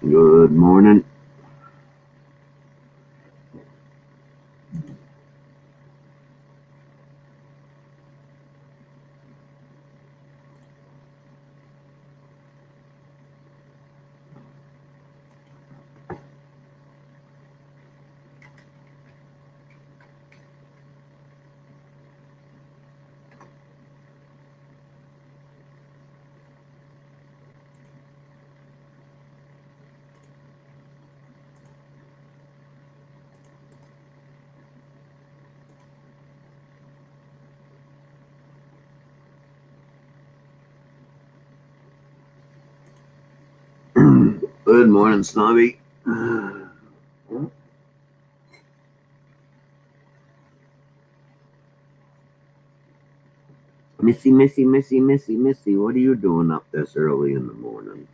Good morning. Good morning, Snobby. Missy. What are you doing up this early in the morning?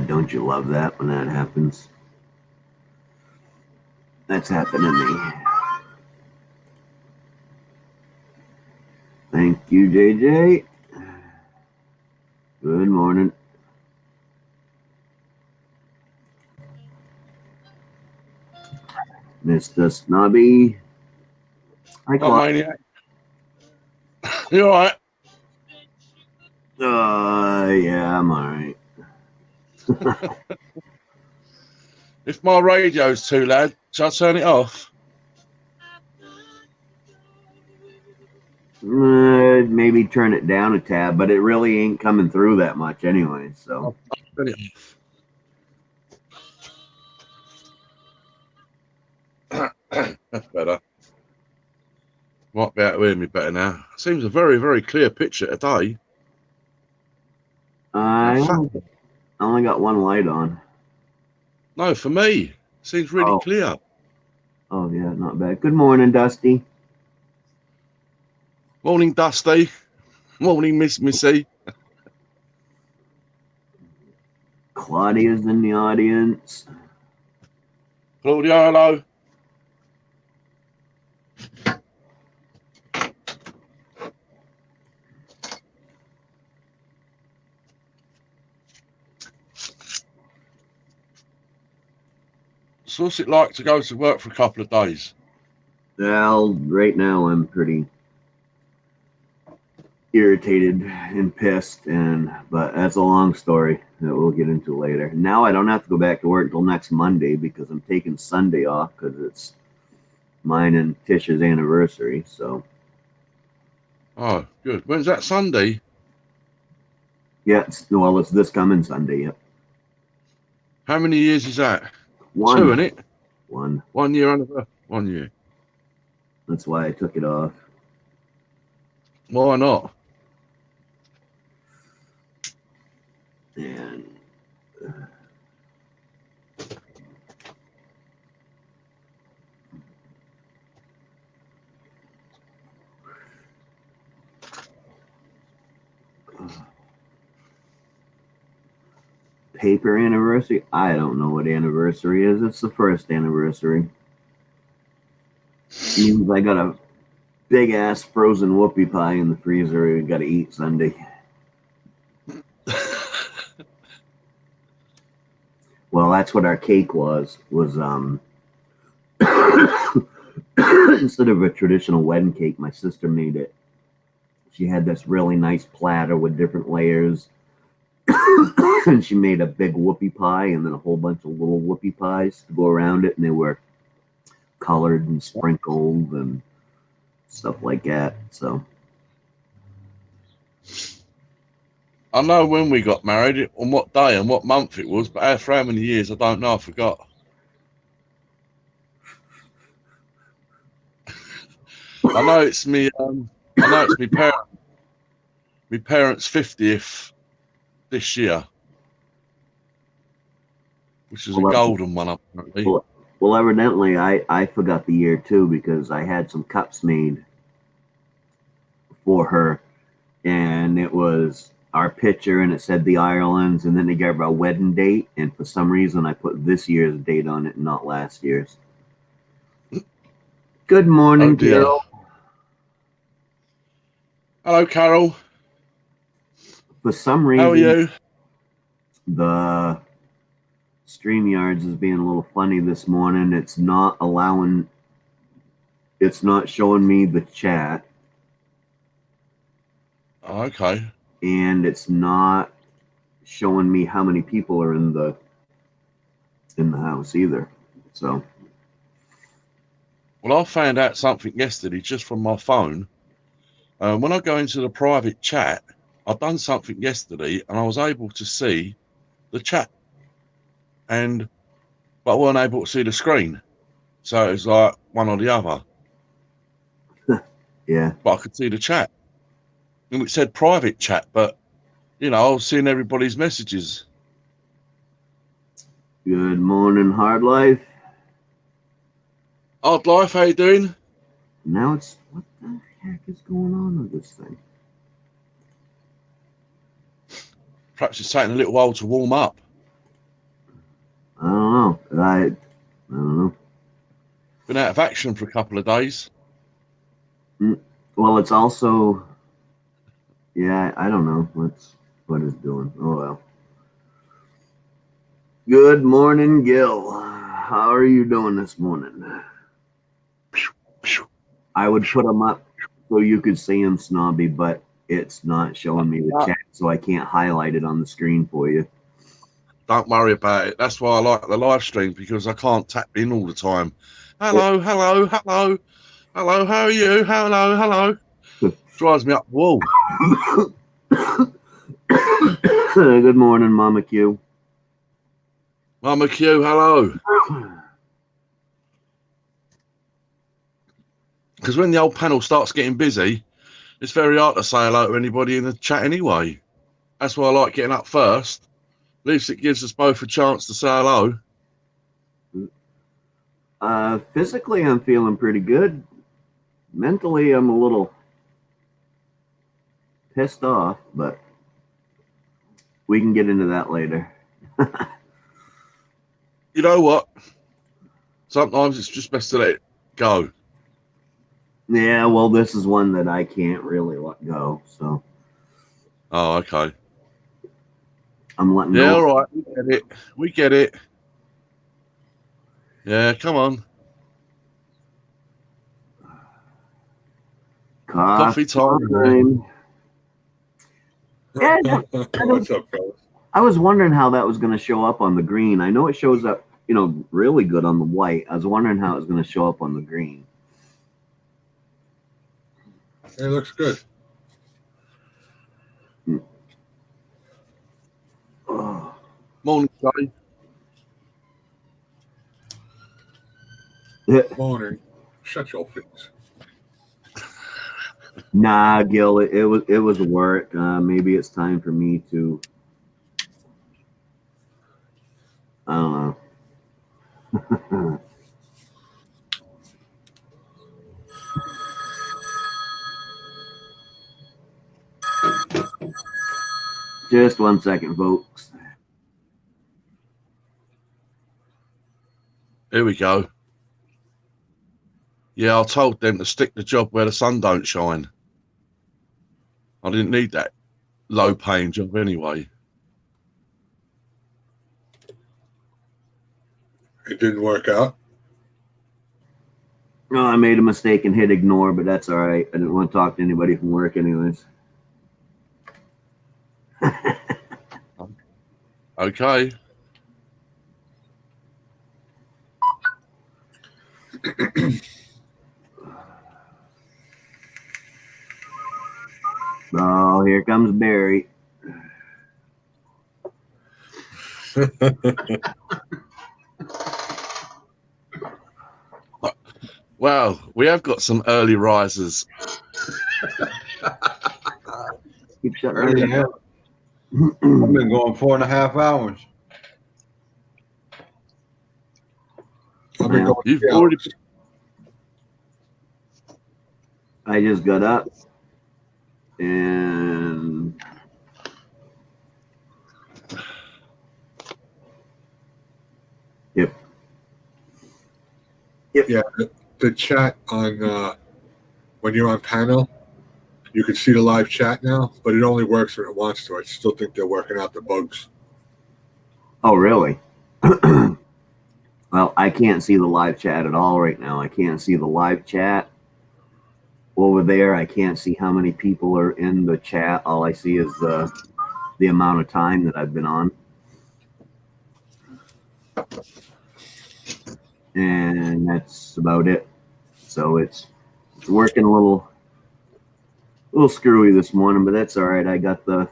Don't you love that when that happens? That's happened to me. Thank you, JJ. Good morning. Mr. Snobby. Hi, Oh, Clark. Maine-iac. You all right? Yeah, I'm all right. If my radio's too loud, shall I turn it off? Maybe turn it down a tad, but it really ain't coming through that much anyway, so. I'll turn it off. That's better. Might be able to hear me better now. Seems a very, very clear picture today. I only got one light on. No, for me, seems really clear. Oh, yeah, not bad. Good morning, Dusty. Morning, Dusty. Morning, Miss Missy. Claudia's in the audience. Claudia, hello. So what's it like to go to work for a couple of days? Well, right now I'm pretty irritated and pissed, but that's a long story that we'll get into later. Now I don't have to go back to work until next Monday because I'm taking Sunday off because it's mine and Tish's anniversary. So Oh, good. When's that, Sunday? yeah, it's this coming Sunday. Yep. How many years is that? One. 2, isn't it? One. 1 year anniversary. 1 year. That's why I took it off. Why not? And paper anniversary? I don't know what anniversary is. It's the first anniversary. Means I got a big ass frozen whoopie pie in the freezer. We got to eat Sunday. Well, that's what our cake was instead of a traditional wedding cake, my sister made it. She had this really nice platter with different layers. And she made a big whoopie pie and then a whole bunch of little whoopie pies to go around it, and they were colored and sprinkled and stuff like that. So I know when we got married, on what day and what month it was, but for how many years, I don't know. I forgot. I know it's me. I know it's me parents' 50th this year, which is a golden one apparently. Well, evidently, I forgot the year too because I had some cups made for her, and it was our picture, and it said the Ireland's, and then they gave our wedding date, and for some reason, I put this year's date on it, and not last year's. Good morning, Oh dear. Carol. Hello, Carol. For some reason, how are you? The StreamYards is being a little funny this morning. It's not showing me the chat. Oh, okay. And it's not showing me how many people are in the house either. So, well, I found out something yesterday just from my phone. When I go into the private chat, I've done something yesterday, and I was able to see the chat, but I weren't able to see the screen. So it was like one or the other. yeah. But I could see the chat, and it said private chat, but I was seeing everybody's messages. Good morning, Hard Life. Hard Life, how you doing? Now it's, what the heck is going on with this thing? Perhaps it's taking a little while to warm up. I don't know. I don't know. Been out of action for a couple of days. Well, it's also, yeah, I don't know what it's doing. Oh well. Good morning, Gil. How are you doing this morning? I would put them up so you could see them, Snobby, but it's not showing me the chat, so I can't highlight it on the screen for you. Don't worry about it. That's why I like the live stream, because I can't tap in all the time. Hello, hello, hello, hello, how are you? Hello, hello. Drives me up the wall. Good morning, Mama Q. Mama Q, hello. Because when the old panel starts getting busy, it's very hard to say hello to anybody in the chat anyway. That's why I like getting up first. At least it gives us both a chance to say hello. Physically, I'm feeling pretty good. Mentally, I'm a little pissed off, but we can get into that later. You know what? Sometimes it's just best to let it go. Yeah, well, this is one that I can't really let go, so. Oh, okay. I'm letting go. go. All right. We get it. We get it. Yeah, come on. Coffee time. Yeah, what's up, fellas? I was wondering how that was going to show up on the green. I know it shows up, really good on the white. I was wondering how it was going to show up on the green. It looks good. Oh. Morning, Jay. Morning. Shut your face. Nah, Gil, it was work. Maybe it's time for me to. I don't know. Just 1 second, folks. Here we go. Yeah, I told them to stick the job where the sun don't shine. I didn't need that low-paying job anyway. It didn't work out. No, I made a mistake and hit ignore, but that's all right. I didn't want to talk to anybody from work anyways. Okay. Oh, here comes Barry. Well, we have got some early risers. Keep shutting Early our hell. I've been going 4.5 hours. I've been Yeah. going You've 3 already hours. I just got up and Yeah, the chat on when you're on panel, you can see the live chat now, but it only works when it wants to. I still think they're working out the bugs. oh really? Well, I can't see the live chat at all right now. I can't see the live chat over there. I can't see how many people are in the chat. All I see is the amount of time that I've been on. And that's about it. So it's working a little screwy this morning, but that's all right. I got the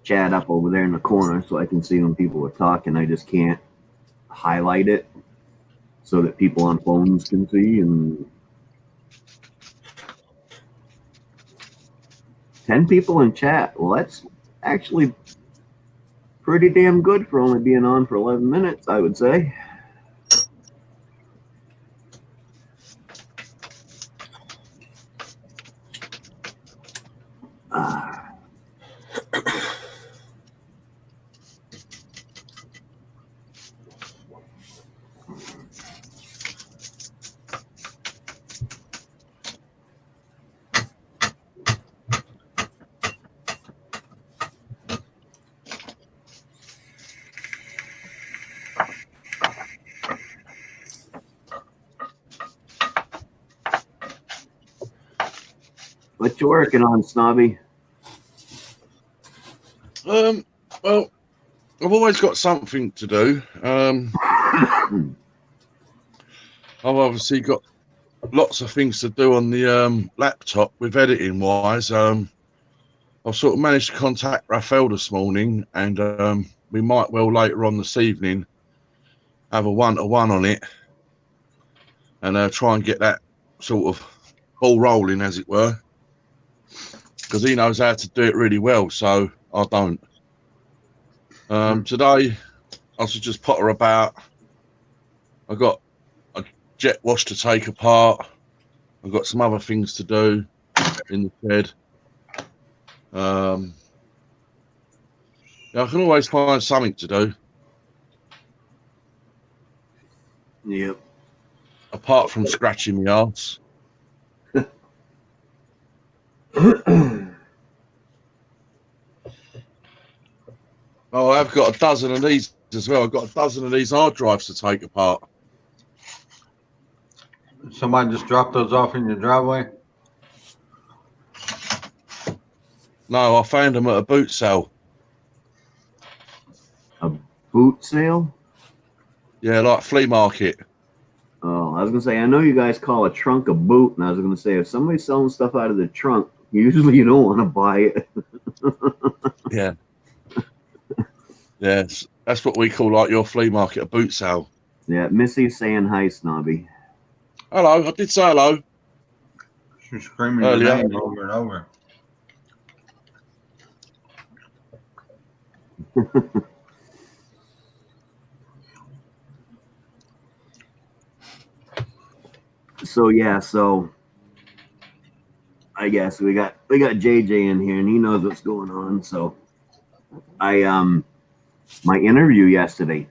chat up over there in the corner so I can see when people are talking. I just can't highlight it so that people on phones can see. And 10 people in chat. Well, that's actually pretty damn good for only being on for 11 minutes, I would say. What you working on, Snobby? well, I've always got something to do. I've obviously got lots of things to do on the laptop with editing wise. I've sort of managed to contact Raphael this morning, and we might well later on this evening have a one-to-one on it and try and get that sort of ball rolling, as it were, because he knows how to do it really well, so I don't. Today I should just potter about. I got a jet wash to take apart. I've got some other things to do in the shed. I can always find something to do. Yep. Apart from scratching my arse. Oh, I've got a dozen of these as well. I've got a dozen of these hard drives to take apart. Somebody just dropped those off in your driveway. No, I found them at a boot sale. A boot sale? Yeah, like flea market. Oh, I was gonna say, I know you guys call a trunk a boot, and I was gonna say, if somebody's selling stuff out of the trunk, usually you don't want to buy it. Yeah. Yes, that's what we call like your flea market, a boot sale. Yeah, Missy's saying hi, Snobby. Hello, I did say hello. She's screaming Earlier. your name over and over. So yeah, so I guess we got JJ in here, and he knows what's going on. So my interview yesterday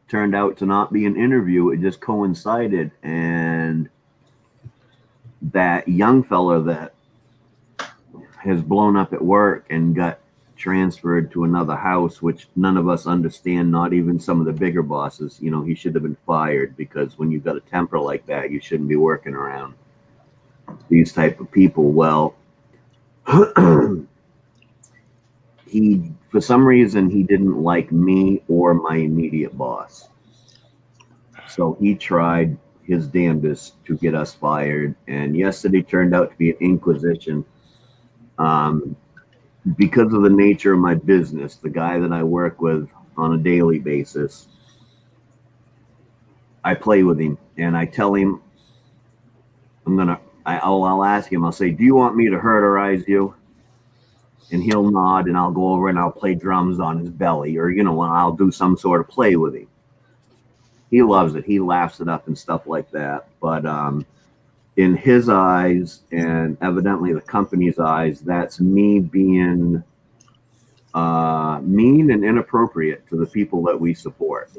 turned out to not be an interview. It just coincided, and that young fella that has blown up at work and got transferred to another house, which none of us understand, not even some of the bigger bosses. You know, he should have been fired, because when you've got a temper like that, you shouldn't be working around these type of people. Well, he, for some reason, he didn't like me or my immediate boss. So he tried his damnedest to get us fired. And yesterday turned out to be an inquisition. because of the nature of my business, the guy that I work with on a daily basis, I play with him and I tell him I'll ask him, I'll say, do you want me to herderize you? And he'll nod and I'll go over and I'll play drums on his belly, or, I'll do some sort of play with him. He loves it. He laughs it up and stuff like that. But in his eyes, and evidently the company's eyes, that's me being mean and inappropriate to the people that we support.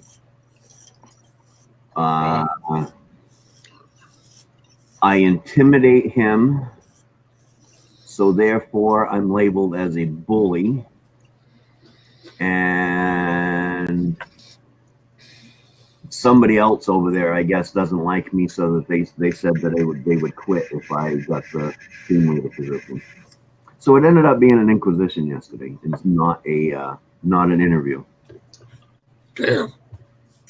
I intimidate him, so therefore I'm labeled as a bully. And somebody else over there, I guess, doesn't like me, so that they said that they would quit if I got the team leader position. So it ended up being an inquisition yesterday. It's not an interview. Damn.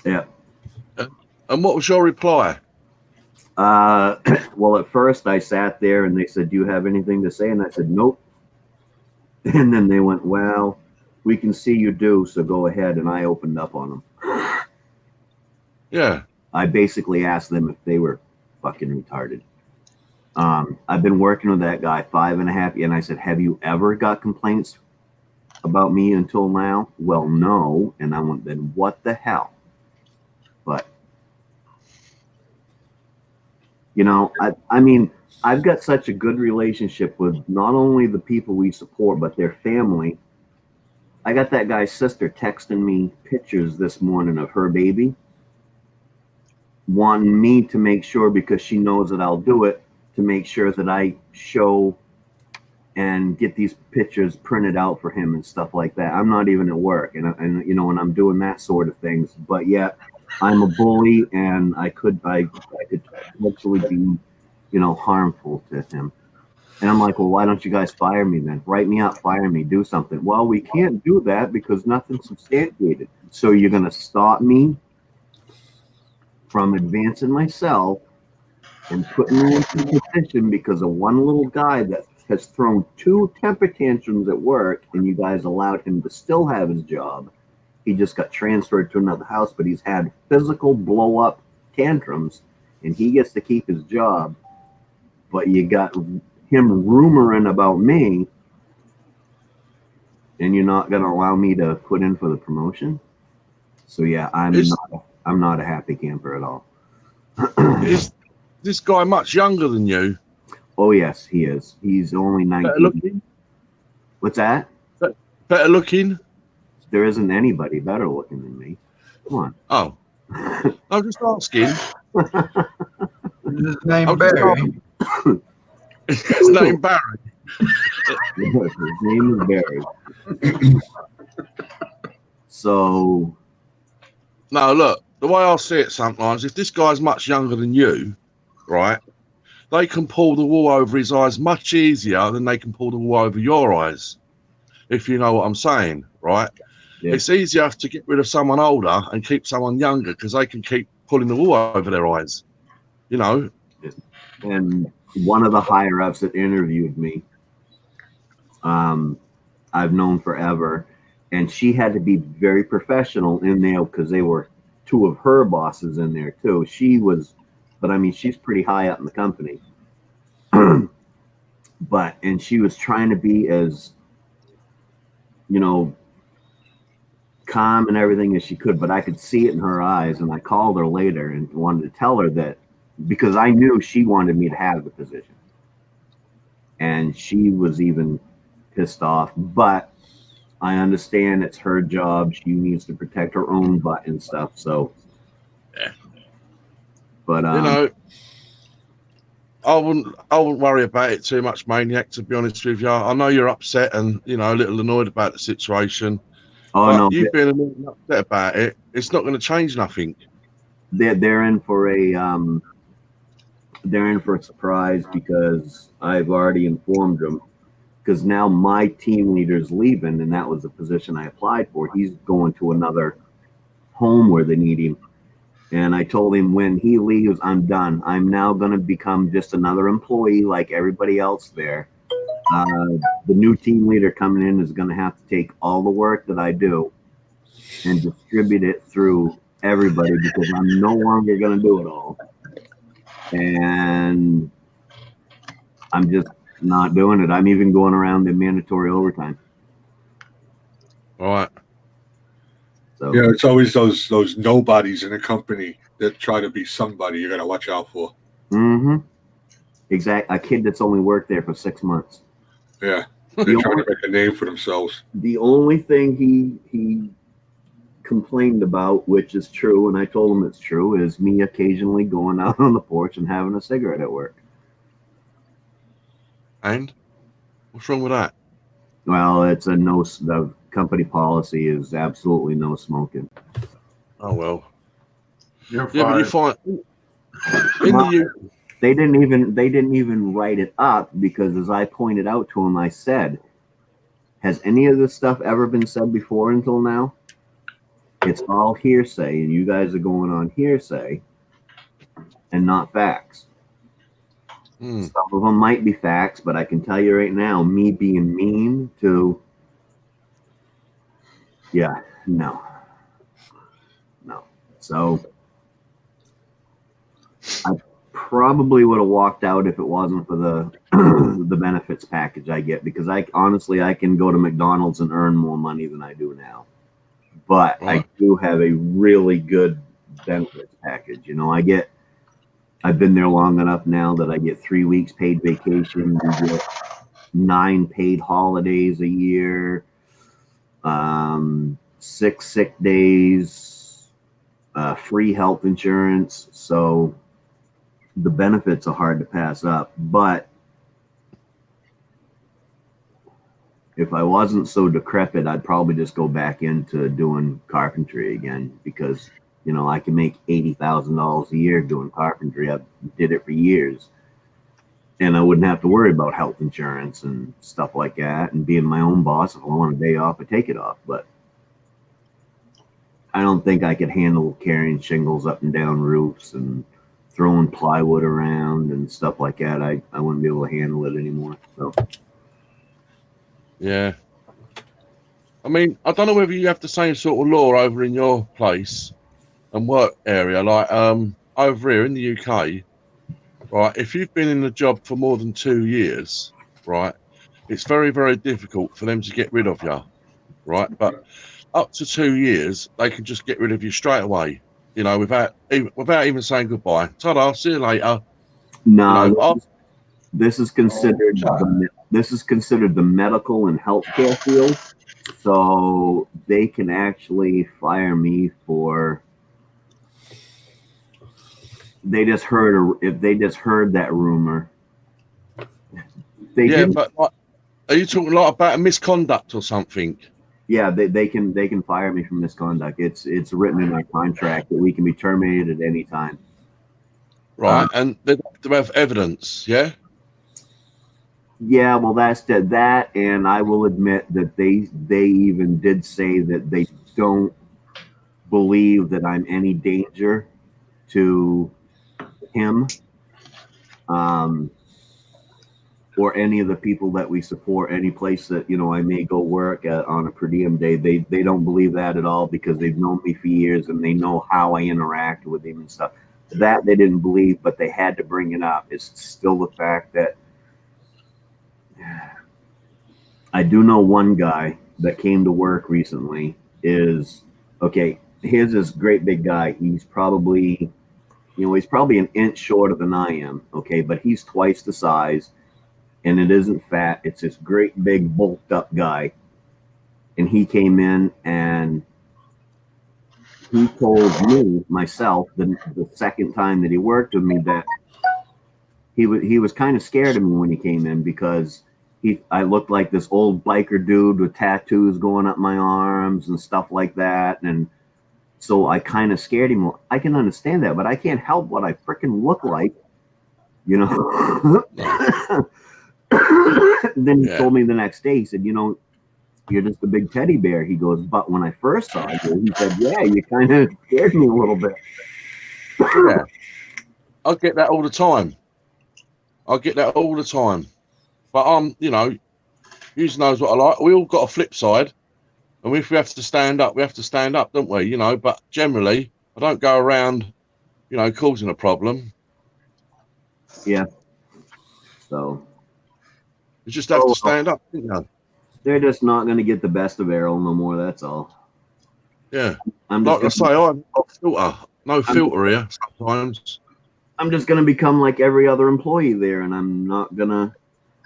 Yeah. And what was your reply? Well, at first I sat there and they said, do you have anything to say? And I said, nope. And then they went, well, we can see you do, so go ahead. And I opened up on them. Yeah. I basically asked them if they were fucking retarded. I've been working with that guy 5.5 years, and I said, have you ever got complaints about me until now? Well, no. And I went, then what the hell? But, I mean, I've got such a good relationship with not only the people we support, but their family. I got that guy's sister texting me pictures this morning of her baby, wanting me to make sure, because she knows that I'll do it, to make sure that I show and get these pictures printed out for him and stuff like that. I'm not even at work, and when I'm doing that sort of things, but yet I'm a bully, and I could literally be, harmful to him. And I'm like, well, why don't you guys fire me then? Write me up, fire me, do something. Well, we can't do that because nothing's substantiated. So you're going to stop me from advancing myself and putting me into a position because of one little guy that has thrown 2 temper tantrums at work, and you guys allowed him to still have his job. He just got transferred to another house, but he's had physical blow-up tantrums, and he gets to keep his job. But you got him rumoring about me, and you're not going to allow me to put in for the promotion. So yeah, I'm not a happy camper at all. Is this guy much younger than you? Oh yes, he is. He's only 19. Better looking? What's that? Better looking? There isn't anybody better looking than me. Come on. Oh, I'm just asking. His name Barry. His name Barry. His name is Barry. So, no, look, the way I see it sometimes, if this guy's much younger than you, right, they can pull the wool over his eyes much easier than they can pull the wool over your eyes, if you know what I'm saying, right? Yeah. It's easier to get rid of someone older and keep someone younger because they can keep pulling the wool over their eyes, And one of the higher-ups that interviewed me, I've known forever, and she had to be very professional in there because they were 2 of her bosses in there too. She's pretty high up in the company. And she was trying to be as, calm and everything as she could, but I could see it in her eyes, and I called her later and wanted to tell her that, because I knew she wanted me to have the position. And she was even pissed off, but I understand it's her job. She needs to protect her own butt and stuff. So, yeah. But I wouldn't worry about it too much, Maine-iac, to be honest with you. I know you're upset and a little annoyed about the situation. Oh no, you've been a little upset about it. It's not going to change nothing. They're in for a surprise, because I've already informed them. Because now my team leader's leaving, and that was the position I applied for. He's going to another home where they need him. And I told him, when he leaves, I'm done. I'm now going to become just another employee like everybody else there. The new team leader coming in is going to have to take all the work that I do and distribute it through everybody because I'm no longer going to do it all. And I'm just not doing it. I'm even going around the mandatory overtime. Right. So Yeah, it's always those nobodies in a company that try to be somebody you got to watch out for. Exact. A kid that's only worked there for 6 months. Yeah, they're trying to make a name for themselves. The only thing he complained about, which is true, and I told him it's true, is me occasionally going out on the porch and having a cigarette at work. And what's wrong with that? Well, it's a no. The company policy is absolutely no smoking. Oh well. You're Yeah, but you fired. find in the U. They didn't even write it up because, as I pointed out to him, I said, "Has any of this stuff ever been said before until now? It's all hearsay, and you guys are going on hearsay and not facts. Some of them might be facts, but I can tell you right now, me being mean to, no. So I probably would have walked out if it wasn't for the the benefits package I get, because I can go to McDonald's and earn more money than I do now. But I do have a really good benefits package. I've been there long enough now that I get 3 weeks paid vacation. You get 9 paid holidays a year, 6 sick days, free health insurance. So the benefits are hard to pass up. But if I wasn't so decrepit, I'd probably just go back into doing carpentry again because, I can make $80,000 a year doing carpentry. I did it for years. And I wouldn't have to worry about health insurance and stuff like that. And being my own boss, if I want a day off, I take it off. But I don't think I could handle carrying shingles up and down roofs and throwing plywood around and stuff like that. I wouldn't be able to handle it anymore. So. Yeah. I mean, I don't know whether you have the same sort of law over in your place and work area, like over here in the UK, right? If you've been in the job for more than 2 years, right, it's very, very difficult for them to get rid of you, right? But up to 2 years, they can just get rid of you straight away, without even saying goodbye. Ta-da, see you later. No, this is considered the medical and healthcare field, so they can actually fire me for. If they just heard that rumor. But are you talking about a misconduct or something? Yeah, they can fire me for misconduct. It's written in our contract that we can be terminated at any time. Right, and they have to have evidence, yeah? Yeah, well, that's that, and I will admit that they even did say that they don't believe that I'm any danger to him, or any of the people that we support, any place that I may go work at on a per diem day. They don't believe that at all because they've known me for years and they know how I interact with him and stuff. That they didn't believe, but they had to bring it up. It's still the fact that I do know one guy that came to work recently is okay. Here's this great big guy. He's probably an inch shorter than I am. Okay, but he's twice the size. And it isn't fat. It's this great big bulked up guy. And he came in and he told myself, the second time that he worked with me, that he was kind of scared of me when he came in because I looked like this old biker dude with tattoos going up my arms and stuff like that. And so I kind of scared him. I can understand that, but I can't help what I freaking look like, Then he told me the next day, he said, you're just a big teddy bear. He goes, but when I first saw you, he said, yeah, you kind of scared me a little bit. Yeah. I get that all the time. But you know, you knows what I like. We all got a flip side, and if we have to stand up, we have to stand up, don't we? You know, but generally, I don't go around, you know, causing a problem. Yeah. So You just have to stand up, you know. they're just not going to get the best of Errol no more. That's all. Yeah. I'm Like I just say, I've got filter, no filter here sometimes. I'm just going to become like every other employee there, and I'm not going to.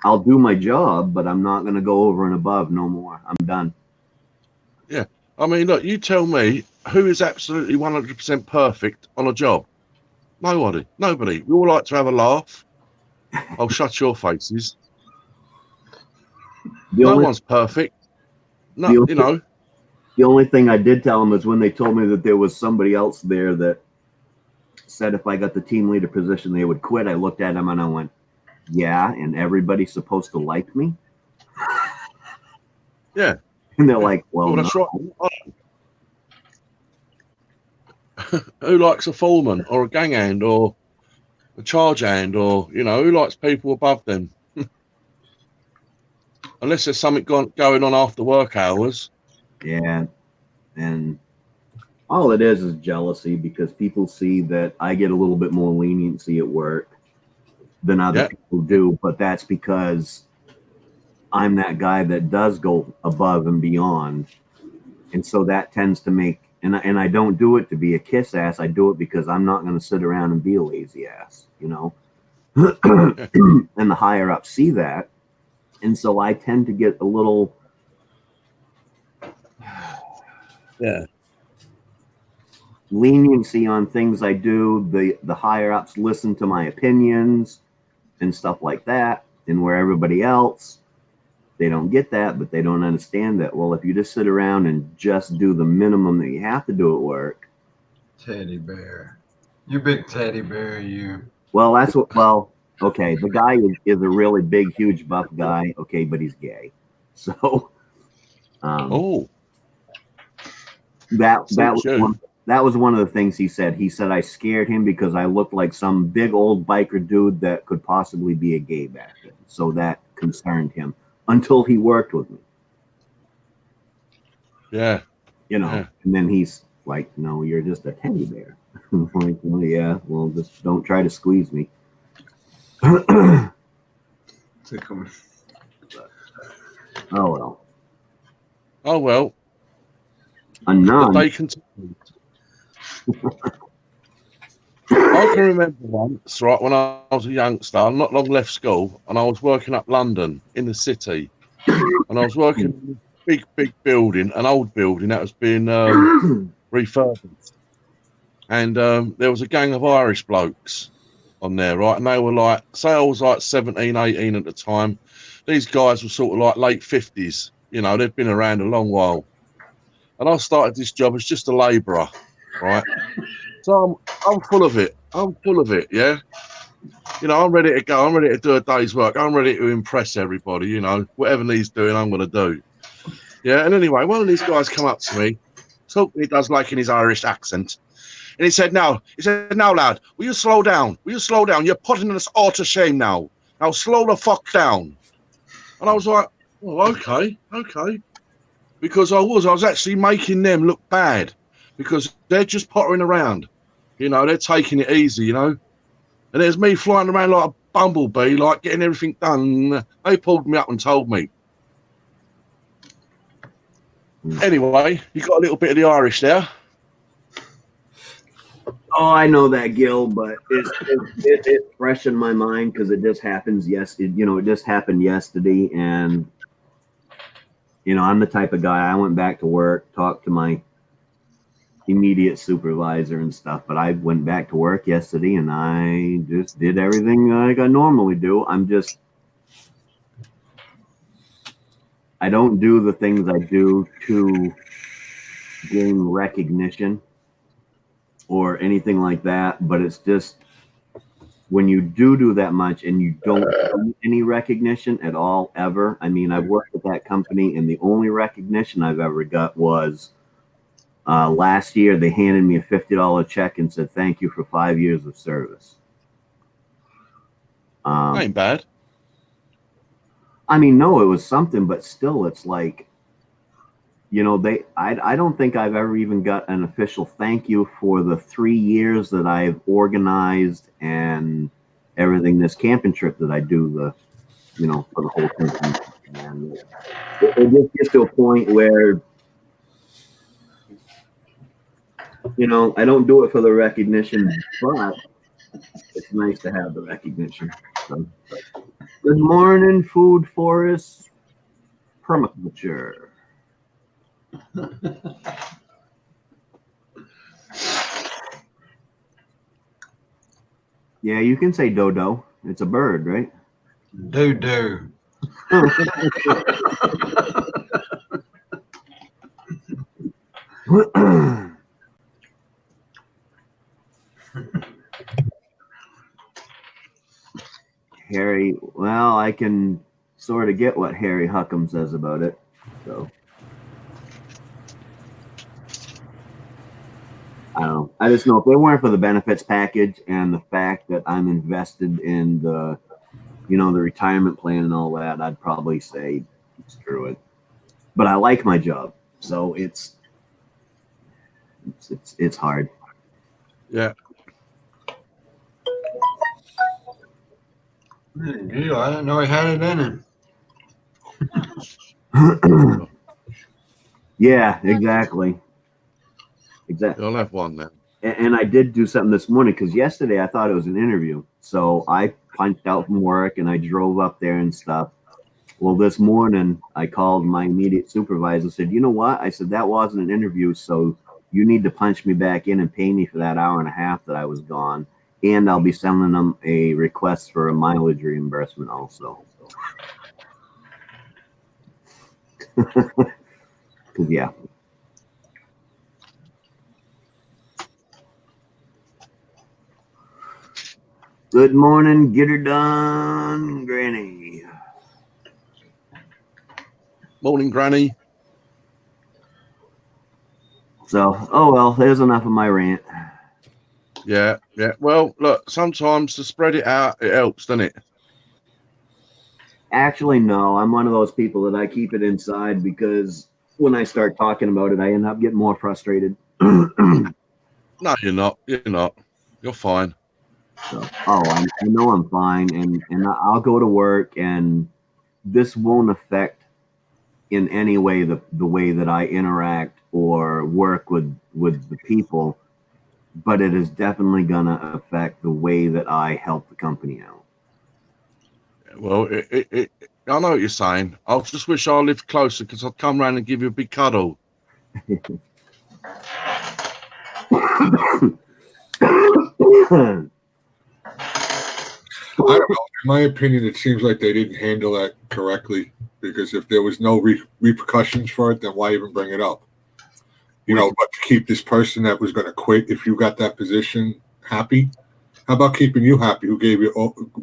I'll do my job, but I'm not going to go over and above no more. I'm done. Yeah. I mean, look, you tell me who is absolutely 100% perfect on a job? Nobody. Nobody. We all like to have a laugh. I'll shut your faces. No one's perfect. No, you know. The only thing I did tell them is when they told me that there was somebody else there that said if I got the team leader position, they would quit. I looked at them and I went, yeah, and everybody's supposed to like me? Yeah. And they're like, well, that's no. Right. Who likes a foreman or a gang hand or a charge hand or, you know, who likes people above them? Unless there's something going on after work hours. Yeah. And all it is jealousy because people see that I get a little bit more leniency at work than other people do. But that's because I'm that guy that does go above and beyond. And so that tends to make, and I don't do it to be a kiss ass. I do it because I'm not going to sit around and be a lazy ass, you know? And the higher ups see that. And so I tend to get a little, leniency on things I do. The higher ups listen to my opinions and stuff like that. And where everybody else, they don't get that, but they don't understand that. Well, if you just sit around and just do the minimum that you have to do at work. Teddy bear. You big teddy bear, you. Well, that's what, well, okay. The guy is a really big, huge, buff guy. Okay. But he's gay. So, that was one of the things he said. He said, I scared him because I looked like some big old biker dude that could possibly be a gay back then. So that concerned him until he worked with me. Yeah. You know, and then he's like, no, you're just a teddy bear. I'm like, well, yeah, well, just don't try to squeeze me. Oh, well. Oh, well. The day continues. I can remember once, right, when I was a youngster, not long left school, and I was working up London in the city. And I was working in a big building, an old building that was being refurbished. And there was a gang of Irish blokes on there, right? And they were like, say I was like 17, 18 at the time. These guys were sort of like late 50s. You know, they'd been around a long while. And I started this job as just a labourer, right? So I'm full of it. I'm full of it, yeah? You know, I'm ready to go. I'm ready to do a day's work. I'm ready to impress everybody, you know. Whatever he's doing, I'm going to do. Yeah, and anyway, one of these guys come up to me, talking he does like in his Irish accent. And he said, now, lad, will you slow down? Will you slow down? You're putting us all to shame now. Now, slow the fuck down. And I was like, oh, okay. Because I was actually making them look bad because they're just pottering around. You know, they're taking it easy, you know. And there's me flying around like a bumblebee, like getting everything done. They pulled me up and told me. Anyway, you got a little bit of the Irish there. Oh, I know that, Gil, but it's fresh in my mind because it just happens. It just happened yesterday, and I'm the type of guy. I went back to work, talked to my immediate supervisor and stuff, but I went back to work yesterday, and I just did everything like I normally do. I don't do the things I do to gain recognition or anything like that, but it's just when you do that much and you don't get any recognition at all ever. I mean, I've worked with that company, and the only recognition I've ever got was last year. They handed me a $50 check and said, thank you for 5 years of service. Ain't bad. I mean, no, it was something, but still, it's like, you know, I don't think I've ever even got an official thank you for the 3 years that I've organized and everything, this camping trip that I do, for the whole company. And it just gets to a point where, I don't do it for the recognition, but it's nice to have the recognition. So, good morning, food forest permaculture. Yeah, you can say dodo. It's a bird, right? Do. Harry, well, I can sort of get what Harry Huckam says about it. So I don't know. I just know if it weren't for the benefits package and the fact that I'm invested in the retirement plan and all that, I'd probably say screw it. But I like my job, so it's hard. Yeah. Gee, I didn't know he had it in him. Yeah, exactly. You'll have one then. And I did do something this morning because yesterday I thought it was an interview. So I punched out from work and I drove up there and stuff. Well, this morning I called my immediate supervisor and said, you know what? I said, that wasn't an interview. So you need to punch me back in and pay me for that hour and a half that I was gone. And I'll be sending them a request for a mileage reimbursement also. Because, yeah. Good morning, get her done, Granny. Morning, Granny. So, oh well, there's enough of my rant. Yeah. Well, look, sometimes to spread it out, it helps, doesn't it? Actually, no. I'm one of those people that I keep it inside because when I start talking about it, I end up getting more frustrated. No, you're not. You're fine. So, I know I'm fine, and I'll go to work, and this won't affect in any way the way that I interact or work with the people, but it is definitely gonna affect the way that I help the company out. Well, I know what you're saying. I just wish I lived closer because I'd come round and give you a big cuddle. I don't know. In my opinion, it seems like they didn't handle that correctly because if there was no repercussions for it, then why even bring it up? But to keep this person that was going to quit if you got that position happy, how about keeping you happy? Who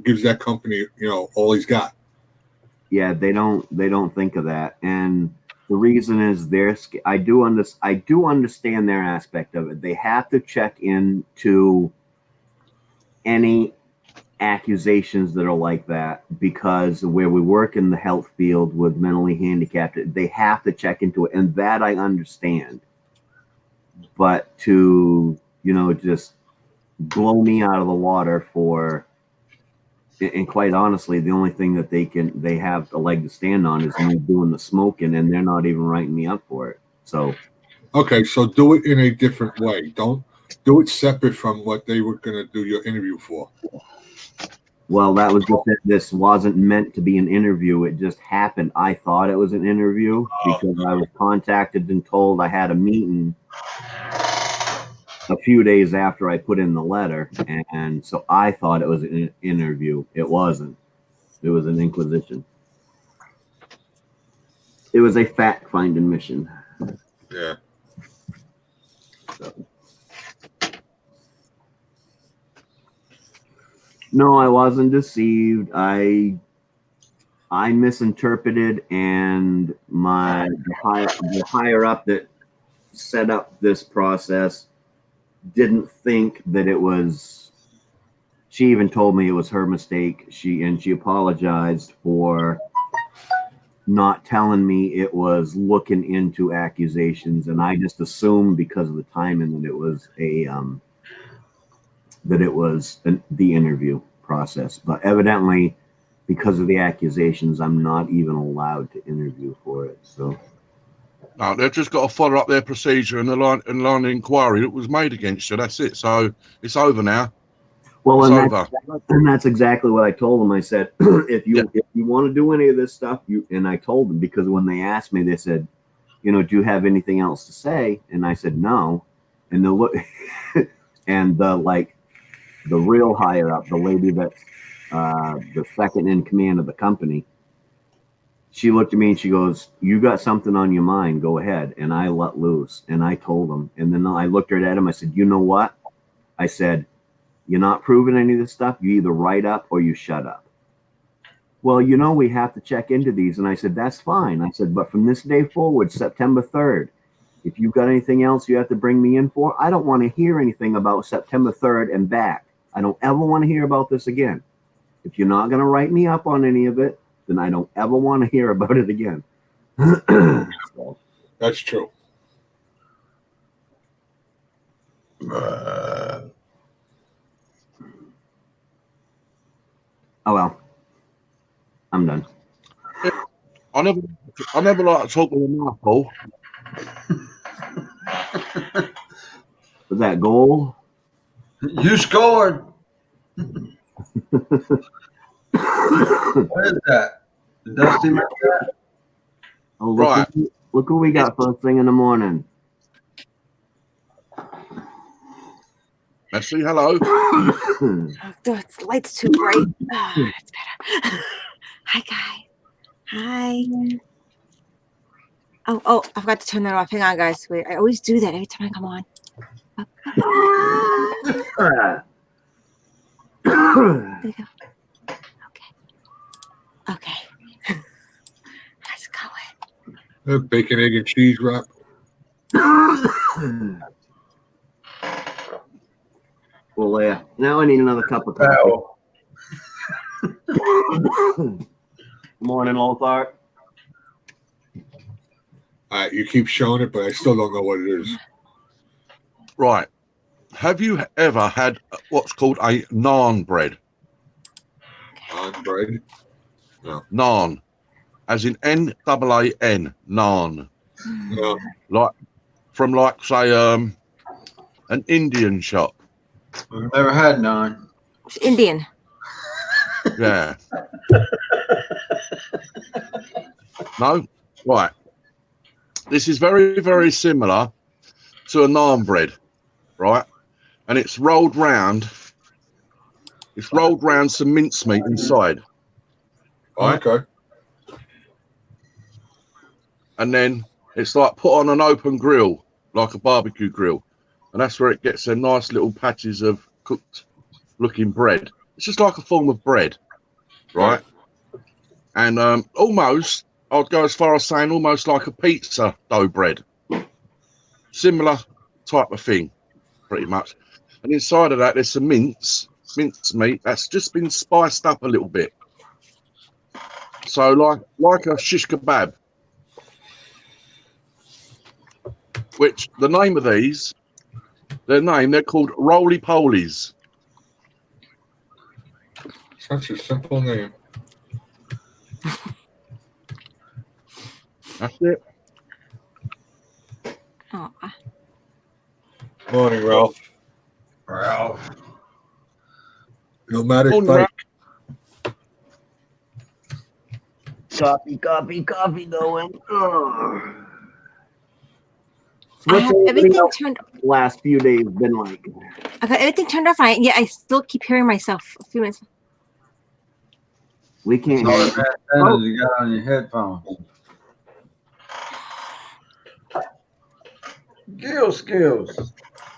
gives that company, all he's got? Yeah, they don't think of that, and the reason is I do understand their aspect of it. They have to check into any accusations that are like that because where we work in the health field with mentally handicapped, they have to check into it, and that I understand. But to just blow me out of the water for, and quite honestly, the only thing that they have a leg to stand on is me doing the smoking, and they're not even writing me up for it. So okay, so do it in a different way. Don't do it separate from what they were going to do your interview for. Well, that was just it. This wasn't meant to be an interview. It just happened. I thought it was an interview because I was contacted and told I had a meeting a few days after I put in the letter. And so I thought it was an interview. It wasn't. It was an inquisition. It was a fact-finding mission. Yeah. So. No, I wasn't deceived. I misinterpreted, and the higher up that set up this process didn't think that it was. She even told me it was her mistake. She apologized for not telling me it was looking into accusations, and I just assumed because of the timing that it was the interview process. But evidently, because of the accusations, I'm not even allowed to interview for it. So No, they've just got to follow up their procedure and the line of inquiry that was made against you. That's it. So it's over now. well, It's and that's exactly what I told them. I said, if you want to do any of this stuff, and I told them, because when they asked me, they said, do you have anything else to say? And I said no. And the look, and the real higher up, the lady that's the second in command of the company, she looked at me and she goes, "You got something on your mind? Go ahead." And I let loose, and I told him. And then I looked right at him. I said, "You know what?" I said, "You're not proving any of this stuff. You either write up or you shut up." "Well, we have to check into these." And I said, "That's fine." I said, "But from this day forward, September 3rd, if you've got anything else you have to bring me in for, I don't want to hear anything about September 3rd and back. I don't ever want to hear about this again. If you're not going to write me up on any of it, then I don't ever want to hear about it again." So, That's true. oh well, I'm done. I never like to talk with a mouthful. Was that goal? You scored. What is that? The Dusty Maine-iac? Oh, look, Right. Look who we got first thing in the morning. Messi, hello. Oh, the light's too bright. Oh, that's better. Hi, guys. Hi. Oh, I forgot to turn that off. Hang on, guys. Wait, I always do that every time I come on. There we go. Okay. How's it going? Bacon, egg, and cheese wrap. Well, now I need another cup of coffee. Morning, Lothar. You keep showing it, but I still don't know what it is. Right. Have you ever had what's called a naan bread? On bread. Naan, as in N-A-A-N, naan. No. Like from say an Indian shop. I've never had none. It's Indian. Yeah. No? Right. This is very, very similar to a naan bread, right? And it's rolled round. It's rolled round some mincemeat inside. Right? Okay. And then it's like put on an open grill, like a barbecue grill. And that's where it gets their nice little patches of cooked looking bread. It's just like a form of bread, right? And almost, I'd go as far as saying almost like a pizza dough bread. Similar type of thing, pretty much. And inside of that, there's some mince meat that's just been spiced up a little bit. So like a shish kebab. Which the name of these, they're called roly-polies. Such a simple name. That's it. Oh, Morning, Ralph. Ralph. Nomadic Morning, bike. Coffee going. Oh. So I what's have everything everything else turned. last few days been like? I got everything turned off. Yeah, I still keep hearing myself. A few minutes. We can't All hear the you. antennas you got on your headphones. Skills.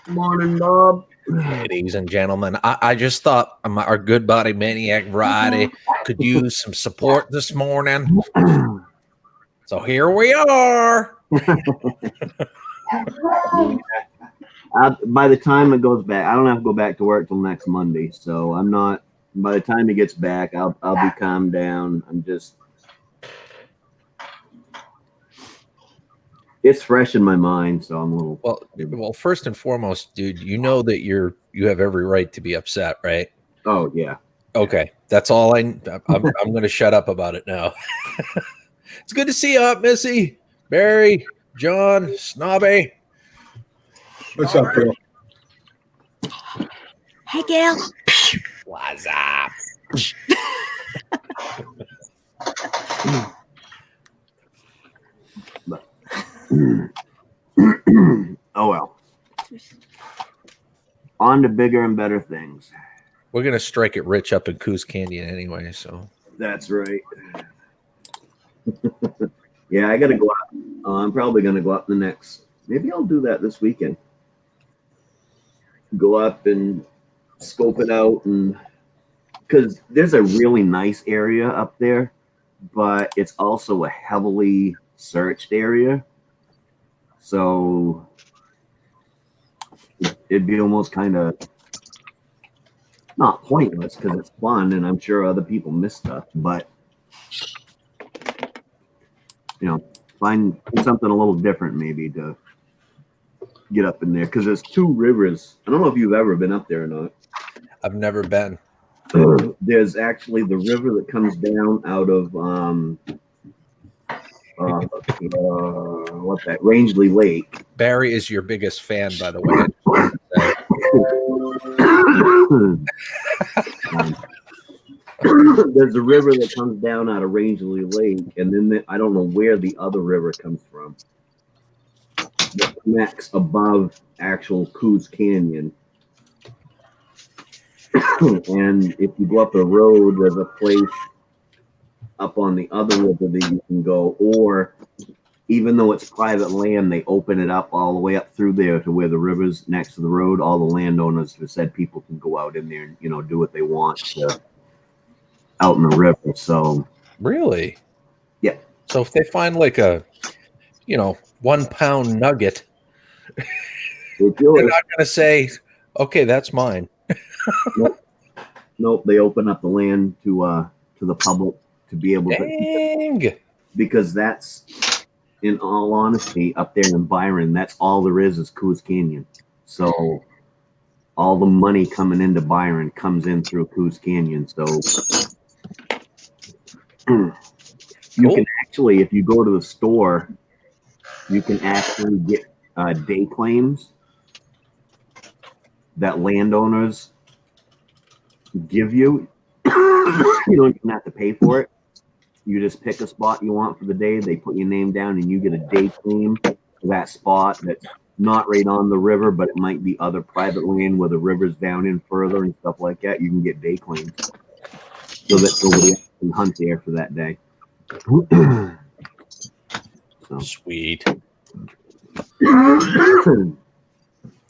Morning, Bob. Ladies and gentlemen, I just thought our good buddy Maine-iac Variety could use some support this morning. So here we are. By the time it goes back, I don't have to go back to work till next Monday. So I'm not. By the time he gets back, I'll be calmed down. I'm just. It's fresh in my mind, so I'm a little. Well, first and foremost, dude, you know that you have every right to be upset, right? Oh yeah. Okay, that's all I'm going to shut up about it now. It's good to see you up, Missy, Barry, John, Snobby. What's up, Bill? Hey, Gail. What's up? Oh well. On to bigger and better things. We're going to strike it rich up in Coos Canyon anyway, so. That's right. Yeah, I got to go up. I'm probably going to go up the next. Maybe I'll do that this weekend. Go up and scope it out, and because there's a really nice area up there, but it's also a heavily searched area. So it'd be almost kind of not pointless because it's fun, and I'm sure other people miss stuff, but find something a little different maybe to get up in there, because there's two rivers. I don't know if you've ever been up there or not. I've never been. There's actually the river that comes down out of what's that? Rangeley Lake. Barry is your biggest fan, by the way. There's a river that comes down out of Rangeley Lake, and then I don't know where the other river comes from. That connects above actual Coos Canyon. And if you go up the road, there's a place up on the other river that you can go, or even though it's private land, they open it up all the way up through there to where the river's next to the road. All the landowners have said people can go out in there and do what they want out in the river. So really, yeah. So if they find like a 1 pound nugget, they're not going to say, "Okay, that's mine." Nope. They open up the land to the public to be able to, because that's, in all honesty, up there in Byron, that's all there is Coos Canyon. So all the money coming into Byron comes in through Coos Canyon. So you can actually, if you go to the store, you can actually get day claims that landowners give you. You don't even have to pay for it. You just pick a spot you want for the day. They put your name down, and you get a day claim for that spot that's not right on the river, but it might be other private land where the river's down in further and stuff like that. You can get day claims so that nobody else can hunt there for that day. So. Sweet. I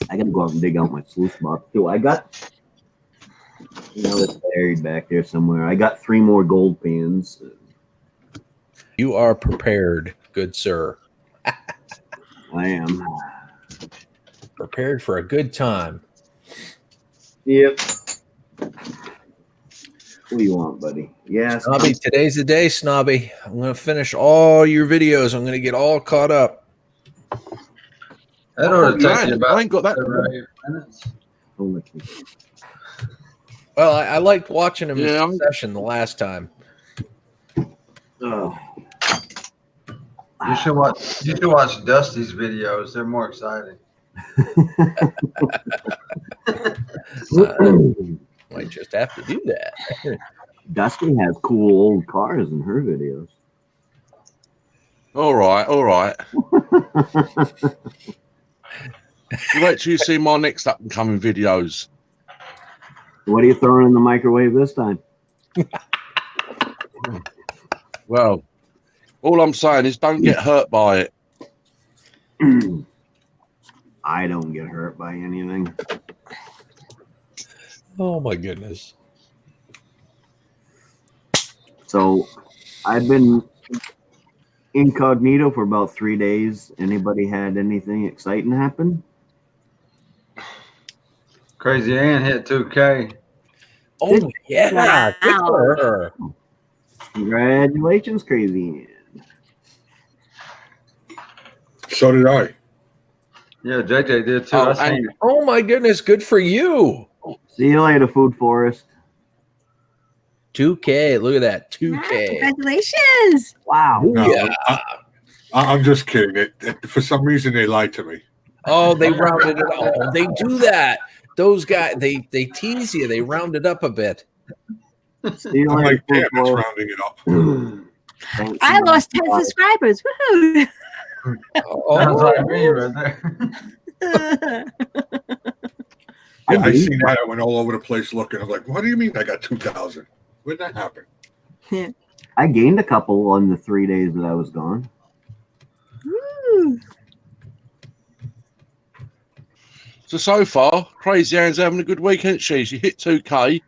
gotta go out and dig out my sluice box too. I got, it's buried back there somewhere. I got 3 more gold pans. You are prepared, good sir. I am. Prepared for a good time. Yep. What do you want, buddy? Yeah, Snobby, today's the day, Snobby. I'm going to finish all your videos. I'm going to get all caught up. That ought to take you about I ain't got that 7 or 8 minutes. Well, I liked watching him in session the last time. Oh. You should watch Dusty's videos. They're more exciting. Might just have to do that. Dusty has cool old cars in her videos. All right. Wait till you see my next up and coming videos. What are you throwing in the microwave this time? Well, all I'm saying is don't get hurt by it. I don't get hurt by anything. Oh my goodness. So I've been incognito for about 3 days. Anybody had anything exciting happen? Crazy Ann hit 2K. Oh yeah, good for her. Congratulations, Crazy Ann. So did I. Yeah, JJ did too. Oh, I seen and it. Oh my goodness, good for you. See you later, Food Forest. 2K. Look at that. Yeah, 2K. congratulations. Wow. No, Yeah. I'm just kidding. For some reason, they lied to me. Oh, they rounded it. Oh, they do that. Those guys, they tease you. They round it up a bit. See you I'm later, like, damn, Food it's Forest. rounding it up. Thanks I so much. lost 10 subscribers. Woohoo! Sounds Oh, like me right there. Yeah, I did. seen that. I went all over the place looking. I'm like, what do you mean I got 2,000? Where'd that happen? I gained a couple on the 3 days that I was gone. Woo. so far, Crazy Anne's having a good week, isn't she? She hit 2K.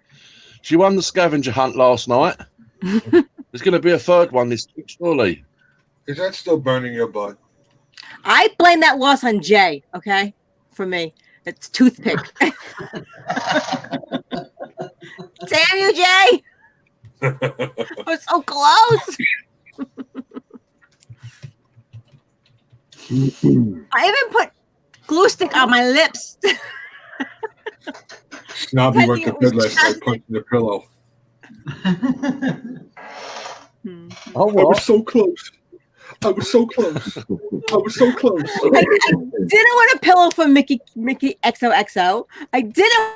She won the scavenger hunt last night. There's going to be a third one this week, surely. Is that still burning your butt? I blame that loss on Jay, okay? For me. It's toothpick. Damn you, Jay! We're so close. I even put glue stick on my lips. Snobby went to It was bed last night plastic. punching the pillow. oh I well. was so close. I was so close. I was so close. I didn't want a pillow for Mickey XOXO. I didn't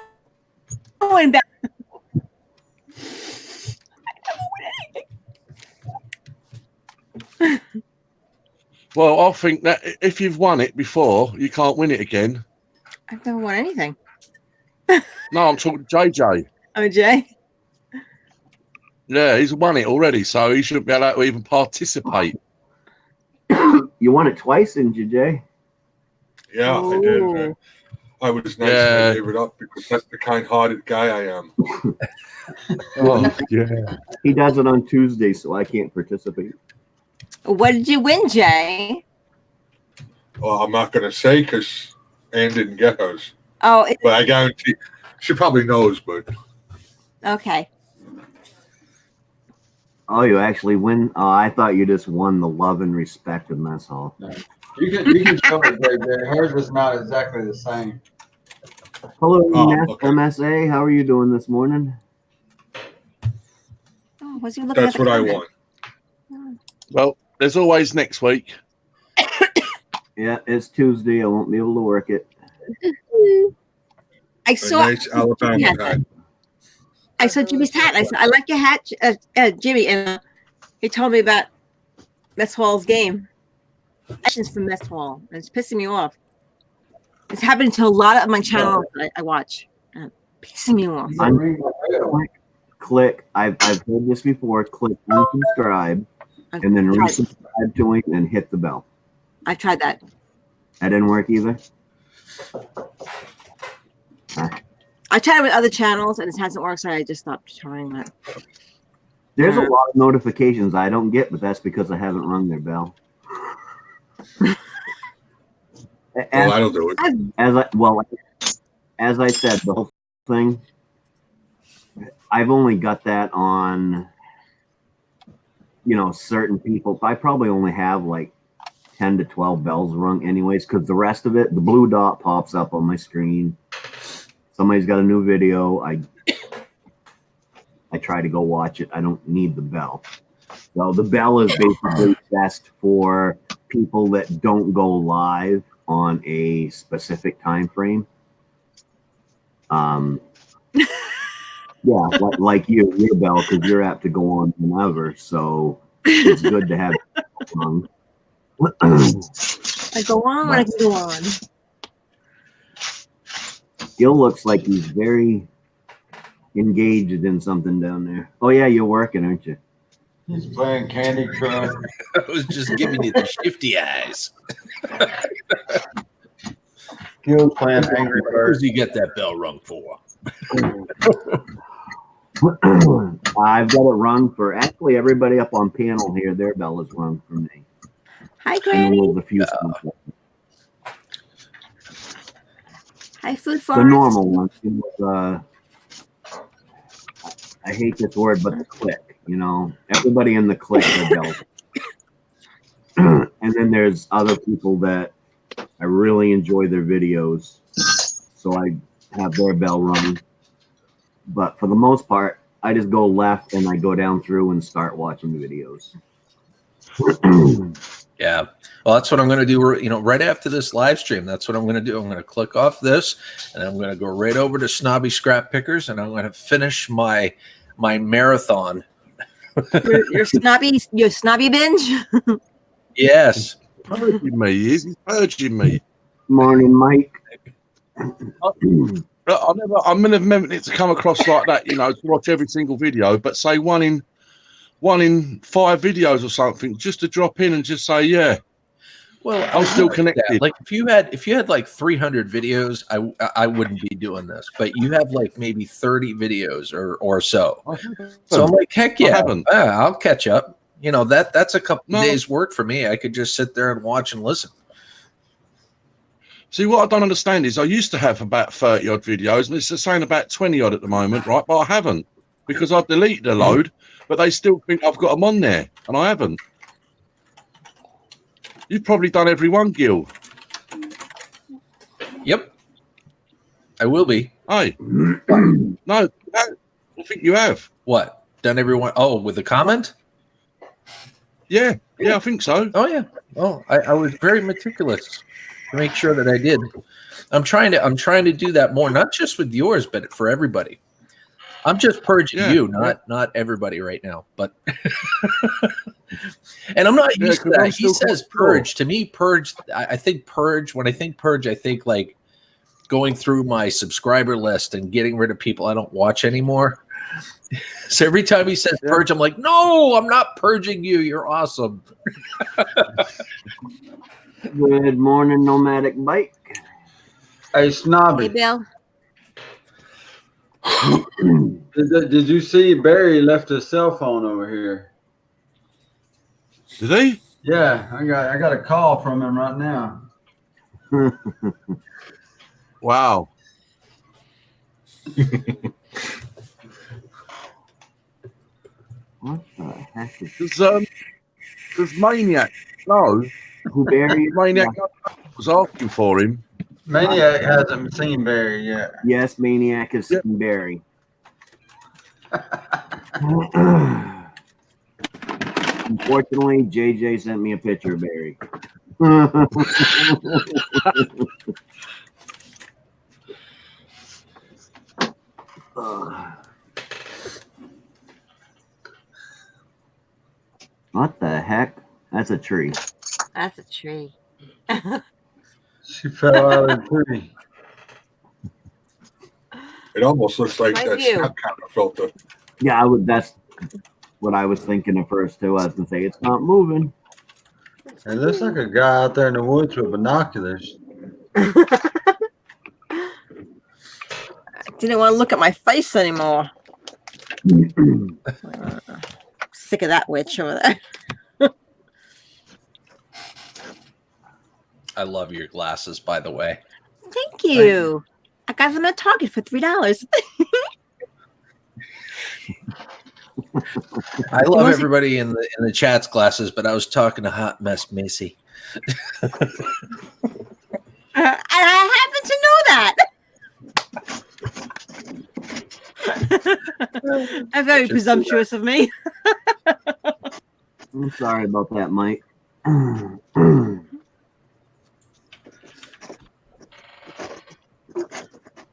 want that. Well, I think that if you've won it before, you can't win it again. I've never won anything. No, I'm talking JJ. Oh, Jay. Yeah, he's won it already, so he shouldn't be allowed to even participate. You won it twice, didn't you, Jay? Yeah, I did. Ooh. Man. I was nice and Yeah. I gave it up because that's the kind-hearted guy I am. Oh, yeah. He does it on Tuesday, so I can't participate. What did you win, Jay? Well, I'm not going to say because Ann didn't get hers. Oh, But I guarantee she probably knows, but okay. Oh, you actually win? Oh, I thought you just won the love and respect of Mess Hall. You can show it, JJ. Hers was not exactly the same. Hello, okay. MSA. How are you doing this morning? Oh, was he looking that's at the what I comment? want. Well, there's always next week. Yeah, it's Tuesday. I won't be able to work it. I A saw nice Alabama Yeah. hat. I saw Jimmy's hat. I said, I like your hat, Jimmy. And he told me about Mess Hall's game. Questions from Mess Hall. And it's pissing me off. It's happening to a lot of my channels that I watch. Pissing me off. Click. I've heard this before. Click unsubscribe and then resubscribe to it and hit the bell. I tried that. That didn't work either. I tried it with other channels and it hasn't worked, so I just stopped trying that. There's a lot of notifications I don't get, but that's because I haven't rung their bell. Well, that'll do it. As I said, the whole thing, I've only got that on, certain people. I probably only have like 10 to 12 bells rung anyways, because the rest of it, the blue dot pops up on my screen. Somebody's got a new video. I try to go watch it. I don't need the bell. So the bell is basically best for people that don't go live on a specific time frame. Yeah, like your bell, because you're apt to go on whenever. So it's good to have it on. I go on when I can go on. Gil looks like he's very engaged in something down there. Oh yeah, you're working, aren't you? He's playing Candy Crush. I was just giving you the shifty eyes. Gil's playing Angry Where Birds. does he get that bell rung for? I've got it rung for actually everybody up on panel here. Their bell is rung for me. Hi, And then Granny. there's a few people. Hi, Food The Forest. normal ones. I hate this word, but the click. Everybody in the click their bells. And And then there's other people that I really enjoy their videos, so I have their bell running. But for the most part, I just go left and I go down through and start watching the videos. Yeah. Well, that's what I'm going to do. Right after this live stream, that's what I'm going to do. I'm going to click off this, and I'm going to go right over to Snobby Scrap Pickers, and I'm going to finish my marathon. Your snobby binge. Yes. Purging me. He's purging me. Morning, Mike. I never meant it to come across like that, to watch every single video, but say one in 5 videos or something, just to drop in and just say, yeah. Well, I'm still connected. Like if you had like 300 videos, I wouldn't be doing this. But you have like maybe 30 videos or so. So I'm like, heck yeah, I'll catch up. That's a couple days work for me. I could just sit there and watch and listen. See, what I don't understand is I used to have about 30 odd videos, and it's saying about 20 odd at the moment, right? But I haven't, because I've deleted a load, but they still think I've got them on there, and I haven't. You've probably done every one, Gil. Yep. I will be. Hey. No, I think you have. What? Done everyone? Oh, with a comment? Yeah, I think so. Oh, yeah. Oh, I was very meticulous to make sure that I did. I'm trying to do that more, not just with yours, but for everybody. I'm just purging you, not everybody right now. But and I'm not used to that. He says purge. To me, purge. I think purge. When I think purge, I think like going through my subscriber list and getting rid of people I don't watch anymore. So every time he says purge, I'm like, no, I'm not purging you. You're awesome. Good morning, Nomadic Bike. Hey, Snobby. Hey, Bill. Did you see Barry left his cell phone over here? Did he? Yeah, I got a call from him right now. Wow. What the heck is Does Maine-iac know who Barry? Maine-iac was asking for him? Maine-iac hasn't seen Barry yet. Yes, Maine-iac has seen Barry. Unfortunately, JJ sent me a picture of Barry. What the heck? That's a tree. That's a tree. She fell out of the tree. It almost looks like My that view. snap camera filter. Yeah, that's what I was thinking at first too. I was gonna say it's not moving. It looks like a guy out there in the woods with binoculars. Didn't want to look at my face anymore. Sick of that witch over there. I love your glasses, by the way. Thank you. I got them at Target for $3. I love everybody in the chat's glasses, but I was talking to Hot Mess Macy. And I happen to know that. I'm very presumptuous of me. I'm sorry about that, Mike.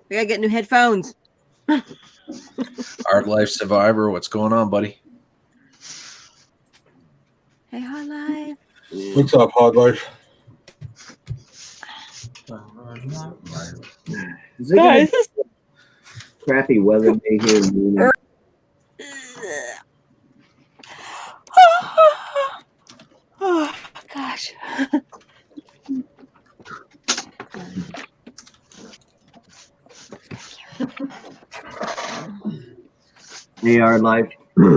We gotta get new headphones. Hard Life Survivor, what's going on, buddy? Hey, Hard Life. What's up, Hard Life? Is it gonna be crappy weather day here in Maine? Oh, gosh. Hey, our life.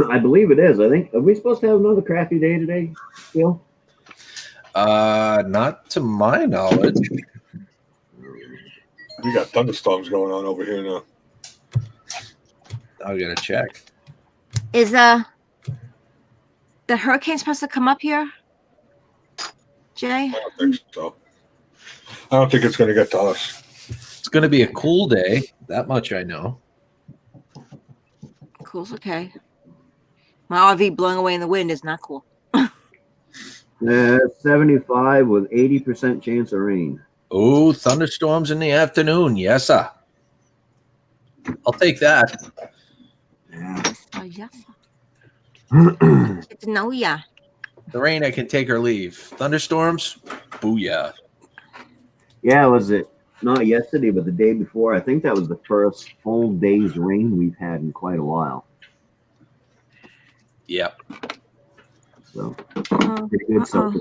I believe it is. I think. Are we supposed to have another crappy day today, Phil? Not to my knowledge. We got thunderstorms going on over here now. I'll get a check. Is the hurricane supposed to come up here? Jay? I don't think so. I don't think it's going to get to us. It's going to be a cool day. That much I know. Cool's okay. My RV blowing away in the wind is not cool. 75 with 80% chance of rain. Oh, thunderstorms in the afternoon. Yes, sir. I'll take that. Yeah. Yes. Get to know ya. The rain, I can take or leave. Thunderstorms, booyah. Yeah, was it not yesterday, but the day before? I think that was the first full day's rain we've had in quite a while. Yep. So, pretty good stuff.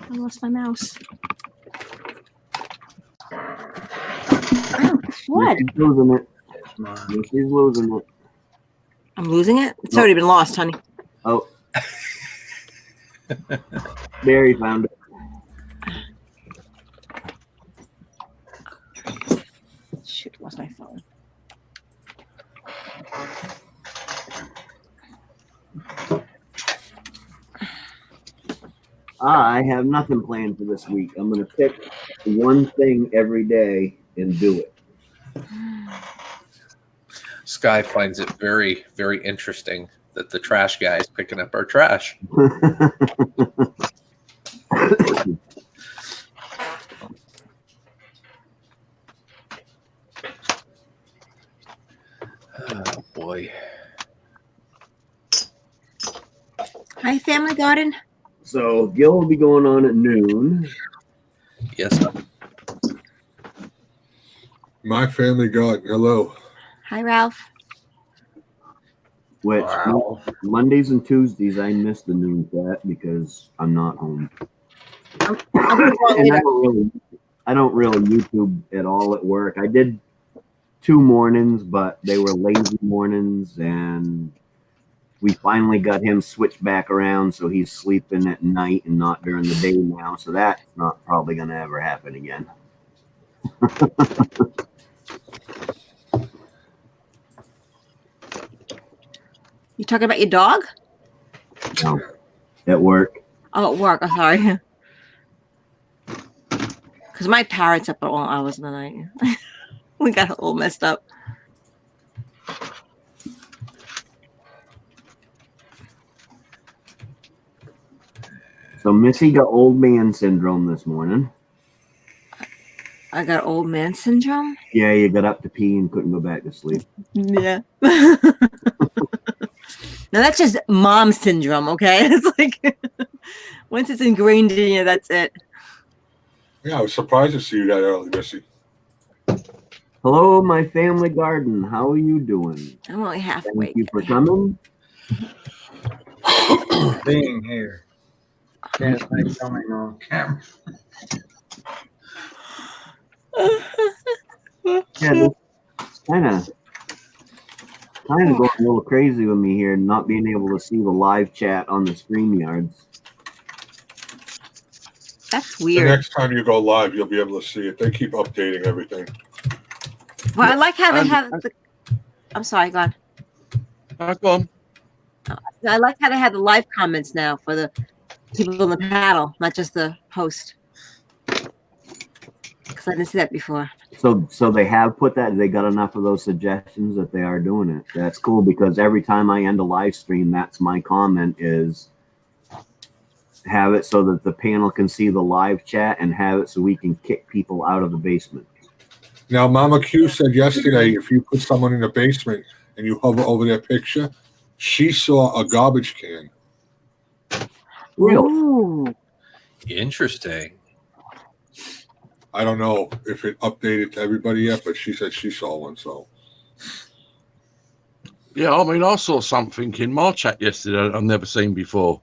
I lost my mouse. Oh, what? She's losing it. It's mine. She's losing it. I'm losing it? It's No. already been lost, honey. Oh. Barry found it. Shoot, lost my phone. I have nothing planned for this week. I'm going to pick one thing every day and do it. Sky finds it very, very interesting that the trash guy is picking up our trash. Oh, boy. Hi, Family Garden. So Gil will be going on at noon. Yes, sir. My family garden. Hello. Hi, Ralph. Which Wow. Mondays and Tuesdays I miss the noon chat because I'm not home. I'm gonna go on And later. I don't really YouTube at all at work. I did 2 mornings, but they were lazy mornings, and we finally got him switched back around, so he's sleeping at night and not during the day now. So that's not probably going to ever happen again. You talking about your dog? No, at work. Oh, at work. I'm sorry. Because my parrot's up at all hours of the night. We got a little messed up. So Missy got old man syndrome this morning. I got old man syndrome. Yeah, you got up to pee and couldn't go back to sleep. Yeah. Now that's just mom syndrome, okay? It's like once it's ingrained in you, that's it. Yeah, I was surprised to see you that early, Missy. Hello, my family garden. How are you doing? I'm only half Thank awake. you for coming. Being here. Can't say coming on camera. Yeah, this kind of going a little crazy with me here, not being able to see the live chat on the StreamYards. That's The weird. next time you go live, you'll be able to see it. They keep updating everything. Well, I like how they have the. I'm sorry, go on. Go on. I like how they have the live comments now for the people on the panel, not just the host. Because I didn't see that before. So they have put that. They got enough of those suggestions that they are doing it. That's cool because every time I end a live stream, that's my comment is have it so that the panel can see the live chat and have it so we can kick people out of the basement. Now, Mama Q said yesterday, if you put someone in the basement and you hover over their picture, she saw a garbage can. Really? Ooh. Interesting. I don't know if it updated to everybody yet, but she said she saw one. So Yeah, I mean, I saw something in my chat yesterday I've never seen before.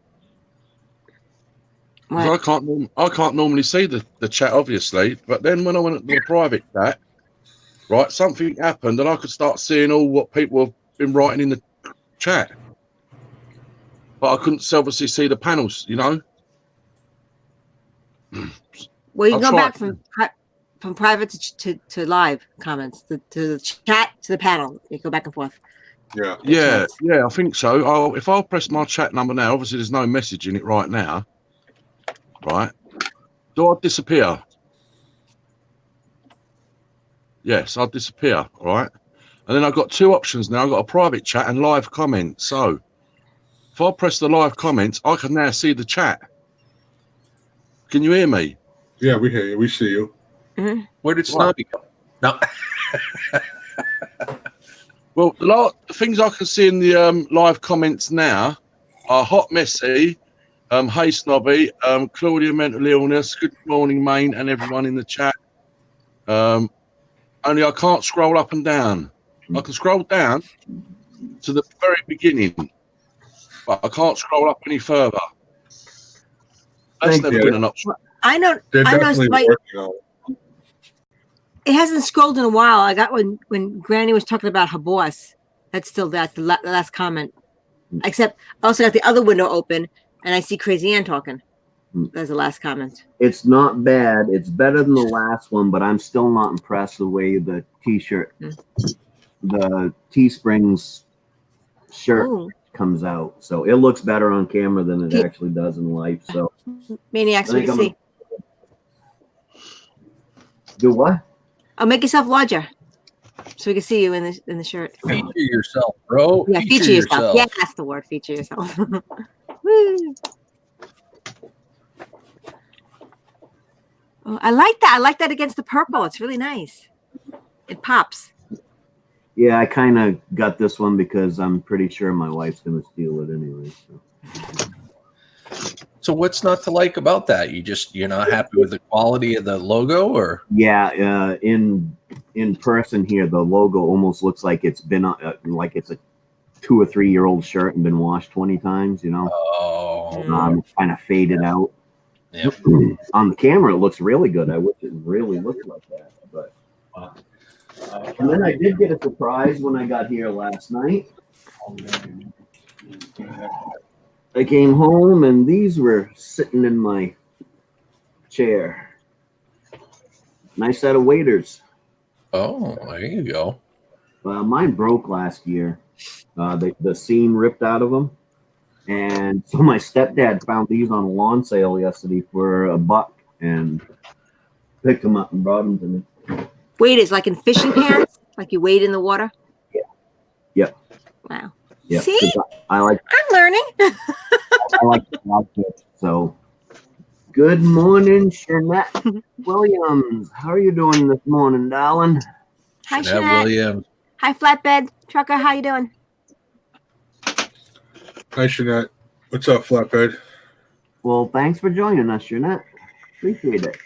'Cause What? I can't normally see the chat, obviously. But then when I went to the private chat, right, something happened and I could start seeing all what people have been writing in the chat. But I couldn't obviously see the panels, you know. Well, you I'll can go try back from private to live comments, to the chat to the panel. You go back and forth. Yeah. Yeah, yeah, I think so. If I'll press my chat number now, obviously there's no message in it right now. Right? Do I disappear? Yes, I'll disappear. All right. And then I've got two options now. I've got a private chat and live comments. So if I press the live comments, I can now see the chat. Can you hear me? Yeah, we hear you. We see you. Mhm. Where did Snobby go? No. Well, the things I can see in the live comments now are Hot Messy, Hey Snobby, Claudia Mental Illness, Good Morning Maine, and everyone in the chat. Only I can't scroll up and down. I can scroll down to the very beginning, but I can't scroll up any further. That's Thank never you. been an option. I know. They're I know. definitely Spike, working on it. it hasn't scrolled in a while. I got when Granny was talking about her boss. That's still that's the last comment. Except I also got the other window open and I see Crazy Ann talking. That's the last comment. It's not bad. It's better than the last one, but I'm still not impressed the way the T-shirt, the Teesprings shirt Ooh. comes out. So it looks better on camera than it actually does in life. So Maine-iac, so we can see. Do what? I'll make yourself larger, so we can see you in the shirt. Feature yourself, bro. Yeah, feature yourself. Yeah, that's the word. Feature yourself. Woo. Oh, I like that. I like that against the purple. It's really nice. It pops. Yeah, I kind of got this one because I'm pretty sure my wife's going to steal it anyway. So what's not to like about that? You're not happy with the quality of the logo, or? Yeah, in person here, the logo almost looks like it's been like it's a 2 or 3 year old shirt and been washed 20 times. You know, Oh, kind of faded out. yep. On the camera, it looks really good. I wish it really looked like that. But and then I did get a surprise when I got here last night. I came home and these were sitting in my chair. Nice set of waders. Oh, there you go. Mine broke last year. The seam ripped out of them. And so my stepdad found these on a lawn sale yesterday for $1 and picked them up and brought them to me. Wade is like in fishing pants, like you wade in the water. Yeah. Yep. Wow. Yeah. See, I like. I'm learning. I like to watch it. So, good morning, Shanette Williams. How are you doing this morning, darling? Hi, Shanette Shanette. Williams. Hi, flatbed trucker. How you doing? Hi, Shanette. What's up, Flatbed? Well, thanks for joining us, Shanette. Appreciate it.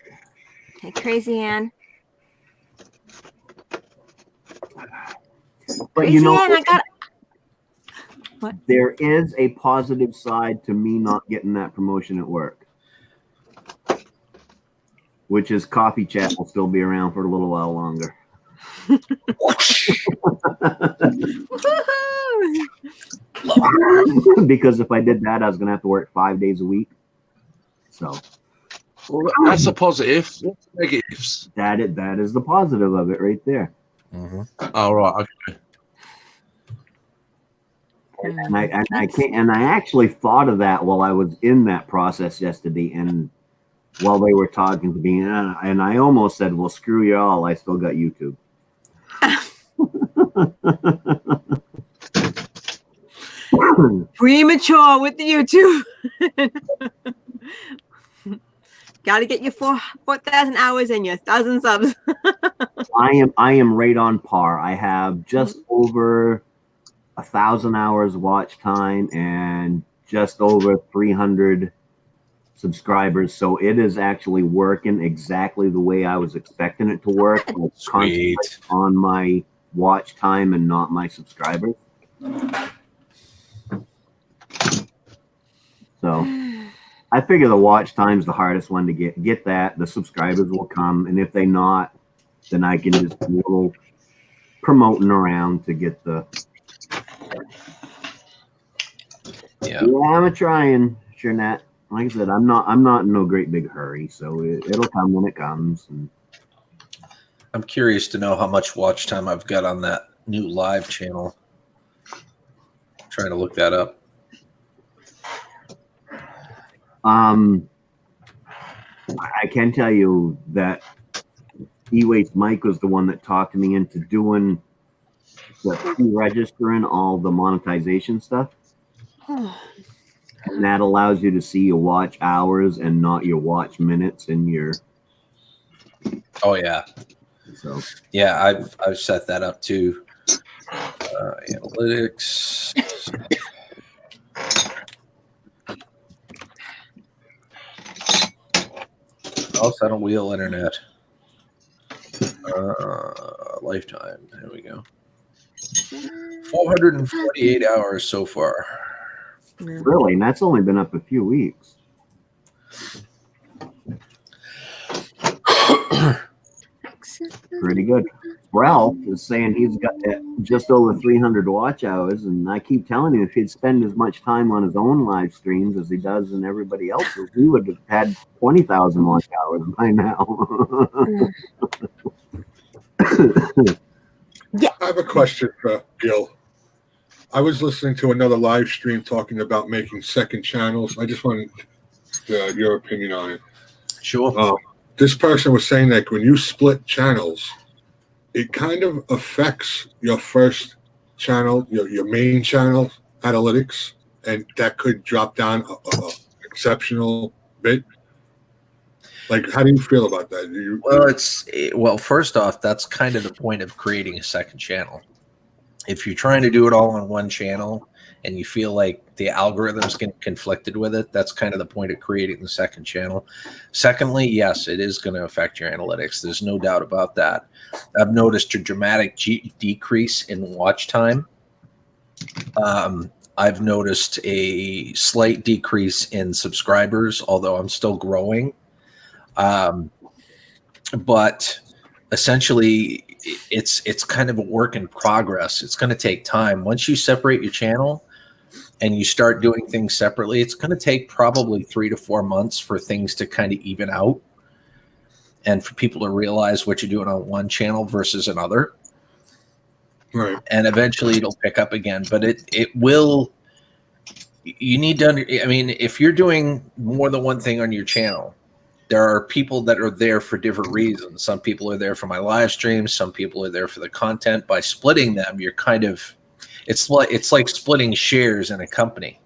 Hey, Crazy Ann. But Crazy you know, Ann, I got. What? There is a positive side to me not getting that promotion at work, which is Coffee Chat will still be around for a little while longer. Because if I did that, I was going to have to work 5 days a week. So Well, that's a positive. What's the negatives? that is the positive of it right there. Mm-hmm. Oh, right. Okay. And I can't. And I actually thought of that while I was in that process yesterday, and while they were talking to me, and I almost said, "Well, screw y'all. I still got YouTube." Premature with the YouTube. Got to get your 4,000 hours and your 1,000 subs. I am right on par. I have just over 1,000 hours watch time and just over 300 subscribers. So it is actually working exactly the way I was expecting it to work. Sweet. On my watch time and not my subscribers. So I figure the watch time's the hardest one to get that. The subscribers will come, and if they not, then I can just do a little promoting around to get the. Yeah. I'm trying, Shanette. Like I said, I'm not in no great big hurry, so it'll come when it comes. And I'm curious to know how much watch time I've got on that new live channel. trying to look that up. I can tell you that E-Waste Mike was the one that talked me into doing the pre-registering all the monetization stuff. And that allows you to see your watch hours and not your watch minutes in your. Oh yeah. So yeah, I've set that up too. Analytics. Mouse on a wheel internet. Lifetime. There we go. 448 hours so far. really, and that's only been up a few weeks. Pretty good. Ralph is saying he's got just over 300 watch hours, and I keep telling him if he'd spend as much time on his own live streams as he does in everybody else's, we would have had 20,000 watch hours by now. I have a question for Gil. I was listening to another live stream talking about making second channels. I just wanted your opinion on it. Sure. This person was saying that when you split channels, it kind of affects your first channel, your main channel analytics, and that could drop down a exceptional bit. Like, how do you feel about that? Well, first off, that's kind of the point of creating a second channel. If you're trying to do it all on one channel and you feel like the algorithms get conflicted with it, that's kind of the point of creating the second channel. Secondly, yes, it is going to affect your analytics. There's no doubt about that. I've noticed a dramatic decrease in watch time. I've noticed a slight decrease in subscribers, although I'm still growing. But essentially, it's kind of a work in progress. It's going to take time. Once you separate your channel and you start doing things separately, it's going to take probably 3 to 4 months for things to kind of even out and for people to realize what you're doing on one channel versus another. Right. And eventually it'll pick up again, but it will. You need to I mean, if you're doing more than one thing on your channel, there are people that are there for different reasons. Some people are there for my live streams. Some people are there for the content. By splitting them, you're kind of, it's like splitting shares in a company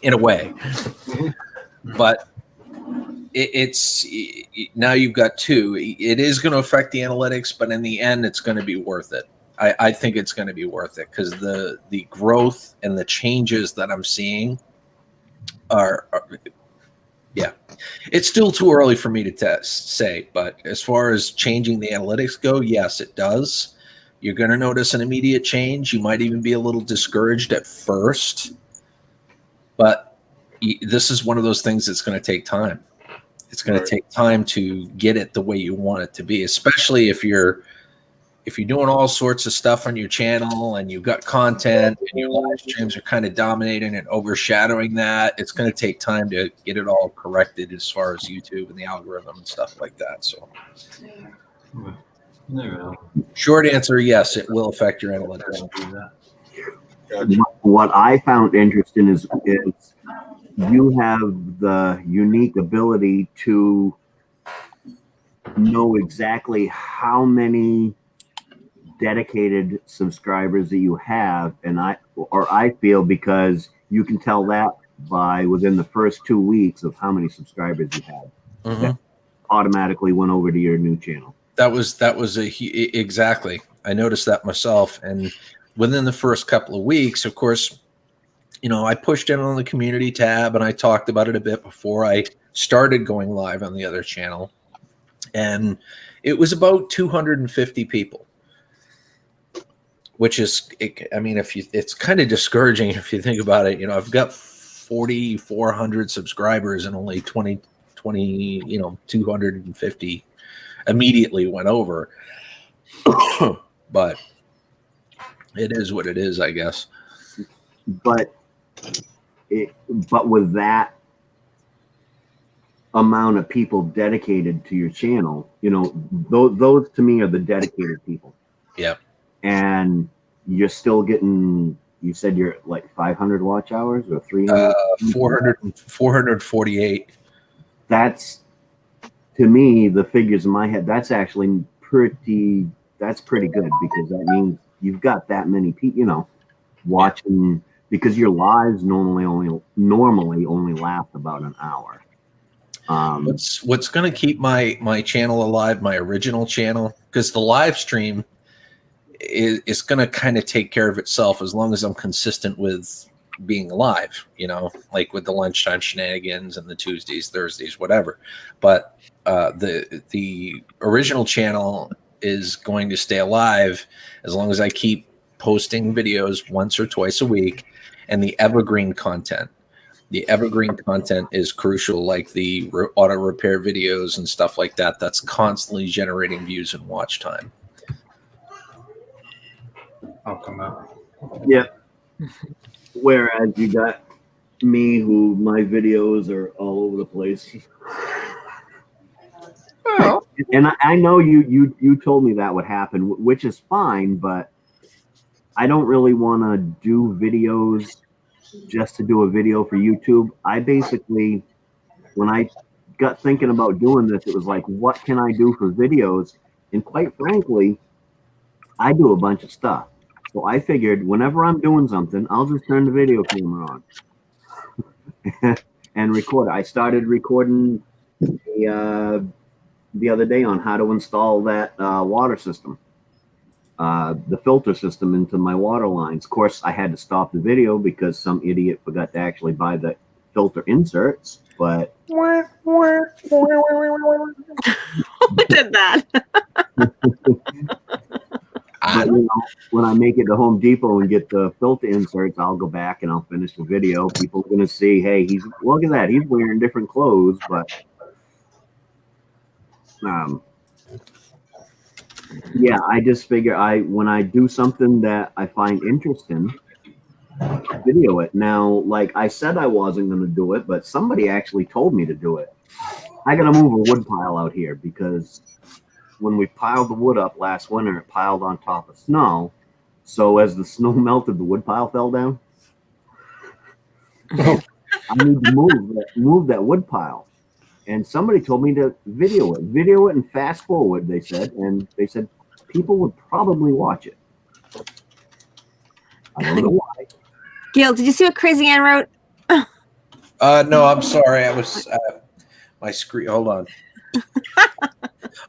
in a way. But now you've got two. It is going to affect the analytics, but in the end, it's going to be worth it. I think it's going to be worth it because the growth and the changes that I'm seeing are yeah, it's still too early for me to say, but as far as changing the analytics go, yes, it does. You're going to notice an immediate change. You might even be a little discouraged at first, but this is one of those things that's going to take time. It's going to take time to get it the way you want it to be, especially if you're doing all sorts of stuff on your channel and you've got content and your live streams are kind of dominating and overshadowing that. It's going to take time to get it all corrected as far as YouTube and the algorithm and stuff like that. So short answer, yes, it will affect your analytics. Gotcha. What I found interesting is you have the unique ability to know exactly how many dedicated subscribers that you have, and I feel because you can tell that by within the first 2 weeks of how many subscribers you had. That automatically went over to your new channel. That was exactly. I noticed that myself, and within the first couple of weeks, of course, I pushed in on the community tab and I talked about it a bit before I started going live on the other channel, and it was about 250 people. Which is, I mean, it's kind of discouraging if you think about it. I've got 4,400 subscribers and only 250 immediately went over. But it is what it is, I guess. But with that amount of people dedicated to your channel, those to me are the dedicated people. Yeah. And you're still getting you said you're like 500 watch hours or 300? 448. That's, to me, the figures in my head, that's actually pretty good, because that means you've got that many people, you know, watching, because your lives normally only last about an hour. What's going to keep my channel alive, my original channel, because the live stream is going to kind of take care of itself as long as I'm consistent with being live, you know, like with the lunchtime shenanigans and the Tuesdays, Thursdays, whatever. But the original channel is going to stay alive as long as I keep posting videos once or twice a week, and the evergreen content. The evergreen content is crucial, like the auto repair videos and stuff like that. That's constantly generating views and watch time. I'll come out. Yeah. Whereas you got me, who my videos are all over the place. Oh. And I know you told me that would happen, which is fine, but I don't really want to do videos just to do a video for YouTube. I basically, when I got thinking about doing this, it was like, what can I do for videos? And quite frankly, I do a bunch of stuff. So I figured whenever I'm doing something, I'll just turn the video camera on and record it. I started recording the other day on how to install that water system, the filter system into my water lines. Of course, I had to stop the video because some idiot forgot to actually buy the filter inserts, but Who did that? But, you know, when I make it to Home Depot and get the filter inserts, I'll go back and I'll finish the video. People are going to see, hey, look at that. He's wearing different clothes, but yeah, I just figure when I do something that I find interesting, video it. Now, like I said, I wasn't going to do it, but somebody actually told me to do it. I got to move a wood pile out here because when we piled the wood up last winter, it piled on top of snow. So as the snow melted, the wood pile fell down. I need to move that wood pile. And somebody told me to video it and fast forward, they said. And they said people would probably watch it. I don't know why. Gil, did you see what Crazy Ann wrote? No, I'm sorry. I was my screen. Hold on.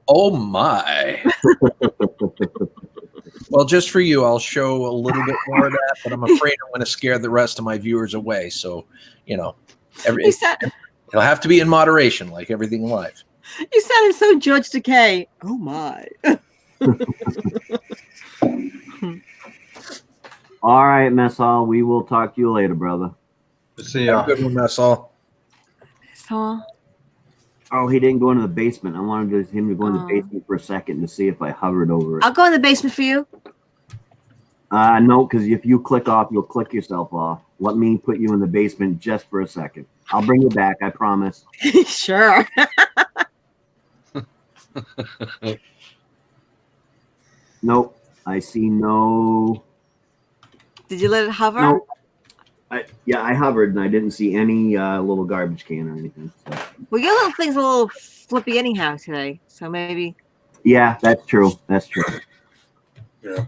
Oh my. Well, just for you, I'll show a little bit more of that, but I'm afraid I'm going to scare the rest of my viewers away. So, you know, it'll have to be in moderation, like everything in life. You sounded so George Takei. Oh my. All right, Mess Hall. We will talk to you later, brother. See ya. Good one, Mess Hall. So, Oh, he didn't go into the basement. I wanted him to go in the basement for a second to see if I hovered over it. I'll go in the basement for you. No, because if you click off, you'll click yourself off. Let me put you in the basement just for a second. I'll bring you back, I promise. Sure. Nope. I see no. Did you let it hover? Nope. I hovered and I didn't see any little garbage can or anything. So. Well, your little thing's a little flippy anyhow today, so maybe. Yeah, that's true. That's true. Yeah.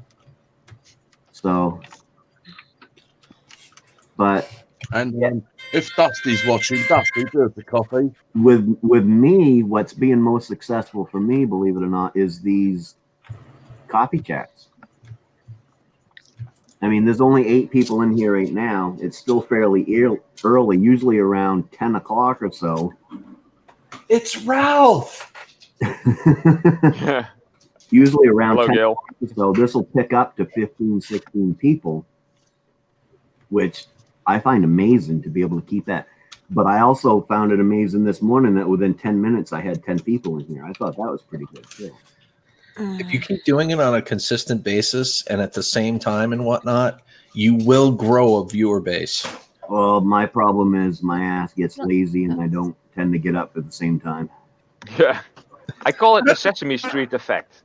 So, but And if Dusty's watching, Dusty, do us a coffee. with me, what's being most successful for me, believe it or not, is these coffee chats. I mean, there's only 8 people in here right now. It's still fairly early, usually around 10 o'clock or so. It's Ralph. Usually around Hello, 10 Gil. o'clock or so. This will pick up to 15, 16 people, which I find amazing to be able to keep that. But I also found it amazing this morning that within 10 minutes, I had 10 people in here. I thought that was pretty good, too. If you keep doing it on a consistent basis and at the same time and whatnot, you will grow a viewer base. Well, my problem is my ass gets lazy and I don't tend to get up at the same time. Yeah. I call it the Sesame Street effect.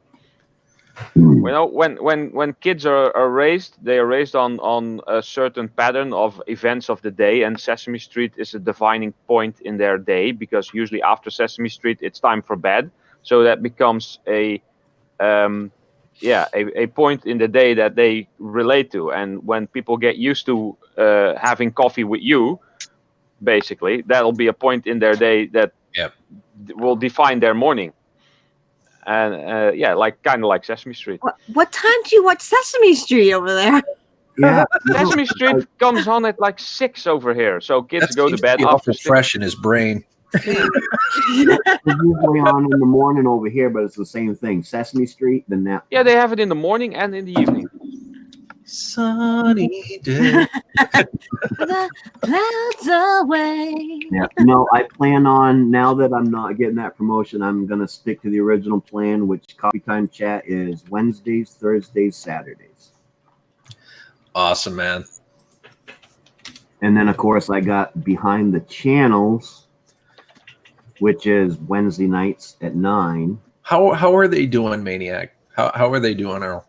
You know, when kids are raised, they are raised on a certain pattern of events of the day, and Sesame Street is a defining point in their day, because usually after Sesame Street it's time for bed. So that becomes a point in the day that they relate to. And when people get used to having coffee with you, basically that'll be a point in their day that Yep. will define their morning. And like kind of like Sesame Street. What time do you watch Sesame Street over there? Yeah, Sesame Street comes on at like 6 over here, so kids That go to seems bed be after awful 6. fresh in his brain. it's usually on in the morning over here, but it's the same thing. Sesame Street, the nap. Yeah, they have it in the morning and in the evening. Sunny day. The clouds away. Yeah. No, I plan on, now that I'm not getting that promotion, I'm gonna stick to the original plan, which Coffee Time Chat is Wednesdays, Thursdays, Saturdays. Awesome, man. And then of course I got Behind the Channels, which is Wednesday nights at 9. How are they doing, Maine-iac? How are they doing, Earl?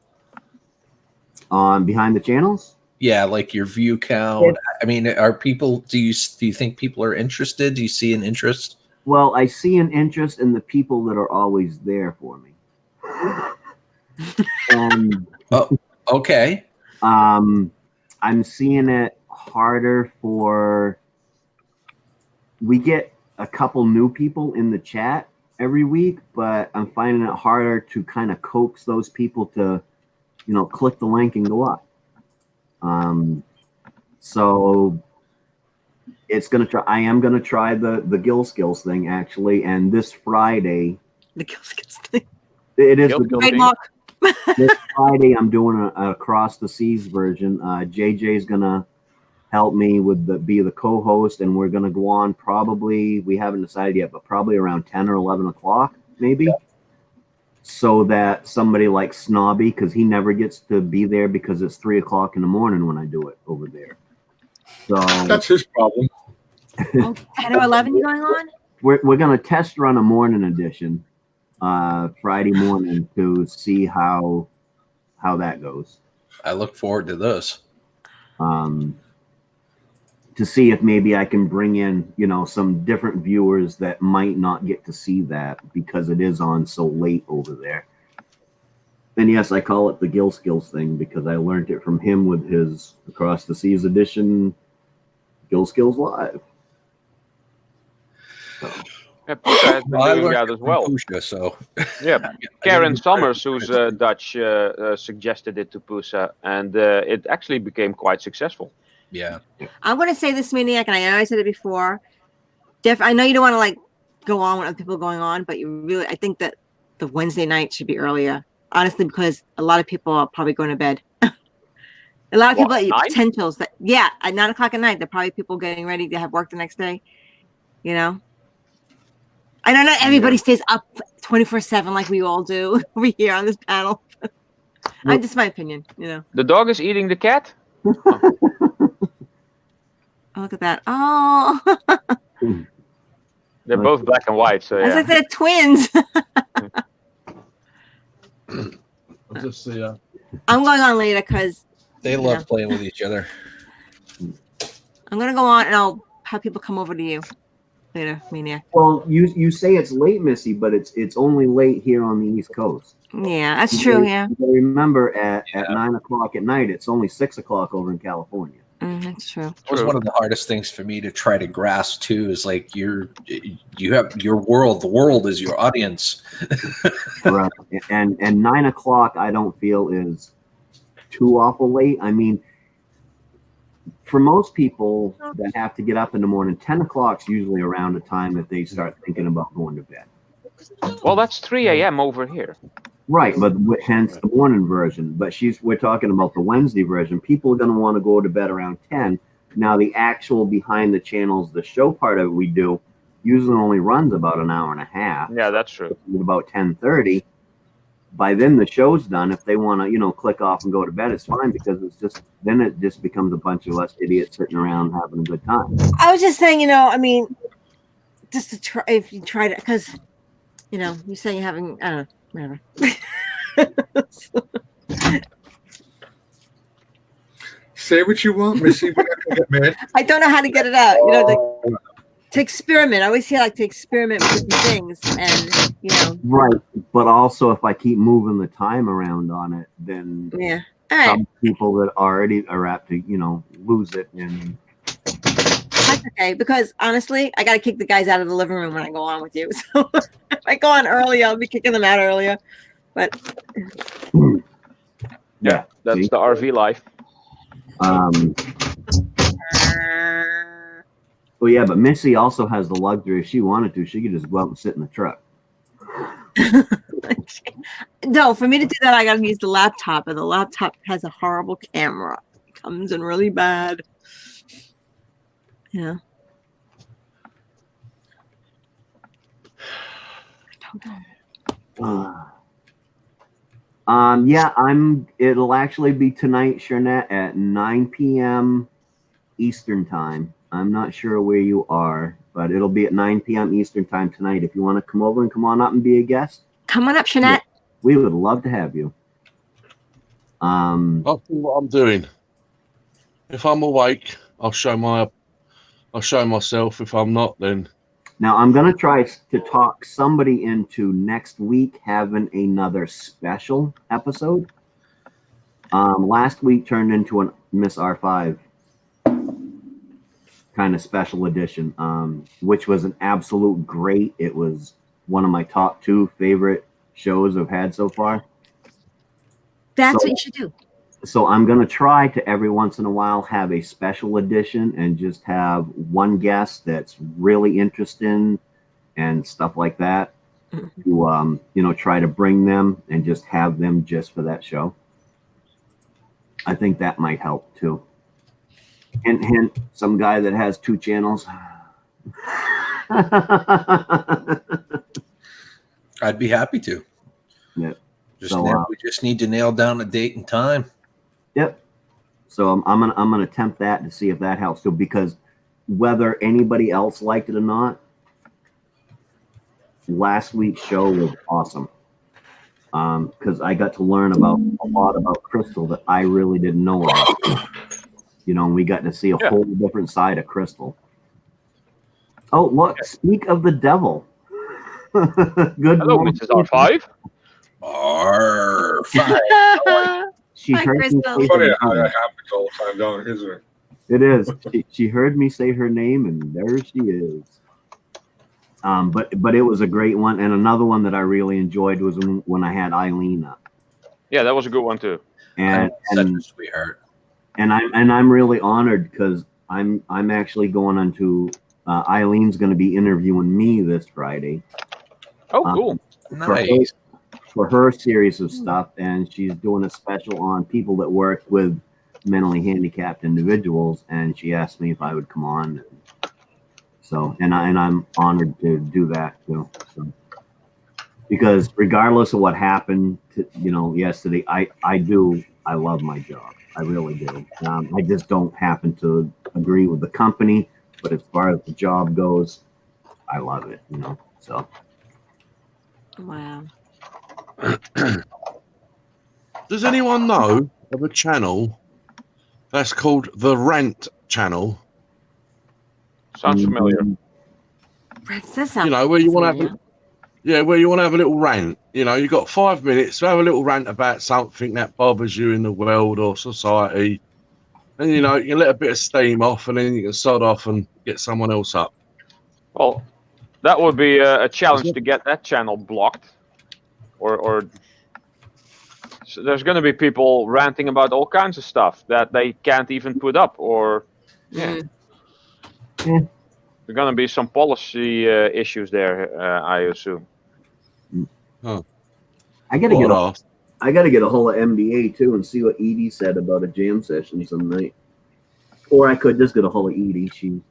On Behind the Channels? Yeah, like your view count. I mean, are people? Do you think people are interested? Do you see an interest? Well, I see an interest in the people that are always there for me. And Oh, okay. I'm seeing it harder for. We get a couple new people in the chat every week, but I'm finding it harder to kind of coax those people to, click the link and go up. So it's gonna try. I am gonna try the Gill Skills thing actually, and this Friday. The Gill Skills thing. It is Gill the Skills Trademark. this Friday. I'm doing a Across the Seas version. JJ's gonna help me with be the co-host, and we're gonna go on probably. We haven't decided yet, but probably around 10 or 11 o'clock, maybe. Yeah. So that somebody like Snobby, because he never gets to be there because it's 3 o'clock in the morning when I do it over there. So That's his problem. 10 or 11 going on? We're going to test run a morning edition Friday morning to see how that goes. I look forward to those. To see if maybe I can bring in, some different viewers that might not get to see that because it is on so late over there. And yes, I call it the Gill Skills thing because I learned it from him with his Across the Seas edition, Gill Skills Live. So. Yeah, Pusha has been doing that as well. Pusha, so. Yeah, Karen Summers, who's Dutch, suggested it to Pusha, and it actually became quite successful. Yeah. I'm going to say this, Maine-iac, and I know I said it before. I know you don't want to go on with other people going on, but I think that the Wednesday night should be earlier. Honestly, because a lot of people are probably going to bed. A lot of people at potentials at 9 o'clock at night, they're probably people getting ready to have work the next day. I know not everybody stays up 24/7 like we all do over here on this panel. I'm just my opinion, The dog is eating the cat? Oh, look at that. Oh. They're both black and white, so yeah. It's like they're twins. I'll just see. I'm going on later because they love playing with each other. I'm going to go on and I'll have people come over to you later, Maine-iac. Well, you say it's late, Missy, but it's only late here on the East Coast. Yeah, that's true. Yeah. Remember, at 9 o'clock at night, it's only 6 o'clock over in California. That's true. It was one of the hardest things for me to try to grasp too. Is like you have your world. The world is your audience. Right. And 9 o'clock, I don't feel is too awful late. I mean, for most people that have to get up in the morning, 10 o'clock's usually around the time that they start thinking about going to bed. Well, that's 3 a.m. over here. Right, but hence the morning version. But we're talking about the Wednesday version. People are going to want to go to bed around 10. Now, the actual Behind the Channels, the show part of it we do, usually only runs about an hour and a half. Yeah, that's true. About 10:30. By then, the show's done. If they want to, click off and go to bed, it's fine because then it just becomes a bunch of us idiots sitting around having a good time. I was just saying, just to try, if you try to, because, you're saying you're having, I don't know, whatever. Say what you want, Missy. We're not gonna get mad. I don't know how to get it out. You know, to experiment. I always say like to experiment with different things, and you know. Right, but also if I keep moving the time around on it, then Yeah. All right. some people that already are apt to, lose it. And That's okay, because honestly, I got to kick the guys out of the living room when I go on with you. So if I go on early, I'll be kicking them out earlier. But yeah, That's see? the RV life. Well, yeah, but Missy also has the luxury. If she wanted to, she could just go out and sit in the truck. no, for me to do that, I got to use the laptop, and the laptop has a horrible camera. It comes in really bad. Yeah. It'll actually be tonight, Sharnette, at 9 p.m. Eastern time. I'm not sure where you are, but it'll be at 9 p.m. Eastern time tonight. If you want to come over and come on up and be a guest, come on up, Shanette. We would love to have you. I'll see what I'm doing. If I'm awake, I'll show myself. If I'm not, then now I'm gonna try to talk somebody into next week having another special episode. Last week turned into a Miss R5 kind of special edition, which was an absolute great. It was one of my top 2 favorite shows I've had so far. That's what you should do. So I'm going to try to every once in a while have a special edition and just have one guest that's really interesting and stuff like that to, try to bring them and just have them just for that show. I think that might help too. Hint, hint, some guy that has 2 channels. I'd be happy to. Yeah. We just need to nail down a date and time. Yep. So I'm gonna attempt that to see if that helps too, because whether anybody else liked it or not, last week's show was awesome. Because I got to learn about a lot about Crystal that I really didn't know about. And we got to see a whole different side of Crystal. Oh, look! Speak of the devil. Good. Hello, Mrs. R5. R5. She heard me say Funny how that happens all the time, don't it? Isn't it? It is. She heard me say her name, and there she is. But it was a great one, and another one that I really enjoyed was when I had Eileen up. Yeah, that was a good one too. And such a sweetheart. And I'm really honored because I'm actually going on to Eileen's going to be interviewing me this Friday. Oh, cool! Nice. For her series of stuff, and she's doing a special on people that work with mentally handicapped individuals, and she asked me if I would come on. So, and I'm honored to do that too. So, because regardless of what happened, yesterday, I love my job. I really do. I just don't happen to agree with the company, but as far as the job goes, I love it. So. Wow. Does anyone know of a channel that's called the Rant Channel? Sounds familiar. Where you want to have where you want to have a little rant. You've got 5 minutes to have a little rant about something that bothers you in the world or society. And, you can let a bit of steam off and then you can sod off and get someone else up. Well, that would be a challenge to get that channel blocked. Or so there's going to be people ranting about all kinds of stuff that they can't even put up. Or, there's going to be some policy issues there, I assume. Huh. I gotta get a hold of MBA too and see what Edie said about a jam session some night. Or I could just get a hold of Edie. She,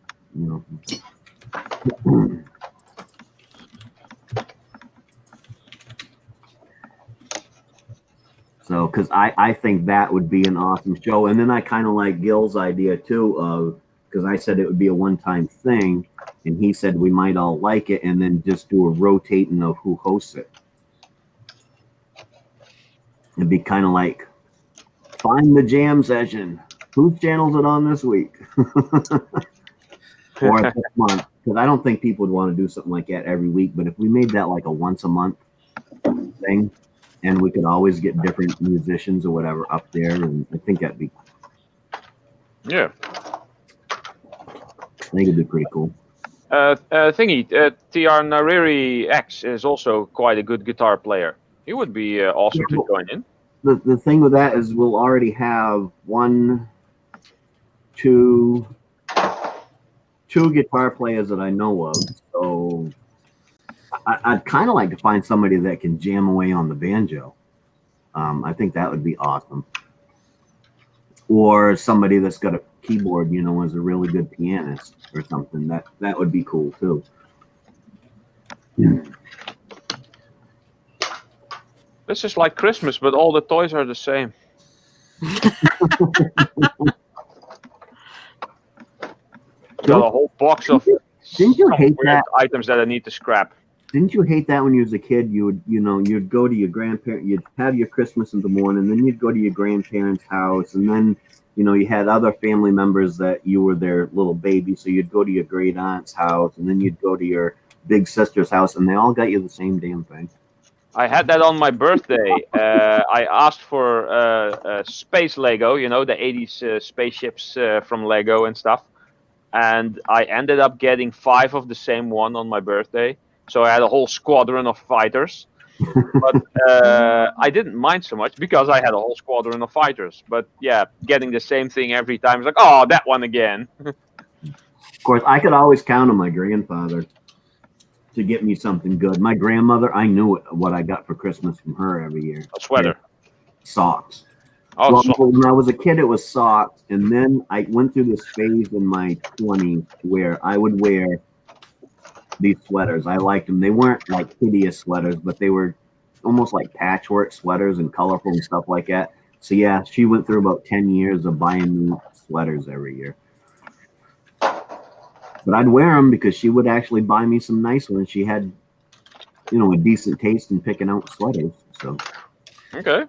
So, because I think that would be an awesome show. And then I kind of like Gil's idea too of, because I said it would be a one-time thing, and he said we might all like it, and then just do a rotating of who hosts it. It'd be kind of like, find the jam session. Whose channel's it on this week? Or this month? Because I don't think people would want to do something like that every week. But if we made that like a once a month thing, and we could always get different musicians or whatever up there, and I think that'd be, Yeah. I think it'd be pretty cool. TR Nariri X is also quite a good guitar player. He would be awesome to join in. The thing with that is we'll already have two guitar players that I know of. So I'd kind of like to find somebody that can jam away on the banjo. I think that would be awesome. Or somebody that's got a keyboard, you know, is a really good pianist or something. That would be cool too. Yeah. This is like Christmas, but all the toys are the same. Got a whole box of Didn't you hate weird that? items that I need to scrap. Didn't you hate that when you was a kid? You'd go to your grandparents, you'd have your Christmas in the morning, then you'd go to your grandparents' house, and then you had other family members that you were their little baby, so you'd go to your great aunt's house, and then you'd go to your big sister's house, and they all got you the same damn thing. I had that on my birthday. I asked for space Lego, the 80s spaceships from Lego and stuff. And I ended up getting 5 of the same one on my birthday. So I had a whole squadron of fighters. But I didn't mind so much because I had a whole squadron of fighters. But yeah, getting the same thing every time is like, oh, that one again. Of course, I could always count on my grandfather to get me something good. My grandmother, I knew what I got for Christmas from her every year. A sweater. Socks. Oh, well, when I was a kid, it was socks. And then I went through this phase in my 20s where I would wear these sweaters. I liked them. They weren't like hideous sweaters, but they were almost like patchwork sweaters and colorful and stuff like that. So yeah, she went through about 10 years of buying me sweaters every year. But I'd wear them because she would actually buy me some nice ones. She had, a decent taste in picking out sweaters. So okay.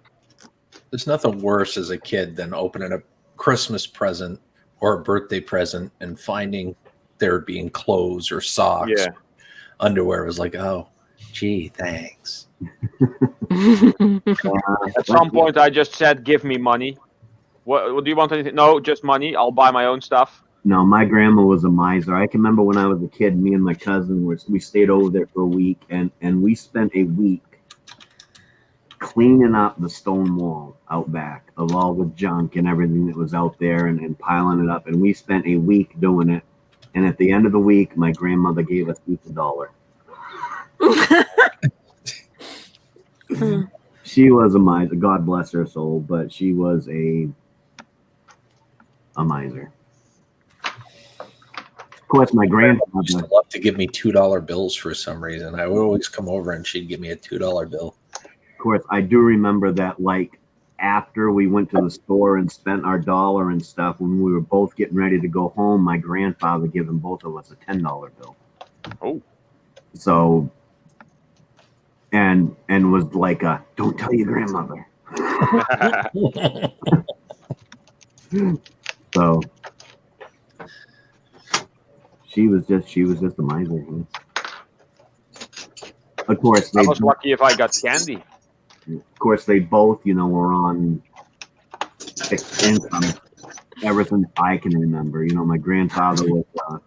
There's nothing worse as a kid than opening a Christmas present or a birthday present and finding there being clothes or socks, or underwear. It was like, oh, gee, thanks. At some point, I just said, "Give me money." What do you want? Anything? No, just money. I'll buy my own stuff. No, my grandma was a miser. I can remember when I was a kid, me and my cousin we stayed over there for a week, and we spent a week cleaning up the stone wall out back of all the junk and everything that was out there and piling it up. And we spent a week doing it. And at the end of the week, my grandmother gave us each $1. She was a miser. God bless her soul, but she was a miser. Of course, my grandfather used to love to give me $2 bills for some reason. I would always come over and she'd give me a $2 bill. Of course, I do remember that, like, after we went to the store and spent our $1 and stuff, when we were both getting ready to go home, my grandfather giving both of us a $10 bill. Oh. So, and was like, don't tell your grandmother. So she was just a miser. Of course, I was lucky if I got candy. Of course, they both, were on fixed income ever since I can remember. My grandfather was a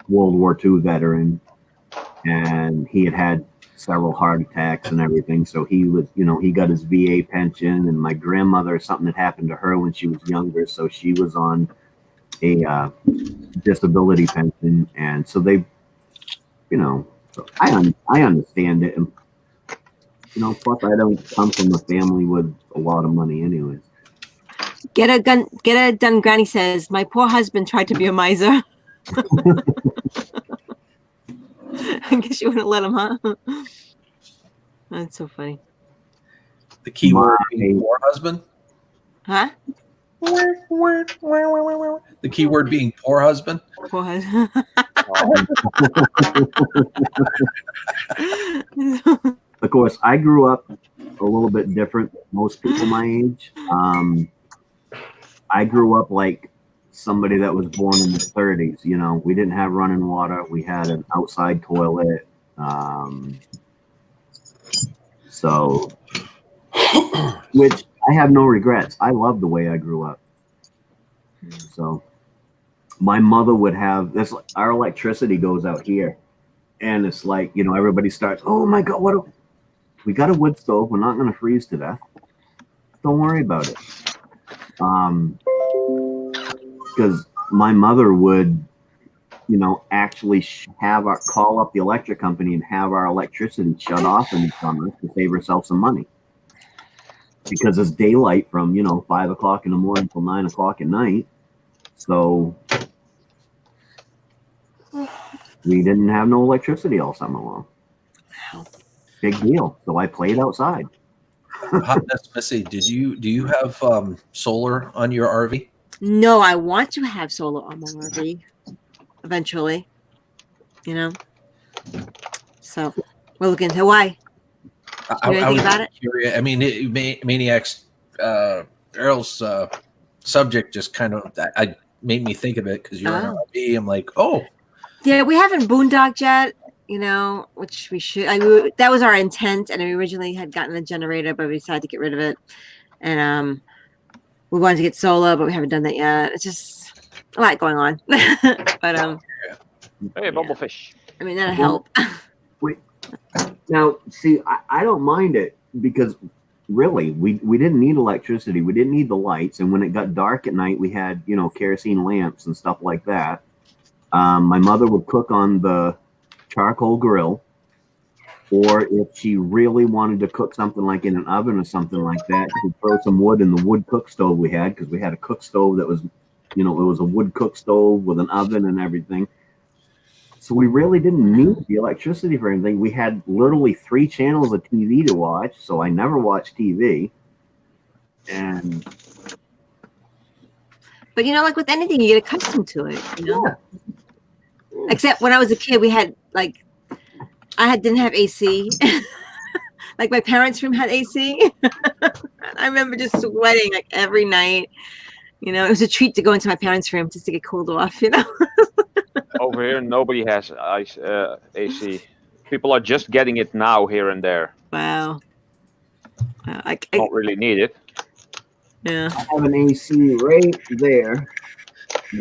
World War II veteran, and he had several heart attacks and everything. So he was, he got his VA pension, and my grandmother, something had happened to her when she was younger, so she was on a disability pension, and so they, so I understand it, and plus I don't come from a family with a lot of money, anyways. Get a done. Granny says, "My poor husband tried to be a miser." I guess you wouldn't let him, huh? That's so funny. The key word being poor husband? Huh? The key word being poor husband? Poor husband. Of course, I grew up a little bit different than most people my age. I grew up like somebody that was born in the 30s. You know, we didn't have running water. We had an outside toilet. So, which I have no regrets. I love the way I grew up. So, my mother would have this. Our electricity goes out here, and it's like, you know, everybody starts, oh my God, we got a wood stove. We're not going to freeze to death. Don't worry about it. Because my mother would, you know, actually call up the electric company and have our electricity shut off in the summer to save herself some money. Because it's daylight from, you know, 5 o'clock in the morning till 9 o'clock at night. So we didn't have no electricity all summer long. Big deal. So I played outside. Hot Mess Missy, do you have solar on your RV? No, I want to have solar on my RV eventually. You know, so we're looking into why. I was about it? curious. I mean, Maine-iac's Earl's subject just kind of I made me think of it because you're an RV. I'm like, oh, yeah, we haven't boondocked yet. You know, which we should. That was our intent, and we originally had gotten a generator, but we decided to get rid of it. And we wanted to get solar, but we haven't done that yet. It's just a lot going on. But hey, bubblefish. I mean, that'll help. Wait. Now, see, I don't mind it because really, we didn't need electricity. We didn't need the lights. And when it got dark at night, we had, you know, kerosene lamps and stuff like that. My mother would cook on the charcoal grill, or if she really wanted to cook something like in an oven or something like that, she'd throw some wood in the wood cook stove we had, because we had a cook stove that was, you know, it was a wood cook stove with an oven and everything. So we really didn't need the electricity for anything. We had literally 3 channels of TV to watch, so I never watched TV. But you know, like with anything, you get accustomed to it. You know. Yeah. Except when I was a kid, we had like, didn't have AC. Like my parents' room had AC. I remember just sweating like every night. You know, it was a treat to go into my parents' room just to get cooled off. You know. Over here, nobody has AC. People are just getting it now here and there. Wow. I don't really need it. Yeah. I have an AC right there.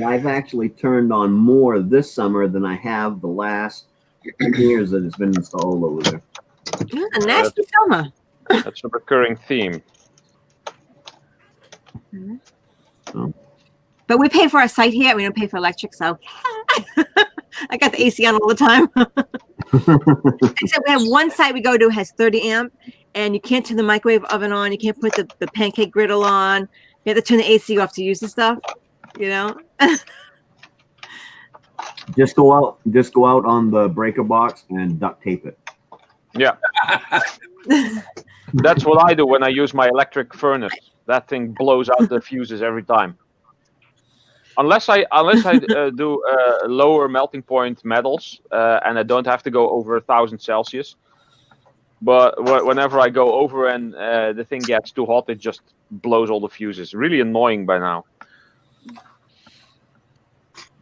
I've actually turned on more this summer than I have the last 10 years that it's been installed over there. Yeah, a nasty summer. That's a recurring theme. Mm-hmm. Oh. But we pay for our site here. We don't pay for electric, so I got the AC on all the time. Except we have one site we go to has 30 amp, and you can't turn the microwave oven on. You can't put the pancake griddle on. You have to turn the AC off to use the stuff. You know. Just go out on the breaker box and duct tape it. Yeah. That's what I do when I use my electric furnace. That thing blows out the fuses every time. Unless I do lower melting point metals, and I don't have to go over 1,000 Celsius. But whenever I go over and the thing gets too hot, it just blows all the fuses. Really annoying by now.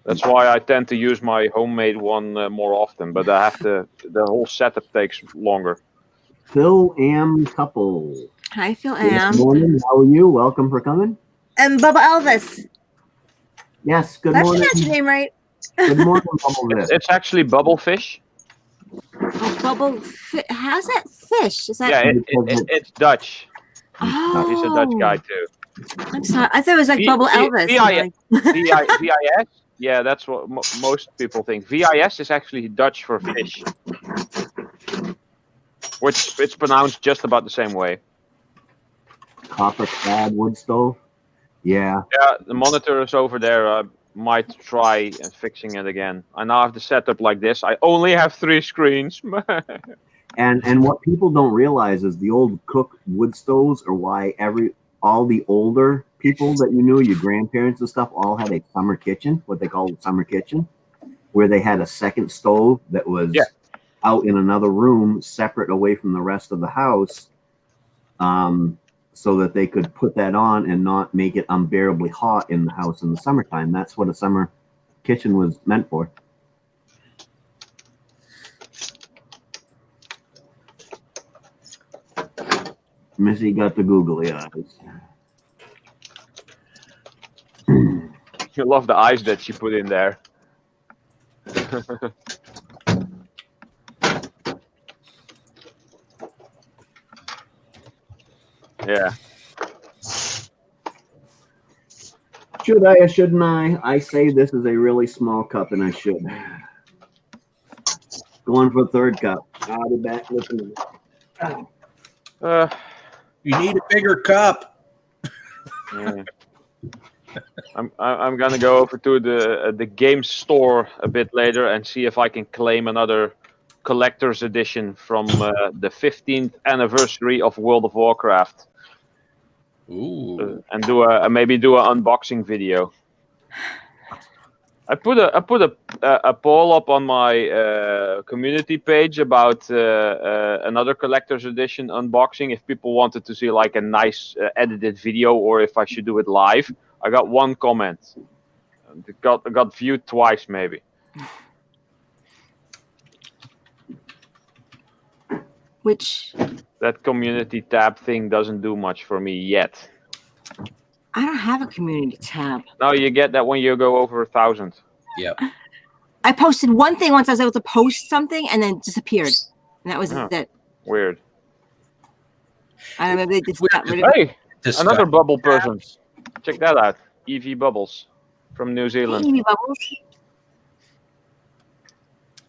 That's why I tend to use my homemade one more often. But I have to. The whole setup takes longer. Phil Am couple. Hi, Phil Am. Good morning. How are you? Welcome for coming. And Bubba Elvis. Yes. Good Did I morning. pronounce your name right? Good morning, Bubble. It's actually bubblefish. Oh, how's that fish? Is that? Yeah, it's Dutch. Oh. He's a Dutch guy too. I'm sorry. I thought it was like Bubble Elvis. VIS. Yeah, that's what most people think. VIS is actually Dutch for fish, which it's pronounced just about the same way. Copper clad wood stove. Yeah. Yeah, the monitor is over there. I might try fixing it again. I now have the setup like this. I only have 3 screens. And what people don't realize is the old cook wood stoves are why all the older people that you knew, your grandparents and stuff, all had a summer kitchen, what they call a summer kitchen, where they had a second stove that was out in another room, separate away from the rest of the house. so that they could put that on and not make it unbearably hot in the house in the summertime. That's what a summer kitchen was meant for. Missy got the googly eyes. You love the eyes that she put in there. Yeah. Should I or shouldn't I? I say this is a really small cup, and I should. Going for a third cup. I'll be back. Listen to Uh, You need a bigger cup. yeah. I'm gonna go over to the game store a bit later and see if I can claim another collector's edition from the 15th anniversary of World of Warcraft. Ooh. And maybe do an unboxing video. I put a poll up on my community page about another collector's edition unboxing. If people wanted to see like a nice edited video, or if I should do it live. I got one comment. It got viewed twice, maybe. Which That community tab thing doesn't do much for me yet. I don't have a community tab. No, you get that when you go over 1,000. Yep. I posted one thing once. I was able to post something and then it disappeared, and that was Oh. it. Weird. I don't know. Maybe they just got rid of it. Hey, another bubble person. Check that out. Evie Bubbles from New Zealand. Hey, Bubbles.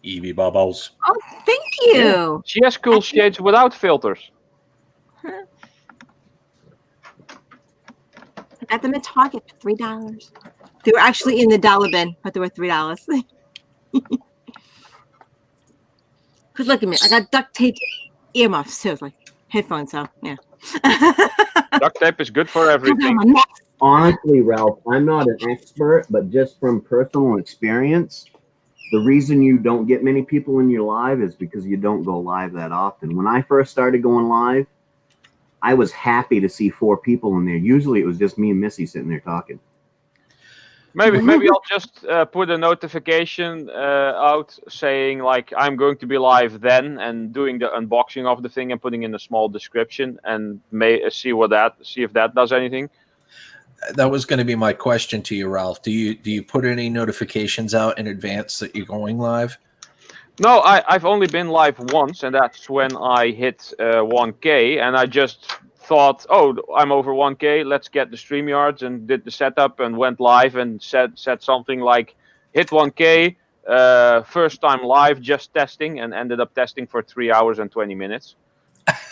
Evie Bubbles. Oh, thank you. She has cool shades without filters. I got them at Target for $3. They were actually in the dollar bin, but they were $3. Cause look at me, I got duct tape earmuffs too, like headphones. So yeah. Duct tape is good for everything. Honestly, Ralph, I'm not an expert, but just from personal experience, the reason you don't get many people in your live is because you don't go live that often. When I first started going live, I was happy to see 4 people in there. Usually it was just me and Missy sitting there talking. Maybe I'll just put a notification out saying like I'm going to be live then, and doing the unboxing of the thing and putting in a small description, and see if that does anything. That was going to be my question to you, Ralph. Do you put any notifications out in advance that you're going live? No, I've only been live once, and that's when I hit 1K, and I just thought, oh, I'm over 1K, let's get the StreamYards, and did the setup and went live and said something like, hit 1K, first time live, just testing, and ended up testing for 3 hours and 20 minutes.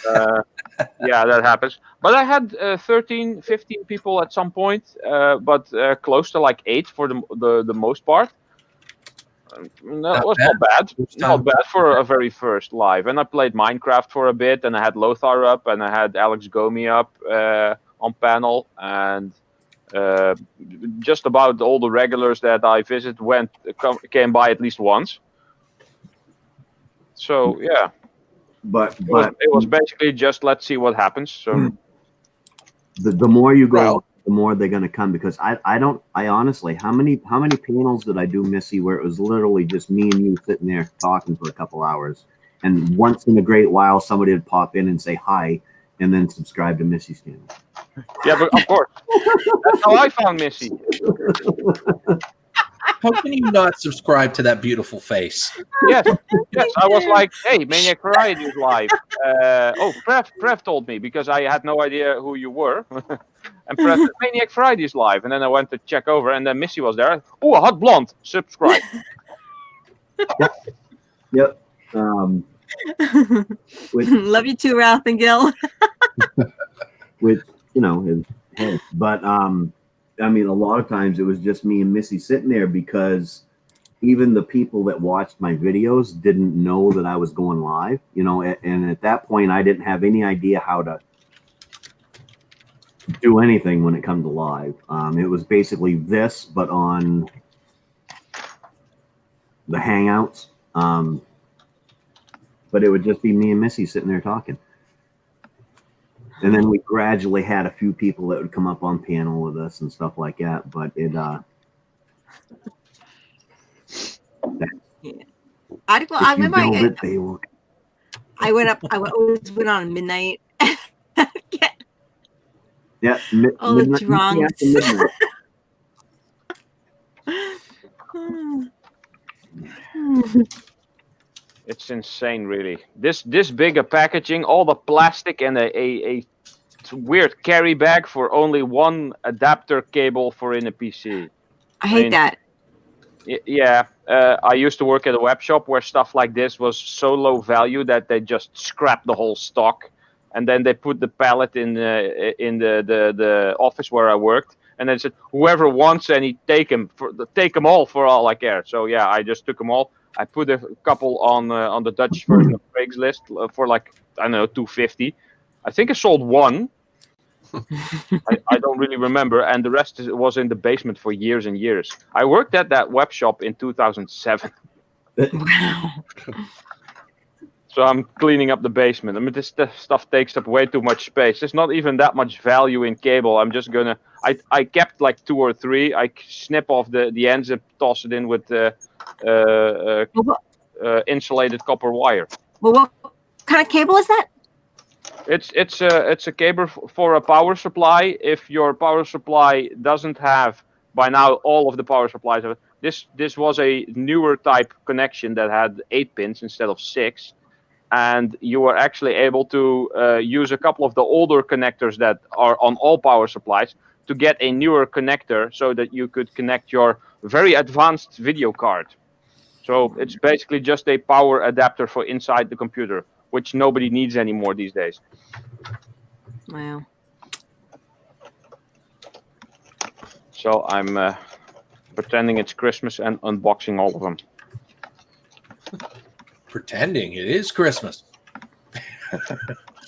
Yeah, that happens. But I had 13, 15 people at some point, but close to like 8 for the most part. That was not bad. Not bad for a very first live. And I played Minecraft for a bit, and I had Lothar up, and I had Alex Gomi up on panel, and just about all the regulars that I visit came by at least once. So yeah, But it was basically just let's see what happens. So the more you go, the more they're going to come, because I honestly, how many panels did I do, Missy, where it was literally just me and you sitting there talking for a couple hours, and once in a great while somebody would pop in and say hi and then subscribe to Missy's channel. Yeah, but of course, that's how I found Missy. How can you not subscribe to that beautiful face? Yes, I was like, hey, Maine-iac Variety is live. Prev told me, because I had no idea who you were. And Prev said, Maine-iac Variety is live. And then I went to check over, and then Missy was there. Oh, a hot blonde. Subscribe. Yep. Love you too, Ralph and Gil. Which, is hey. But I mean, a lot of times it was just me and Missy sitting there, because even the people that watched my videos didn't know that I was going live, and at that point I didn't have any idea how to do anything when it comes to live. It was basically this, but on the Hangouts. But it would just be me and Missy sitting there talking. And then we gradually had a few people that would come up on panel with us and stuff like that. But it, I remember build it, they will. I always went on midnight. Yeah, All the drunks. It's insane, really. This big a packaging, all the plastic, and a weird carry bag for only one adapter cable for in a PC. I hate that. Yeah, I used to work at a web shop where stuff like this was so low value that they just scrapped the whole stock, and then they put the pallet in the office where I worked, and then said whoever wants any, take them all for all I care. So yeah, I just took them all. I put a couple on the Dutch version of Craigslist for like, I don't know, $250. I think I sold one. I don't really remember, and the rest was in the basement for years and years. I worked at that web shop in 2007. Wow. So I'm cleaning up the basement. I mean, this stuff takes up way too much space. There's not even that much value in cable. I'm just gonna. I kept like 2 or 3. I snip off the ends and toss it in with insulated copper wire. Well, what kind of cable is that? It's a cable for a power supply. If your power supply doesn't have by now all of the power supplies, this was a newer type connection that had 8 pins instead of 6, and you were actually able to use a couple of the older connectors that are on all power supplies to get a newer connector so that you could connect your very advanced video card. So it's basically just a power adapter for inside the computer, which nobody needs anymore these days. Wow. So I'm pretending it's Christmas and unboxing all of them. Pretending it is Christmas.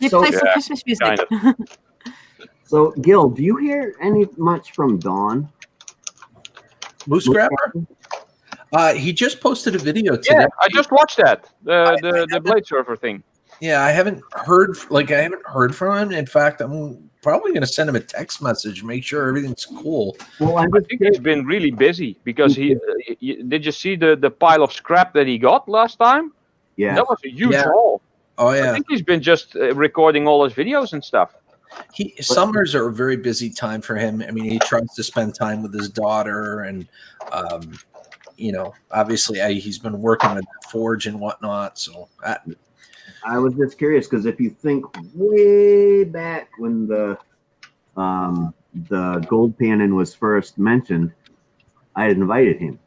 You So- play some Yeah, Christmas music. kind So, Gil, do you hear any much from Dawn? Moose Grabber? He just posted a video today. Yeah, I just watched that. The Blade Surfer thing. Yeah, I haven't heard from him. In fact, I'm probably going to send him a text message, make sure everything's cool. Well, I think he's been really busy because did you see the pile of scrap that he got last time? yeah. That was a huge Yeah. haul. Oh I yeah, think he's been just recording all his videos and stuff. summers are a very busy time for him. I mean, he tries to spend time with his daughter, and obviously he's been working with Forge and whatnot. So I was just curious because if you think way back when the gold panning was first mentioned, I had invited him.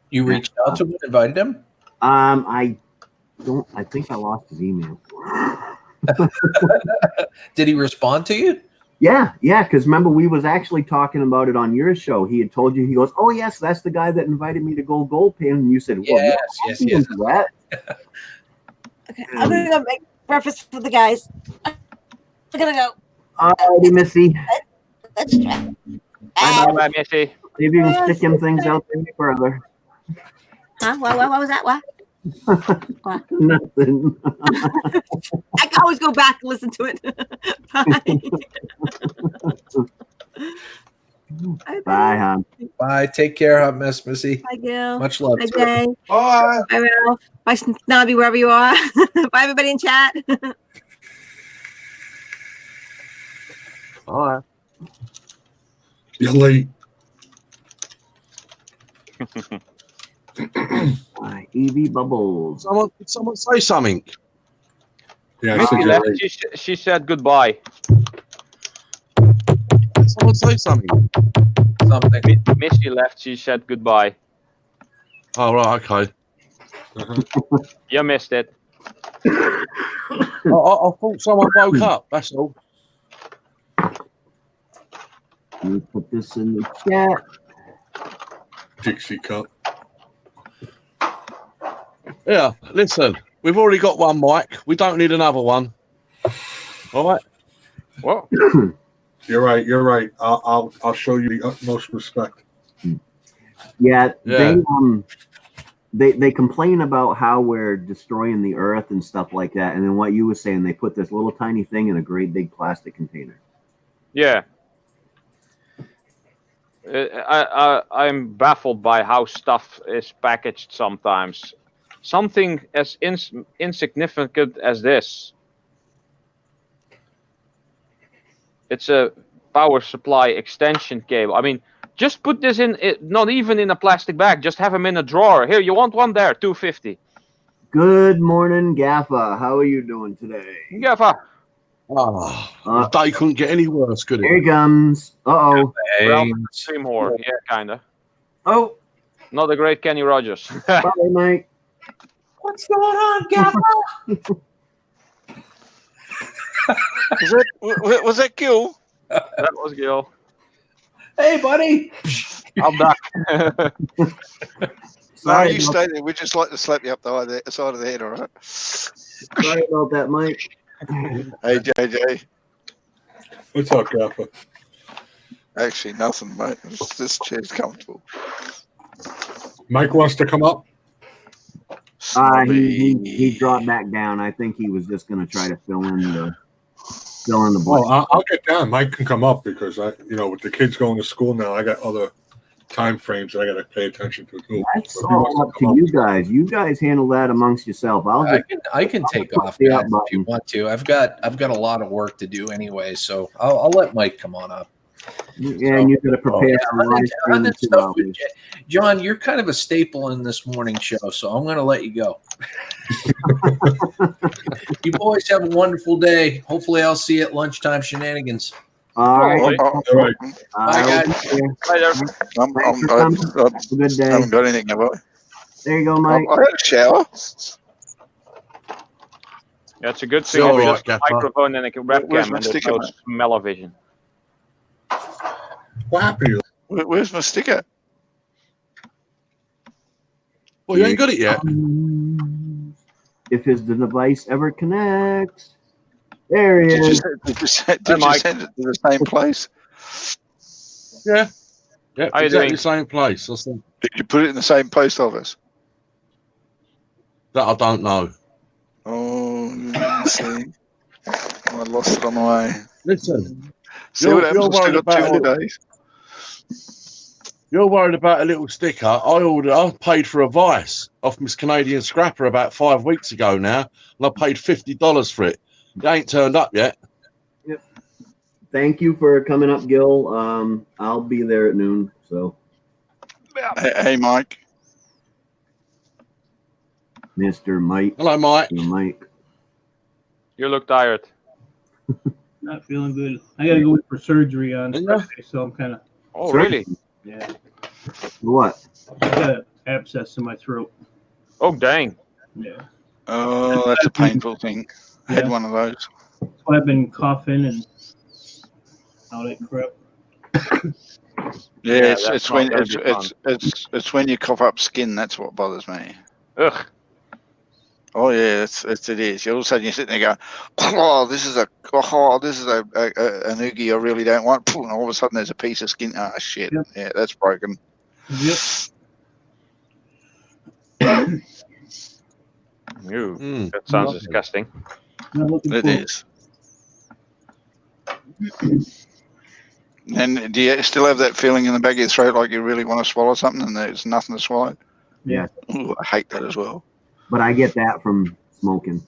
you reached out to him, invited him. I think I lost his email. Did he respond to you? Yeah, because remember we was actually talking about it on your show. He had told you, he goes, "Oh yes, that's the guy that invited me to go gold pan," and you said, "Well, Yes, yeah, yes, I yes. can do that." Okay, I'm gonna go make breakfast for the guys. We're gonna go. Alrighty, Missy. Let's try. Bye, Missy. If you can stick in things out there further. Huh? What was that? What? Nothing. I can always go back and listen to it. Bye. Bye, hon. Bye. Take care, Hot Missy. Bye, Gil. Much love. Bye, to you. Jay. Bye. Bye, Ralph. Bye, Snobby, wherever you are. Bye, everybody in chat. Bye. You're late. Bye, Evie Bubbles. Someone say something. Yeah, I Missy said you're left. late. She said goodbye. Someone say something. Something. Missy left. She said goodbye. Oh right, okay. You missed it. I thought someone woke up. That's all. Let me put this in the chat. Dixie cup. Yeah, listen, we've already got one mic. We don't need another one. All right. Well, You're right. You're right. I'll show you the utmost respect. Yeah, Yeah. they complain about how we're destroying the earth and stuff like that, and then what you were saying, they put this little tiny thing in a great big plastic container. Yeah. I'm baffled by how stuff is packaged sometimes. Something as insignificant as this. It's a power supply extension cable. I mean, just put this in, not even in a plastic bag. Just have them in a drawer. Here, you want one there, $2.50. Good morning, Gaffa. How are you doing today? Gaffa. The day couldn't get any worse, could Here it? he comes. Uh-oh. Well, stream whore. Yeah, kinda. Oh, Not a great Kenny Rogers. bye, Mike. What's going on, Gaffa? Was that Gil? That was Gil. Hey, buddy. I'm back. No, Sorry you about- stay there. We just like to slap you up the side of the head, all right? Sorry about that, Mike. Hey, JJ. What's up, Gaffer? Actually, nothing, mate. This chair's comfortable. Mike wants to come up. He dropped back down. I think he was just going to try to fill in the Oh, blank. I'll get down. Mike can come up because with the kids going to school now, I got other time frames that I got to pay attention to too. That's So if he all wants up come to you guys. You guys handle that amongst yourself. I can take off, the guys, up if you button. want to. I've got a lot of work to do anyway, so I'll let Mike come on up. Yeah, and you got to prepare for on live that stream in 2 stuff with hours. John, you're kind of a staple in this morning show, so I'm going to let you go. You boys have a wonderful day. Hopefully, I'll see you at lunchtime shenanigans. All right. All right. Bye, guys. Hi there. Have a good day. haven't got anything, have I? There you go, Mike. I had a shower. Yeah, it's a good thing. Sorry, It's just a Gaffer. microphone and a Where's webcam, my and there's sticker, no mate? smell-o-vision. What happened to you? Where's my sticker? Well, you ain't got it yet. If his device ever connects. There he Did you, is. did you Mike. send it to the same place? Yeah. Yeah, How you exactly doing? the same place. I think Did you put it in the same post office? that I don't know. Oh, see. I lost it on the way. Listen, See You're- what happens? you're I've still worried got 2 about more days. you're worried about a little sticker. I paid for a vice off Miss Canadian Scrapper about 5 weeks ago now, and I paid $50 for it. It ain't turned up yet. Thank you for coming up, Gil. I'll be there at noon. So, Hey, Mike. Mr. Mike. Hello, Mike. Mike. You look tired. Not feeling good. I gotta go in for surgery on Yeah. Friday, so I'm kind of Oh, Sure. really? yeah. What? I got an abscess in my throat. Oh, dang. Yeah, Oh, that's a painful thing. I had Yeah. one of those. so I've been coughing and all that crap. Yeah, Yeah, it's that's when not gonna be it's when you cough up skin. That's what bothers me. Ugh. Oh yeah, it is. All of a sudden you're sitting there going, "Oh, this is an oogie I really don't want." And all of a sudden there's a piece of skin. Oh shit! Yep. Yeah, that's broken. Yep. Ew. Mm. That sounds Lovely. disgusting. Not looking It forward. is. And do you still have that feeling in the back of your throat like you really want to swallow something and there's nothing to swallow? Yeah. Ooh, I hate that as well. But I get that from smoking.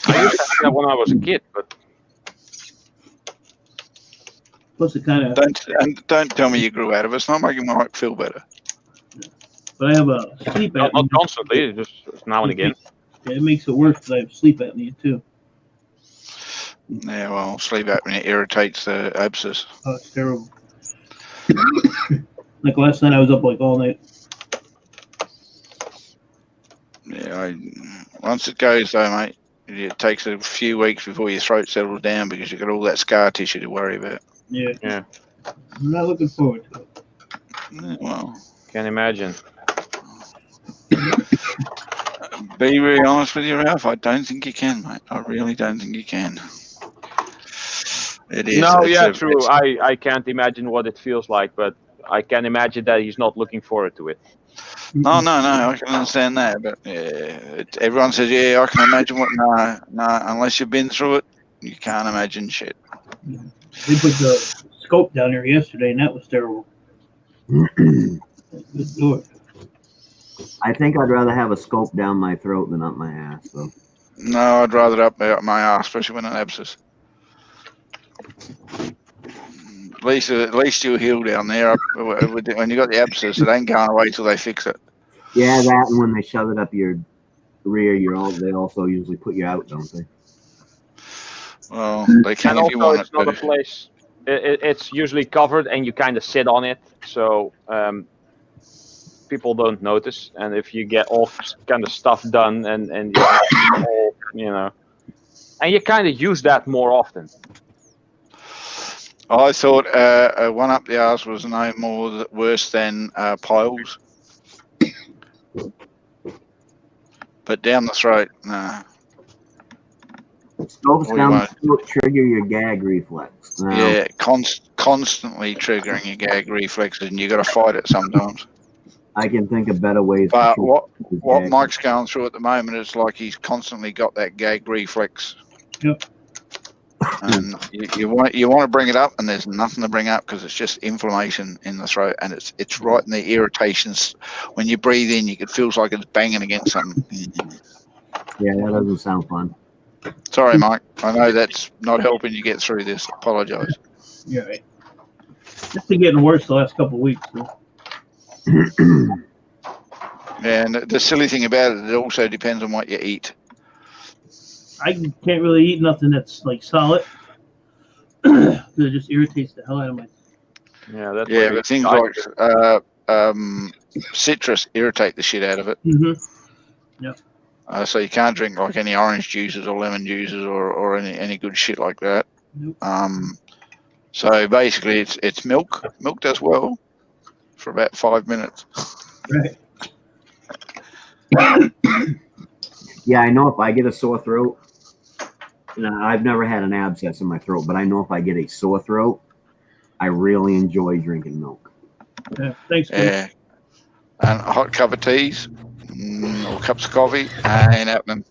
I used to have that when I was a kid, but Plus, it kind of. Don't tell me you grew out of it. It's not making Mike feel better. But I have a sleep not apnea. constantly, just now and again. Yeah, it makes it worse because I have sleep apnea too. Yeah, well, sleep apnea irritates the abscess. Oh, it's terrible. Like last night, I was up like all night. Yeah, once it goes though, mate, it takes a few weeks before your throat settles down because you've got all that scar tissue to worry about. Yeah. Yeah. I'm not looking forward to it. Yeah, well, Can't imagine. be really honest with you, Ralph. I don't think you can, mate. I really don't think you can. It is. No, it's yeah, a- true. it's- I can't imagine what it feels like, but I can imagine that he's not looking forward to it. No, I can understand that, but yeah, everyone says, yeah, I can imagine what. No, unless you've been through it, you can't imagine shit. They put the scope down there yesterday, and that was terrible. Good Lord. I think I'd rather have a scope down my throat than up my ass. So No, I'd rather up my ass, especially when an abscess. At least you'll heal down there. When you got the abscess, it ain't going away till they fix it. yeah, that and when they shove it up your rear, they also usually put you out, don't they? Well, they can And if you also, want it's it not a to. place. It's usually covered, and you kind of sit on it, so people don't notice. And if you get all kind of stuff done, and you're not all, and you kind of use that more often. I thought one up the arse was no more worse than piles, but down the throat, nah. Scopes down the throat trigger your gag reflex. Now, Yeah, constantly triggering your gag reflexes, and you got to fight it sometimes. I can think of better ways. But to what Mike's going through at the moment is like he's constantly got that gag reflex. Yep. And you want to bring it up, and there's nothing to bring up because it's just inflammation in the throat, and it's right in the irritations. When you breathe in, it feels like it's banging against something. Yeah, that doesn't sound fun. Sorry, Mike. I know that's not helping you get through this. Apologise. Yeah, right. It's been getting worse the last couple of weeks. So. And the silly thing about it, it also depends on what you eat. I can't really eat nothing that's like solid. It just irritates the hell out of my. Yeah, but things like citrus irritate the shit out of it. Mm-hmm. Yep. So you can't drink like any orange juices or lemon juices or any good shit like that. Nope. So basically, it's milk. Milk does well for about 5 minutes. Right. Yeah, I know if I get a sore throat, I've never had an abscess in my throat, but I know if I get a sore throat, I really enjoy drinking milk. Yeah, thanks. Yeah, and a hot cup of teas or cups of coffee ain't happening.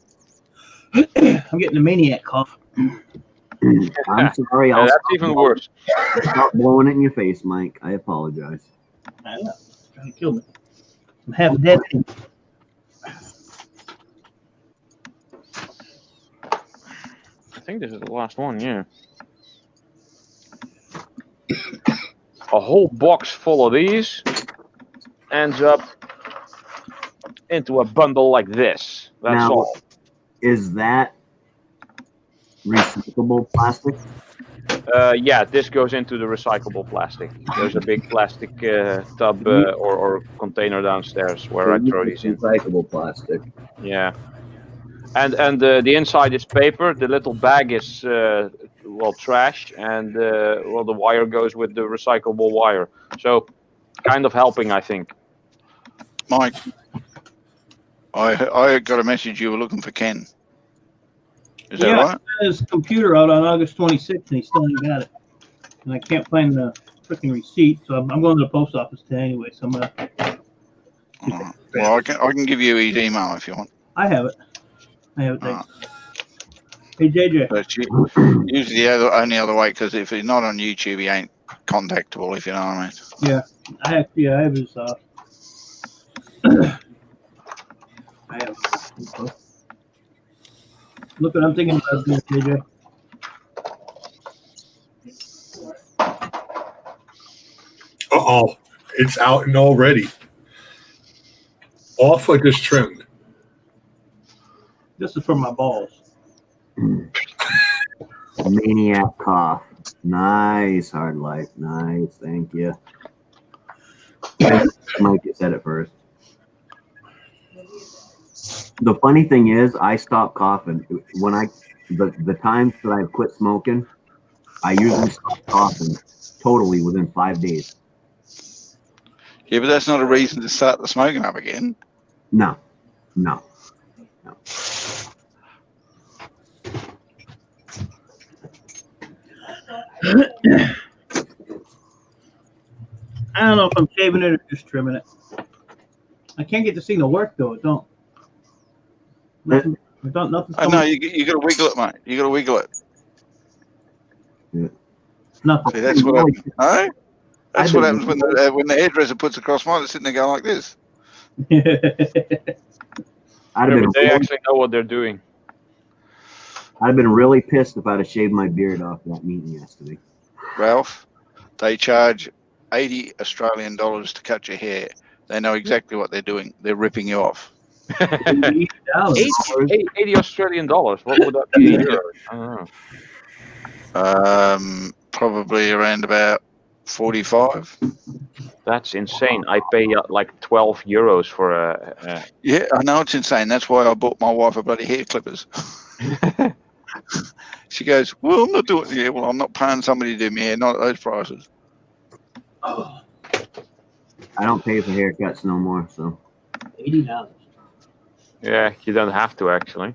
I'm getting a Maine-iac cough. I'm sorry. That's even worse. Stop blowing it in your face, Mike. I apologize. I know. It's trying to kill me. I'm half dead. I think this is the last one, yeah. A whole box full of these ends up into a bundle like this. That's Now, all. Is that recyclable plastic? Yeah, this goes into the recyclable plastic. There's a big plastic tub or container downstairs where I throw these in. Recyclable plastic. Yeah. And the inside is paper. The little bag is trash, and the wire goes with the recyclable wire. So, kind of helping, I think. Mike, I got a message you were looking for Ken. Is that right? I sent his computer out on August 26th, and he still ain't got it. And I can't find the freaking receipt, so I'm going to the post office today anyway. So I'm gonna. Well, I can give you his email if you want. I have it. Thanks. Hey JJ. But usually the only other way, because if he's not on YouTube, he ain't contactable. If you know what I mean. Yeah, I have his. I have. Look what I'm thinking about doing, JJ. Uh-oh. It's out and already. Off or just trimmed? This is for my balls. Maine-iac cough. Nice, hard life. Nice, thank you. Mike said it first. The funny thing is, I stopped coughing when the times that I've quit smoking. I usually stop coughing totally within 5 days. Yeah, but that's not a reason to start the smoking up again. No. I don't know if I'm shaving it or just trimming it. I can't get the signal to work though. It don't. Nothing. Nothing's I coming. know you got to wiggle it, mate. You got to wiggle it. Nothing. See, that's what happens. No, that's what been happens when the hairdresser puts across mine. They're sitting there going like this. I'd have Yeah, been but they actually know what they're doing. I'd have been really pissed if I'd have shaved my beard off that meeting yesterday. Ralph, they charge $80 Australian to cut your hair. They know exactly what they're doing. They're ripping you off. $80. 80 Australian dollars. What would that be in euros? I don't know. Probably around about 45. That's insane. I pay like 12 euros for a Yeah, I know it's insane. That's why I bought my wife a bloody hair clippers. She goes, well, I'm not doing it. Yeah, well, I'm not paying somebody to do my hair, not at those prices. Oh, I don't pay for haircuts no more, so $80. Yeah, you don't have to actually.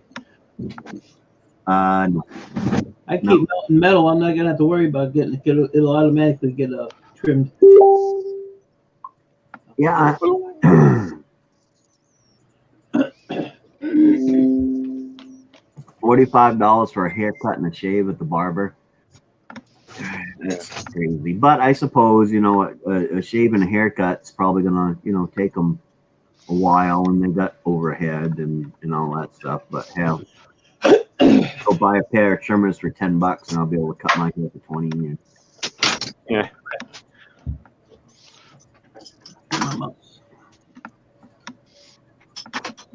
no. I keep melting metal. I'm not gonna have to worry about getting it. It'll automatically get trimmed. Yeah. $45 for a haircut and a shave at the barber. That's crazy. But I suppose, you know, a shave and a haircut's probably gonna, you know, take them a while, and they got overhead and all that stuff. But hell, go buy a pair of trimmers for $10 and I'll be able to cut my hair for 20 years. Yeah.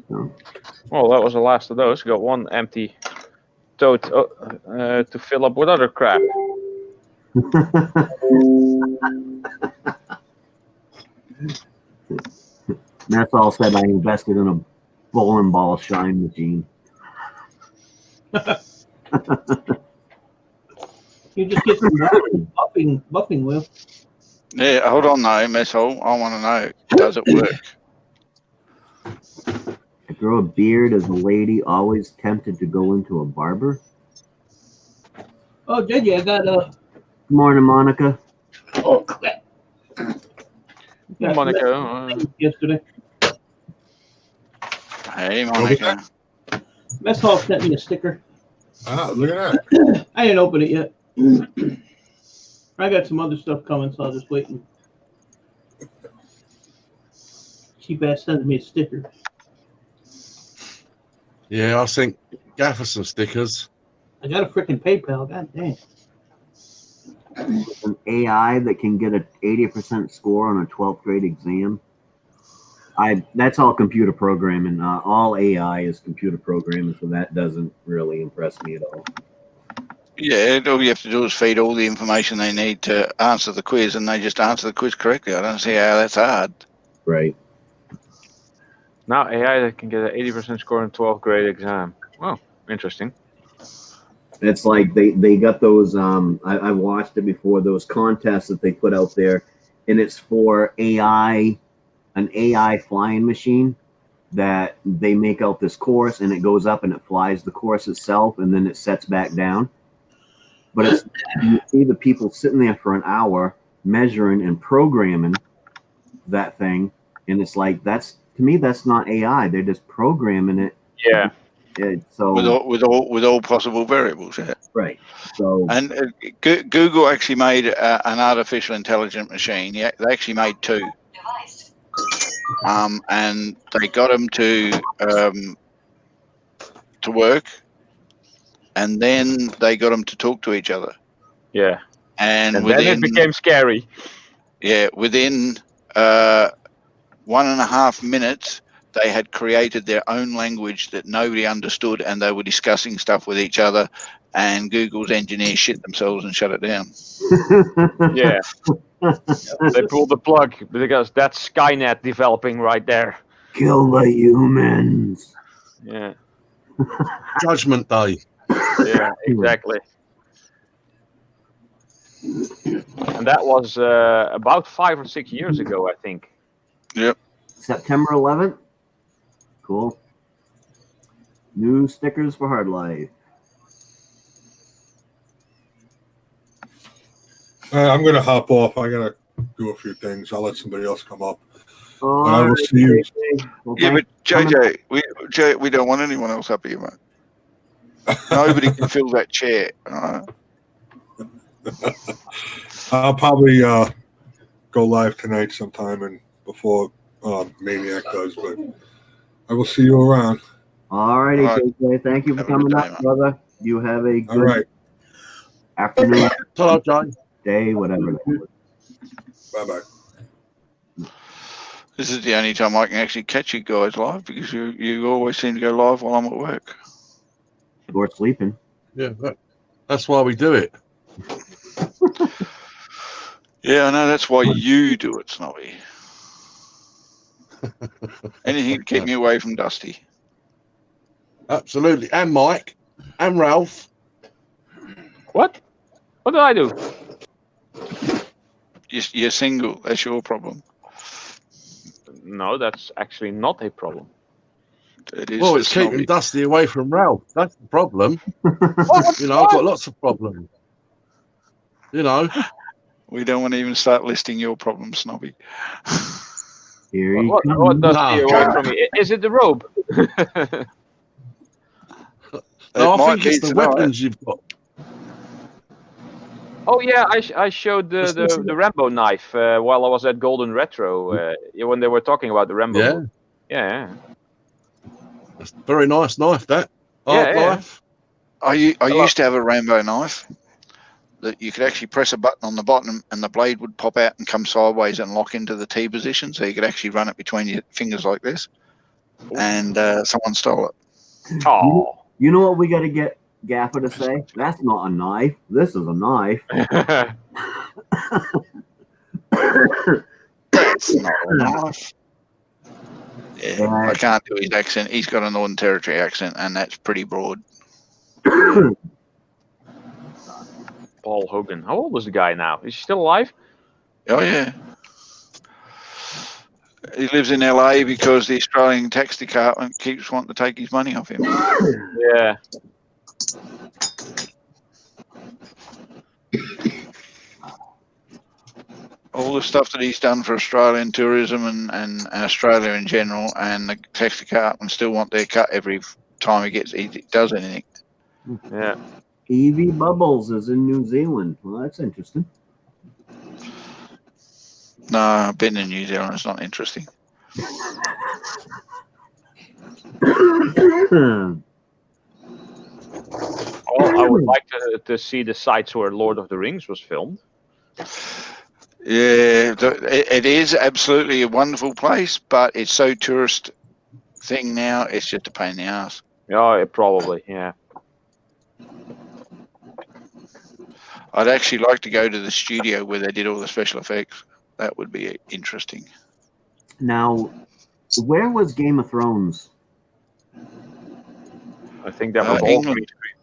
So, Well, that was the last of those. Got one empty tote to fill up with other crap. that's all said. I invested in a bowling ball shine machine. You just get some buffing wheel. Yeah, hold on though, Messhole. I want to know, does it work? I grow a beard as a lady, always tempted to go into a barber. Oh, did you? I got Good morning, Monica. Oh crap! Yeah, Monica. Yesterday, Hey, Monica. Mess Hall sent me a sticker. Ah, look at that. I didn't open it yet. I got some other stuff coming, so I'll just wait. And cheap ass sending me a sticker. Yeah, I think Gaffer some stickers. I got a freaking PayPal. God damn. An AI that can get an 80% score on a 12th grade exam. That's all computer programming. All AI is computer programming, so that doesn't really impress me at all. Yeah, all you have to do is feed all the information they need to answer the quiz, and they just answer the quiz correctly. I don't see how that's hard. Right. Now AI that can get an 80% score in 12th grade exam. Wow, interesting. It's like they got those. I watched it before, those contests that they put out there, and it's for AI, an AI flying machine that they make out this course, and it goes up and it flies the course itself, and then it sets back down. But it's, you see the people sitting there for an hour measuring and programming that thing, and it's like, that's, to me, that's not AI. They're just programming it. Yeah. So with all possible variables, yeah. right. So and Google actually made an artificial intelligent machine. Yeah, they actually made two. And they got them to work, and then they got them to talk to each other. Yeah. And then within, it became scary. Yeah, within 1.5 minutes, they had created their own language that nobody understood, and they were discussing stuff with each other, and Google's engineers shit themselves and shut it down. Yeah. They pulled the plug because that's Skynet developing right there. Kill the humans. Yeah. Judgment Day. Yeah, exactly. And that was about 5 or 6 years ago, I think. Yep. September 11th. Cool. New stickers for Hard Life. I'm going to hop off. I got to do a few things. I'll let somebody else come up. But I will see you. Well, Yeah, thank- but JJ, we don't want anyone else up here, mate. Nobody can fill that chair. I'll probably go live tonight sometime and before Maine-iac does, but I will see you around. All righty, All right. JJ. Thank you for Have a good coming day, up, man. brother. You have a All good right. afternoon, Hello, Jay. day, whatever. That was. Bye-bye. This is the only time I can actually catch you guys live because you always seem to go live while I'm at work. Or sleeping. Yeah, that's why we do it. Yeah, I know. That's why you do it, Snobby. Anything to keep me away from Dusty. Absolutely. And Mike. And Ralph. What? What did I do? You're single. That's your problem. No, that's actually not a problem. It is. Well, for it's keeping Snobby. Dusty away from Ralph. That's the problem. You know, I've got lots of problems. You know. We don't want to even start listing your problems, Snobby. Here he What comes. does No. he away from me? Is it the robe? No, I might think it's be the tonight. weapons you've got. Oh yeah, I showed the Rambo knife while I was at Golden Retro when they were talking about the Rambo. Yeah. movie. Yeah. That's a very nice knife, that. Yeah, Hard yeah. life. I used to have a rainbow knife that you could actually press a button on the bottom and the blade would pop out and come sideways and lock into the T position, so you could actually run it between your fingers like this. And someone stole it. Oh. You know what we got to get Gaffer to say? That's not a knife. This is a knife. That's not a knife. Yeah, I can't do his accent. He's got a Northern Territory accent, and that's pretty broad. Paul Hogan. How old is the guy now? Is he still alive? Oh yeah. He lives in LA because the Australian tax department keeps wanting to take his money off him. Yeah. All the stuff that he's done for Australian tourism and Australia in general, and the tax department still want their cut every time he does anything. Yeah. Evie Bubbles is in New Zealand. Well, that's interesting. No, I've been in New Zealand. It's not interesting. Well, I would like to see the sites where Lord of the Rings was filmed. Yeah, it is absolutely a wonderful place, but it's so tourist thing now. It's just a pain in the ass. Yeah, probably. Yeah. I'd actually like to go to the studio where they did all the special effects. That would be interesting. Now, where was Game of Thrones? I think that was all England. green screen.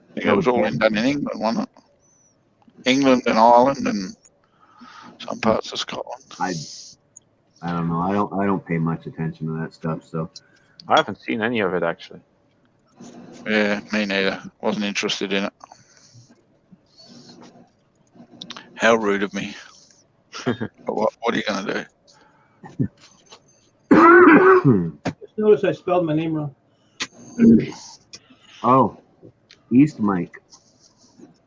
I think it was all done in England, wasn't it? England and Ireland and some parts of Scotland. I don't know. I don't pay much attention to that stuff. So I haven't seen any of it actually. Yeah, me neither. Wasn't interested in it. How rude of me. But what are you going to do? Just notice I spelled my name wrong. Oh, East Mike.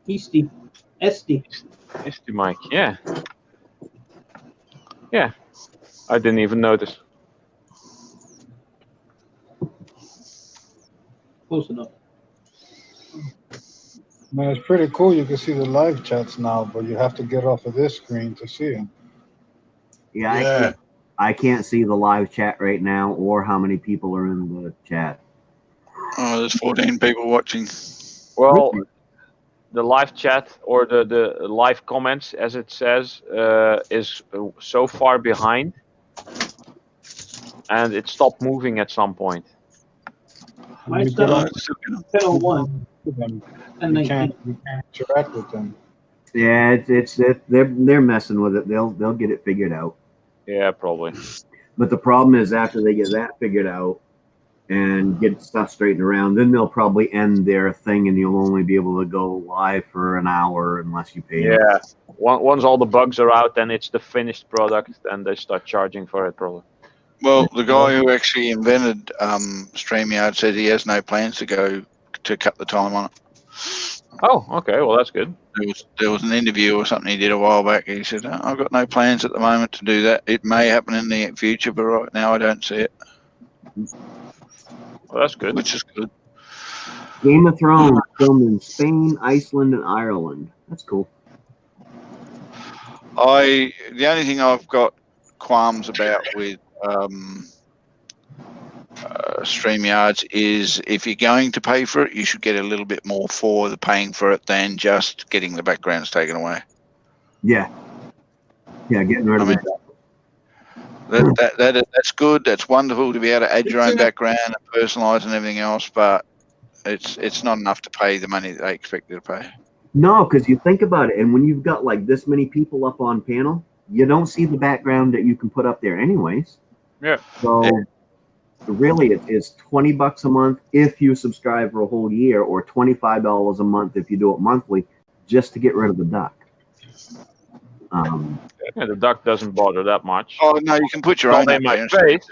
Easty. Esty. Misty Mike. Yeah. Yeah. I didn't even notice. Close enough. Man, it's pretty cool. You can see the live chats now, but you have to get off of this screen to see them. Yeah, I can't see the live chat right now or how many people are in the chat. Oh, there's 14 people watching. Well, the live chat or the live comments, as it says, is so far behind, and it stopped moving at some point. Mine stopped 10:01 and You can't interact with them. Yeah, they're messing with it. They'll get it figured out. Yeah, probably. But the problem is after they get that figured out, and get stuff straightened around. Then they'll probably end their thing, and you'll only be able to go live for an hour unless you pay them. Yeah. Once all the bugs are out, then it's the finished product, and they start charging for it probably. Well, the guy who actually invented StreamYard said he has no plans to go to cut the time on it. Oh, okay. Well, that's good. There was an interview or something he did a while back. He said, I've got no plans at the moment to do that. It may happen in the future, but right now I don't see it. Well, that's good. Which is good. Game of Thrones filmed in Spain, Iceland, and Ireland. That's cool. The only thing I've got qualms about with StreamYards is if you're going to pay for it, you should get a little bit more for the paying for it than just getting the backgrounds taken away. Yeah. Yeah, getting rid of it. That's good. That's wonderful to be able to add your own background and personalize and everything else, but it's not enough to pay the money that they expect you to pay. No, because you think about it, and when you've got like this many people up on panel, you don't see the background that you can put up there anyways. Yeah. So really, it's $20 a month if you subscribe for a whole year, or $25 a month if you do it monthly, just to get rid of the duck. Yeah, the duck doesn't bother that much. Oh no, you can put your own in up my there. face.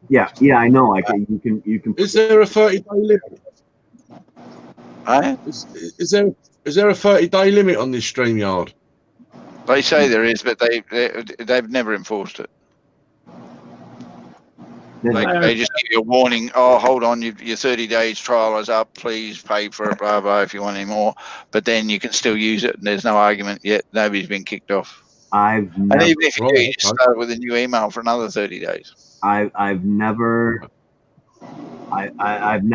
Yeah, I know. You can. Is there a 30-day limit? Eh? Is there a 30-day limit on this StreamYard? They say there is, but they've never enforced it. They just give you a warning. Oh, hold on, your 30 days trial is up. Please pay for it, blah blah, if you want any more. But then you can still use it, and there's no argument yet. Nobody's been kicked off. And even if you do, you just start with a new email for another 30 days. I've never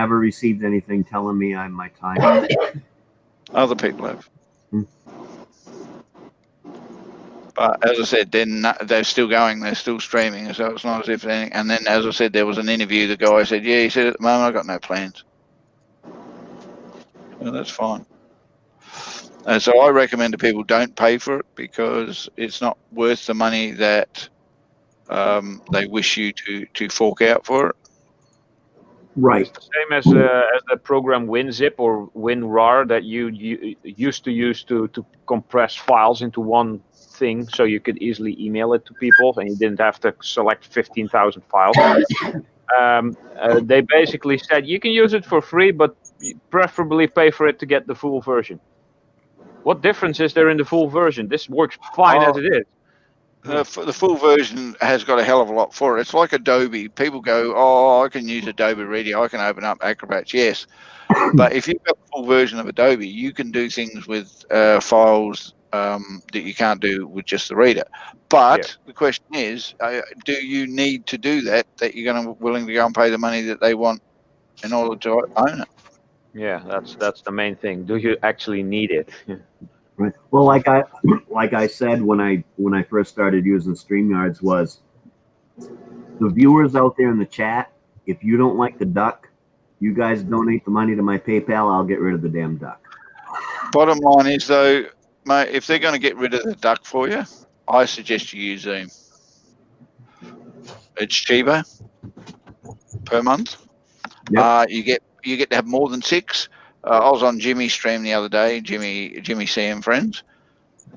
received anything telling me my time. Other people have. But as I said, they're still going. They're still streaming. So it's not as if anything. And then, as I said, there was an interview. The guy said, "Yeah," he said, "at the moment, I've got no plans." Well, that's fine. And so I recommend to people don't pay for it because it's not worth the money that they wish you to fork out for it. Right. It's the same as the program WinZip or WinRAR that you used to use to compress files into one thing, so you could easily email it to people, and you didn't have to select 15,000 files. They basically said you can use it for free, but preferably pay for it to get the full version. What difference is there in the full version? This works fine as it is. The full version has got a hell of a lot for it. It's like Adobe. People go, "Oh, I can use Adobe Reader. I can open up Acrobat." Yes, but if you've got the full version of Adobe, you can do things with files that you can't do with just the reader. But the question is, do you need to do that? That you're willing to go and pay the money that they want in order to own it? Yeah, that's the main thing. Do you actually need it? Right. Well, like I said when I first started using StreamYards, was the viewers out there in the chat, if you don't like the duck, you guys donate the money to my PayPal, I'll get rid of the damn duck. Bottom line is, though, mate, if they're going to get rid of the duck for you, I suggest you use Zoom. It's cheaper per month. Yep. You get to have more than 6. I was on Jimmy's stream the other day, Jimmy C and Friends,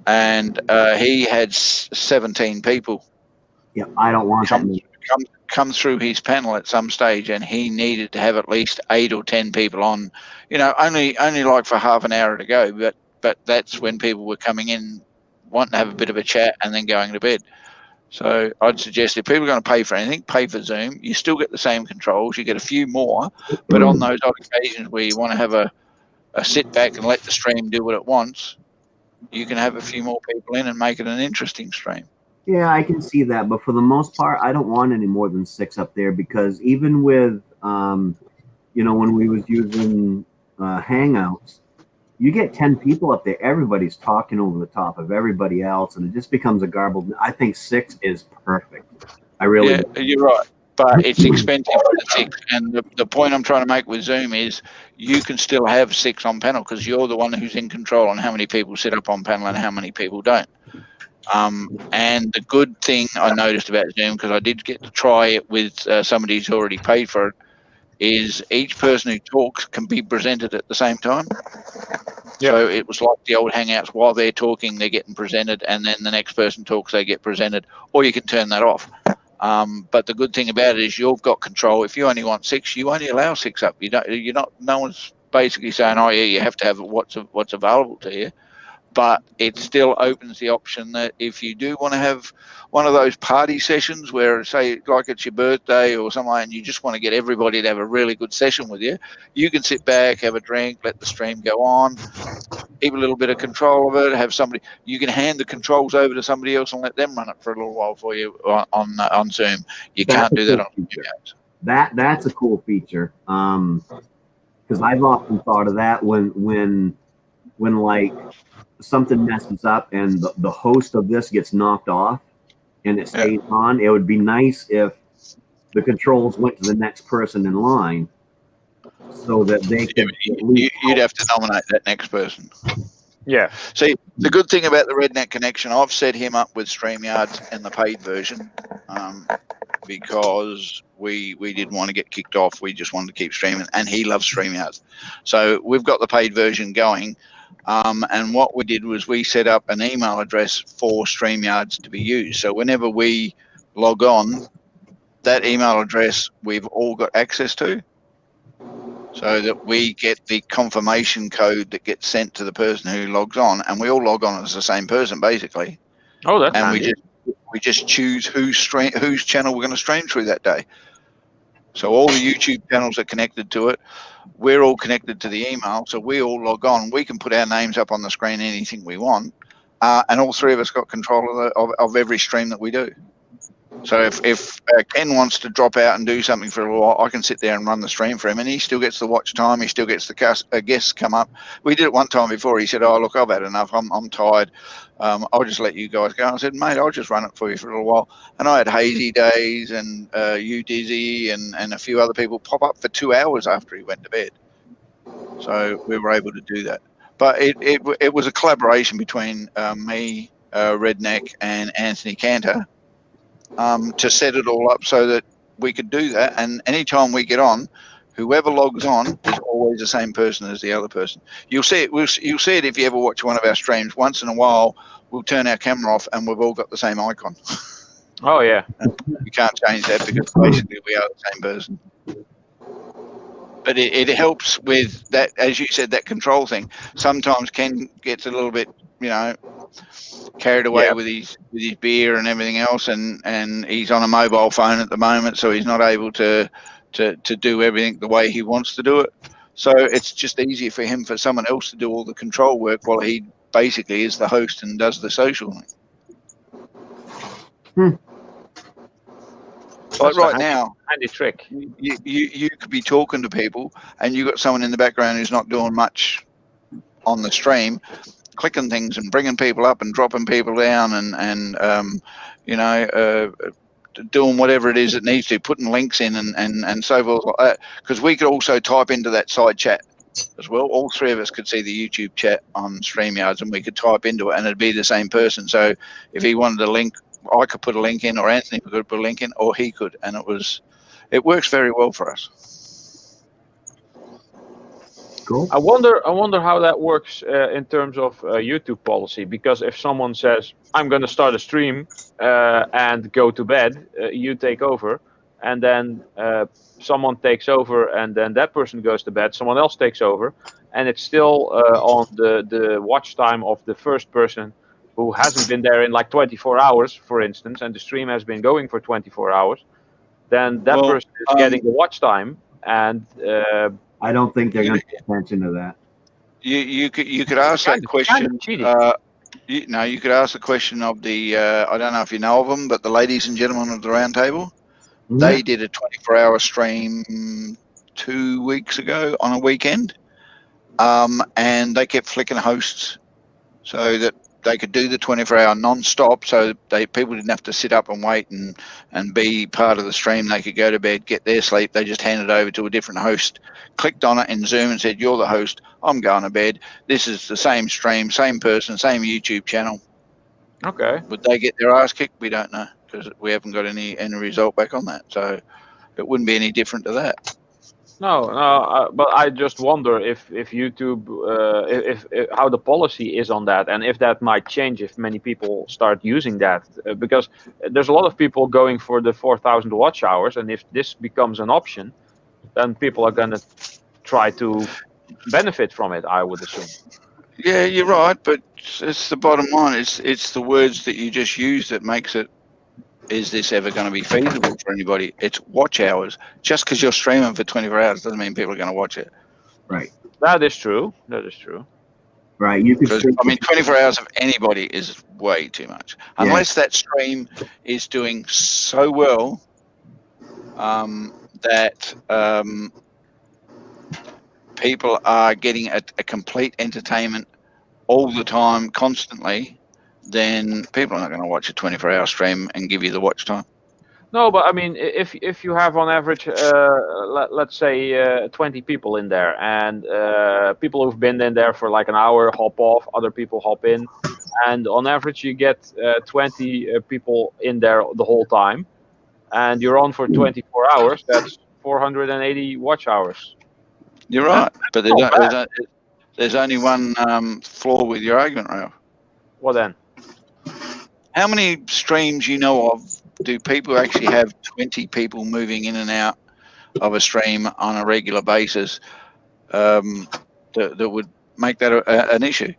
and he had 17 people. Yeah, I don't want come through his panel at some stage, and he needed to have at least 8 or 10 people on. Only like for half an hour to go, but that's when people were coming in, wanting to have a bit of a chat, and then going to bed. So I'd suggest if people are going to pay for anything, pay for Zoom. You still get the same controls. You get a few more, but on those odd occasions where you want to have a sit back and let the stream do what it wants, you can have a few more people in and make it an interesting stream. Yeah, I can see that, but for the most part, I don't want any more than 6 up there, because even with, when we was using Hangouts, you get 10 people up there, everybody's talking over the top of everybody else, and it just becomes a garbled. I think 6 is perfect. I really do. You're right, but it's expensive for the 6. And the point I'm trying to make with Zoom is you can still have 6 on panel because you're the one who's in control on how many people sit up on panel and how many people don't. And the good thing I noticed about Zoom, because I did get to try it with somebody who's already paid for it, is each person who talks can be presented at the same time. Yeah. So it was like the old Hangouts. While they're talking, they're getting presented, and then the next person talks, they get presented. Or you can turn that off. But the good thing about it is you've got control. If you only want 6, you only allow 6 up. You don't. You're not. No one's basically saying, "Oh yeah, you have to have what's available to you." But it still opens the option that if you do want to have one of those party sessions where, say, like it's your birthday or something, and you just want to get everybody to have a really good session with you, you can sit back, have a drink, let the stream go on, keep a little bit of control of it, have somebody, you can hand the controls over to somebody else and let them run it for a little while for you on Zoom. You can't do that on Hangouts. That's a cool feature. Because I've often thought of that when like something messes up and the host of this gets knocked off and it stays on. It would be nice if the controls went to the next person in line so that they could. You'd have to nominate that next person. Yeah. See, the good thing about the Redneck Connection, I've set him up with StreamYard in the paid version because we didn't want to get kicked off. We just wanted to keep streaming, and he loves StreamYard. So we've got the paid version going. And what we did was we set up an email address for StreamYards to be used. So whenever we log on, that email address we've all got access to, so that we get the confirmation code that gets sent to the person who logs on, and we all log on as the same person basically. Oh, that's and handy. we just choose whose channel we're going to stream through that day. So all the YouTube channels are connected to it. We're all connected to the email, so we all log on. We can put our names up on the screen, anything we want, and all 3 of us got control of every stream that we do. So if Ken wants to drop out and do something for a little while, I can sit there and run the stream for him, and he still gets the watch time. He still gets the guests come up. We did it one time before. He said, "Oh look, I've had enough. I'm tired. I'll just let you guys go." And I said, "Mate, I'll just run it for you for a little while." And I had Hazy Days and you Dizzy and a few other people pop up for 2 hours after he went to bed. So we were able to do that. But it was a collaboration between me, Redneck, and Anthony Cantor. To set it all up so that we could do that, and anytime we get on, whoever logs on is always the same person as the other person. You'll see it. You'll see it if you ever watch one of our streams. Once in a while, we'll turn our camera off, and we've all got the same icon. Oh yeah. And you can't change that because basically we are the same person. But it helps with that, as you said, that control thing. Sometimes Ken gets a little bit, carried away with his beer and everything else, and he's on a mobile phone at the moment, so he's not able to do everything the way he wants to do it. So it's just easier for him for someone else to do all the control work while he basically is the host and does the social thing. Like right now, handy trick. You could be talking to people and you got someone in the background who's not doing much on the stream, clicking things and bringing people up and dropping people down and doing whatever it is that needs to, putting links in and so forth like that. Because we could also type into that side chat as well. All 3 of us could see the YouTube chat on StreamYards, and we could type into it, and it'd be the same person. So if he wanted a link, I could put a link in, or Anthony could put a link in, or he could, and it works very well for us. Cool. I wonder how that works in terms of YouTube policy, because if someone says, "I'm going to start a stream and go to bed," you take over, and then someone takes over, and then that person goes to bed, someone else takes over, and it's still on the watch time of the first person who hasn't been there in like 24 hours, for instance, and the stream has been going for 24 hours, then that person is getting the watch time, and I don't think they're going to pay attention to that. You could ask that question. You could ask the question of the. I don't know if you know of them, but the ladies and gentlemen of the round table, they did a 24-hour stream 2 weeks ago on a weekend, and they kept flicking hosts so that they could do the 24-hour non-stop, so people didn't have to sit up and wait and be part of the stream. They could go to bed, get their sleep. They just handed over to a different host, clicked on it in Zoom and said, "You're the host. I'm going to bed. This is the same stream, same person, same YouTube channel." Okay. Would they get their ass kicked? We don't know because we haven't got any result back on that. So it wouldn't be any different to that. No, but I just wonder if YouTube, if how the policy is on that, and if that might change if many people start using that, because there's a lot of people going for the 4,000 watch hours, and if this becomes an option, then people are gonna try to benefit from it, I would assume. Yeah, you're right, but it's the bottom line. It's the words that you just used that makes it. Is this ever going to be feasible for anybody? It's watch hours. Just because you're streaming for 24 hours doesn't mean people are going to watch it. Right. That is true. That is true. Right. You could. Because I mean, 24 hours of anybody is way too much. Yeah. Unless that stream is doing so well that people are getting a complete entertainment all the time, constantly, then people are not going to watch a 24-hour stream and give you the watch time. No, but I mean, if you have on average, let's say 20 people in there, and people who've been in there for like an hour hop off, other people hop in, and on average you get 20 people in there the whole time, and you're on for 24 hours. That's 480 watch hours. You're right, but there's only one flaw with your argument, Ralph. What then? How many streams you know of do people actually have 20 people moving in and out of a stream on a regular basis that would make that an issue?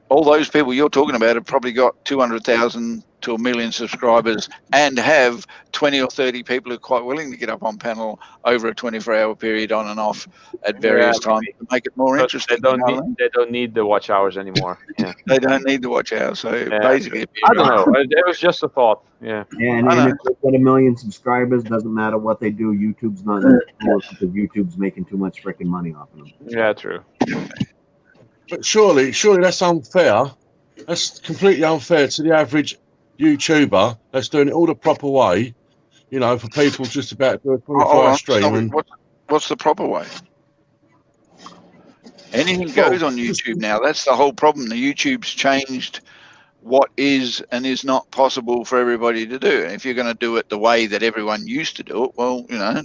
All those people you're talking about have probably got 200,000 to 1 million subscribers and have 20 or 30 people who are quite willing to get up on panel over a 24-hour period on and off at various times to make it more interesting. They don't need the watch hours anymore. Yeah. They don't need the watch hours. So basically, I don't know. It was just a thought. Yeah. And if they've got 1 million subscribers, doesn't matter what they do. YouTube's not going to do it because YouTube's making too much freaking money off of them. Yeah, true. But surely that's unfair. That's completely unfair to the average YouTuber that's doing it all the proper way. You know, for people just about to do a 24-hour stream. What's the proper way? Anything goes on YouTube now. That's the whole problem. The YouTube's changed what is and is not possible for everybody to do. And if you're going to do it the way that everyone used to do it, well, you know,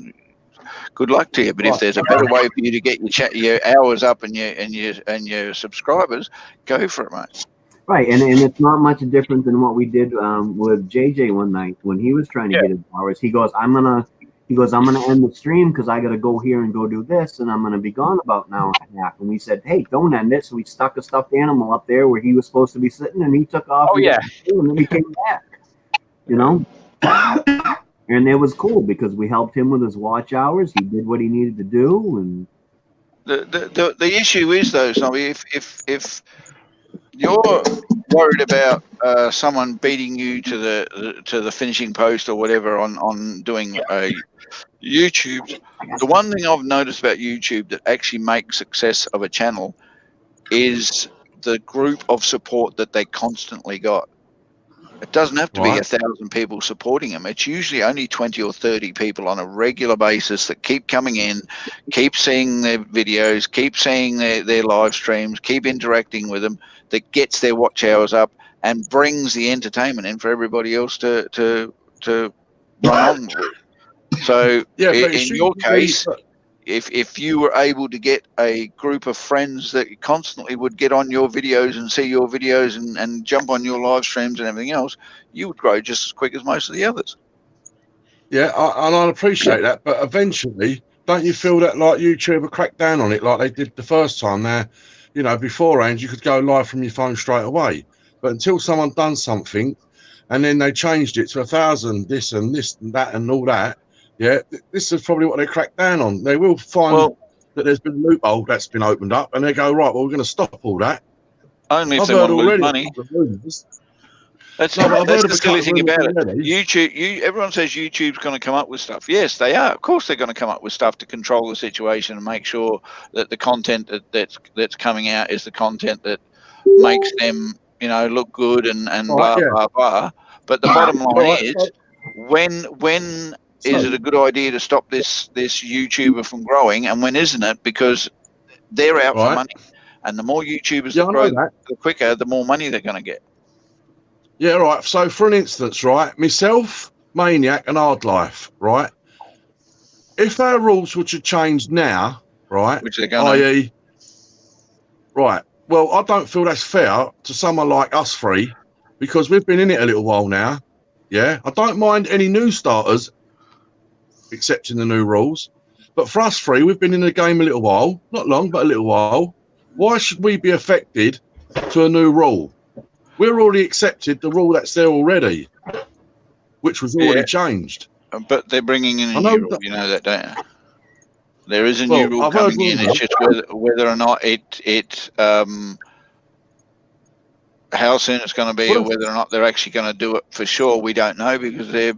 good luck to you. But if there's a better way for you to get your hours up and your subscribers, go for it, mate. Right, and it's not much different than what we did with JJ one night when he was trying to get his hours. He goes, I'm gonna end the stream because I gotta go here and go do this, and I'm gonna be gone about an hour and a half. And we said, hey, don't end it. So we stuck a stuffed animal up there where he was supposed to be sitting, and he took off. Oh yeah, and then he came back. You know. And it was cool because we helped him with his watch hours. He did what he needed to do, and the issue is though, Snobby, if you're worried about someone beating you to the finishing post or whatever on doing YouTube, the one thing I've noticed about YouTube that actually makes success of a channel is the group of support that they constantly got. It doesn't have to be 1,000 people supporting them. It's usually only 20 or 30 people on a regular basis that keep coming in, keep seeing their videos, keep seeing their live streams, keep interacting with them, that gets their watch hours up and brings the entertainment in for everybody else to run on with. So in your case, if you were able to get a group of friends that constantly would get on your videos and see your videos and jump on your live streams and everything else, you would grow just as quick as most of the others. Yeah, and I appreciate that. But eventually, don't you feel that like YouTube will crack down on it like they did the first time? There, you know, beforehand you could go live from your phone straight away. But until someone done something, and then they changed it to 1,000, this and that and all that. Yeah, this is probably what they crack down on. They will find that there's been a loophole that's been opened up, and they go, right, well, we're going to stop all that. Only if they want to lose money. That's the silly thing about it. YouTube, everyone says YouTube's going to come up with stuff. Yes, they are. Of course, they're going to come up with stuff to control the situation and make sure that the content that's coming out is the content that makes them, you know, look good and blah blah blah. But the bottom line is, when is it a good idea to stop this YouTuber from growing, and when isn't it? Because they're out for money, and the more YouTubers that grow, the quicker, the more money they're going to get. Yeah, right. So, for an instance, right, myself, Maine-iac, and Hard Life, right. If our rules were to change now, right, Which they're going to. i.e., right, well, I don't feel that's fair to someone like us three because we've been in it a little while now. Yeah, I don't mind any new starters accepting the new rules, but for us three, we've been in the game a little while, not long, but a little while. Why should we be affected to a new rule? We're already accepted the rule that's there already, which was already changed. But they're bringing in a I know new rule. You know that, don't you? There is a Well, new rule I've heard coming in. It's just whether or not how soon it's going to be, or whether or not they're actually going to do it for sure. We don't know because they're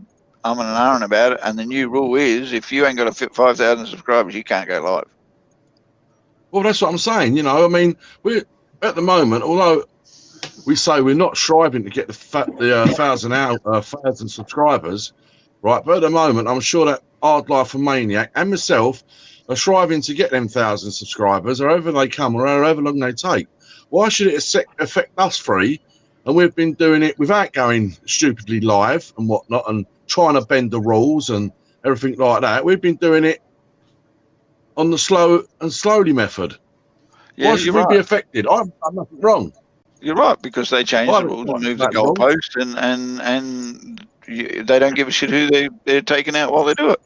umming and ahhing about it. And the new rule is, if you ain't got 5,000 subscribers, you can't go live. Well, that's what I'm saying. You know, I mean, we're at the moment, although we say we're not striving to get the 1,000 subscribers, right? But at the moment, I'm sure that Hard Life and Maine-iac and myself are striving to get them 1,000 subscribers, however they come or however long they take. Why should it affect us three? And we've been doing it without going stupidly live and whatnot and trying to bend the rules and everything like that. We've been doing it on the slow and slowly method. Yeah, why should we be affected? I've done nothing wrong. You're right, because they changed the rules and moved the goalpost, and they don't give a shit who they're taking out while they do it.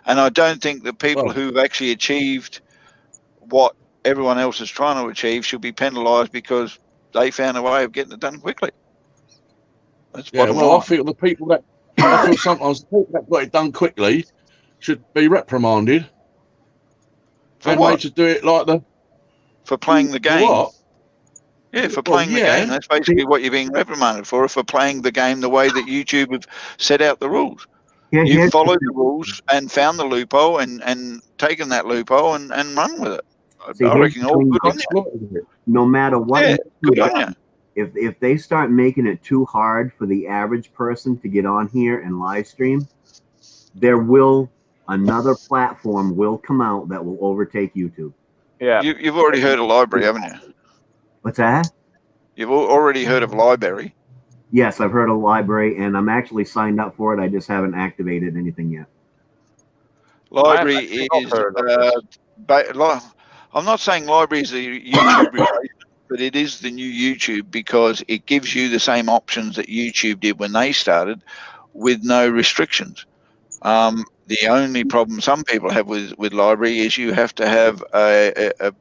And I don't think the people who've actually achieved what everyone else is trying to achieve should be penalised because they found a way of getting it done quickly. That's bottom line. I feel sometimes the people that got it done quickly should be reprimanded. For what? Made to do it like for playing the game. For what? Yeah, for playing the game. That's basically what you're being reprimanded for playing the game the way that YouTube have set out the rules. You've followed the rules and found the loophole and taken that loophole and run with it. I reckon all good on you. No matter what, good on you. If they start making it too hard for the average person to get on here and live stream, another platform will come out that will overtake YouTube. Yeah, you've already heard of Library, haven't you? What's that? You've already heard of Library. Yes, I've heard of Library, and I'm actually signed up for it. I just haven't activated anything yet. Library is. I'm not saying Library is a YouTube replacement, but it is the new YouTube because it gives you the same options that YouTube did when they started, with no restrictions. The only problem some people have with Library is you have to have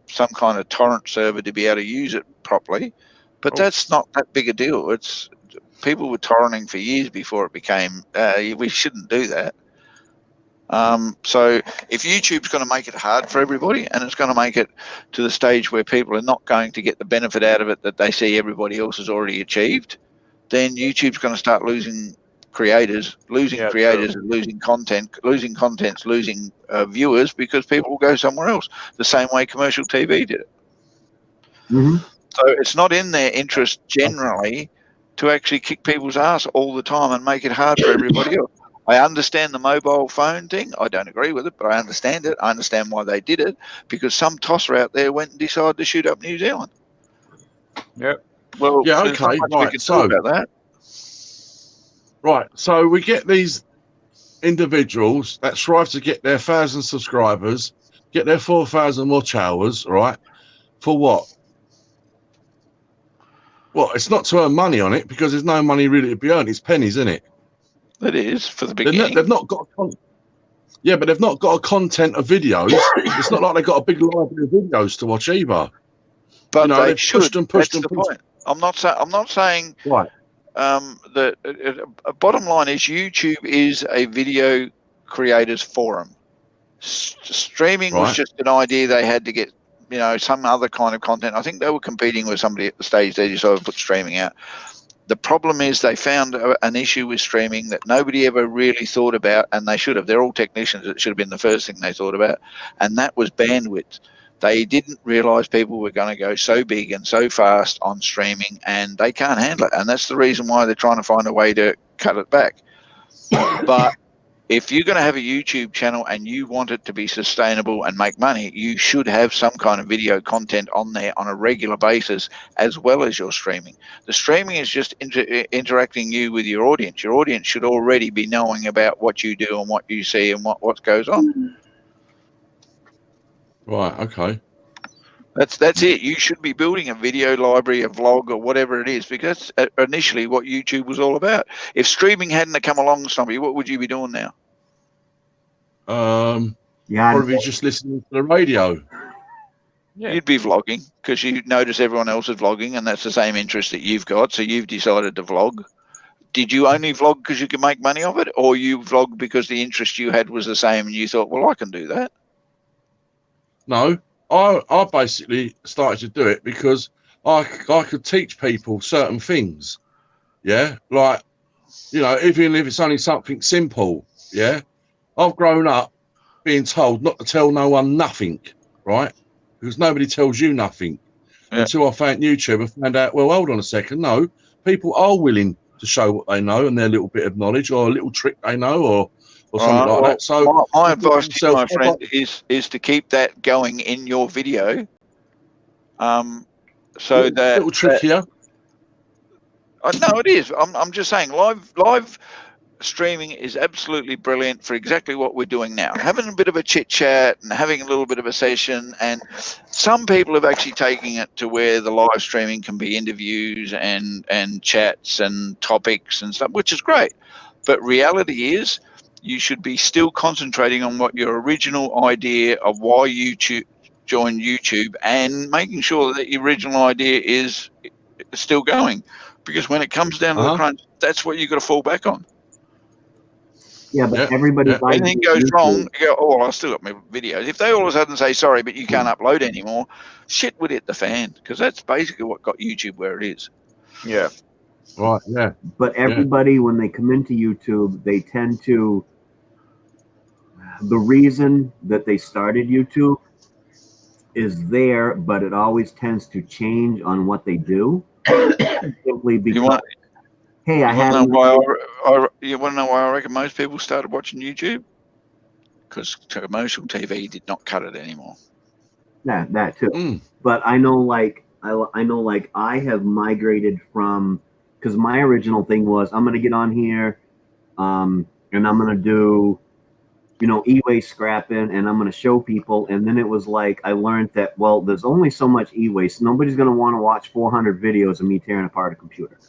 some kind of torrent server to be able to use it properly, but that's not that big a deal. It's people were torrenting for years before it became. We shouldn't do that. So if YouTube's going to make it hard for everybody and it's going to make it to the stage where people are not going to get the benefit out of it that they see everybody else has already achieved, then YouTube's going to start losing creators, and losing content, losing viewers because people will go somewhere else, the same way commercial TV did it. Mm-hmm. So it's not in their interest generally to actually kick people's ass all the time and make it hard for everybody else. I understand the mobile phone thing. I don't agree with it, but I understand it. I understand why they did it, because some tosser out there went and decided to shoot up New Zealand. Yep. Well, yeah, okay, right. So about that. Right, so we get these individuals that strive to get their 1,000 subscribers, get their 4,000 watch hours, right? For what? Well, it's not to earn money on it because there's no money really to be earned. It's pennies, isn't it? It is for the beginning. They've not got. But they've not got a content of videos. It's not like they've got a big library of videos to watch either. But they should. Pushed That's the point. I'm not saying. Right. Bottom line is YouTube is a video creators forum. Streaming was just an idea they had to get, some other kind of content. I think they were competing with somebody at the stage they decided to put streaming out. The problem is they found an issue with streaming that nobody ever really thought about, and they should have. They're all technicians. It should have been the first thing they thought about, and that was bandwidth. They didn't realize people were going to go so big and so fast on streaming, and they can't handle it. And that's the reason why they're trying to find a way to cut it back. But if you're going to have a YouTube channel and you want it to be sustainable and make money, you should have some kind of video content on there on a regular basis, as well as your streaming. The streaming is just interacting you with your audience. Your audience should already be knowing about what you do and what you see and what goes on. Right. Okay. That's it. You should be building a video library, a vlog, or whatever it is, because that's initially what YouTube was all about. If streaming hadn't have come along, somebody, what would you be doing now? Yeah, Probably just listening to the radio. Yeah. You'd be vlogging because you notice everyone else is vlogging, and that's the same interest that you've got. So you've decided to vlog. Did you only vlog because you could make money off it, or you vlogged because the interest you had was the same, and you thought, well, I can do that? No, I basically started to do it because I could teach people certain things. Yeah, like, you know, even if it's only something simple. Yeah, I've grown up being told not to tell no one nothing, right? Because nobody tells you nothing until I found YouTube and found out, well, hold on a second. No, people are willing to show what they know and their little bit of knowledge or a little trick they know or something like that. So my advice to you, my friend, is to keep that going in your video. So that little trick here. No, it is. I'm just saying live streaming is absolutely brilliant for exactly what we're doing now. Having a bit of a chit chat and having a little bit of a session, and some people have actually taken it to where the live streaming can be interviews and chats and topics and stuff, which is great. But reality is, you should be still concentrating on what your original idea of why you joined YouTube and making sure that the original idea is still going. Because when it comes down to the crunch, that's what you've got to fall back on. Yeah, but everybody buys anything goes wrong, you go, oh, I still got my videos. If they all of a sudden say, sorry, but you can't upload anymore, shit would hit the fan, because that's basically what got YouTube where it is. Yeah. Right, yeah. But everybody, when they come into YouTube, they tend to, the reason that they started YouTube is there, but it always tends to change on what they do. Simply because, hey, I had. You want to know why I reckon most people started watching YouTube? Because commercial TV did not cut it anymore. Yeah, that too. But I know, like, I have migrated from, because my original thing was I'm gonna get on here, and I'm gonna do, you know, e-waste scrapping, and I'm gonna show people. And then it was like I learned that, well, there's only so much e-waste. Nobody's gonna want to watch 400 videos of me tearing apart a computer.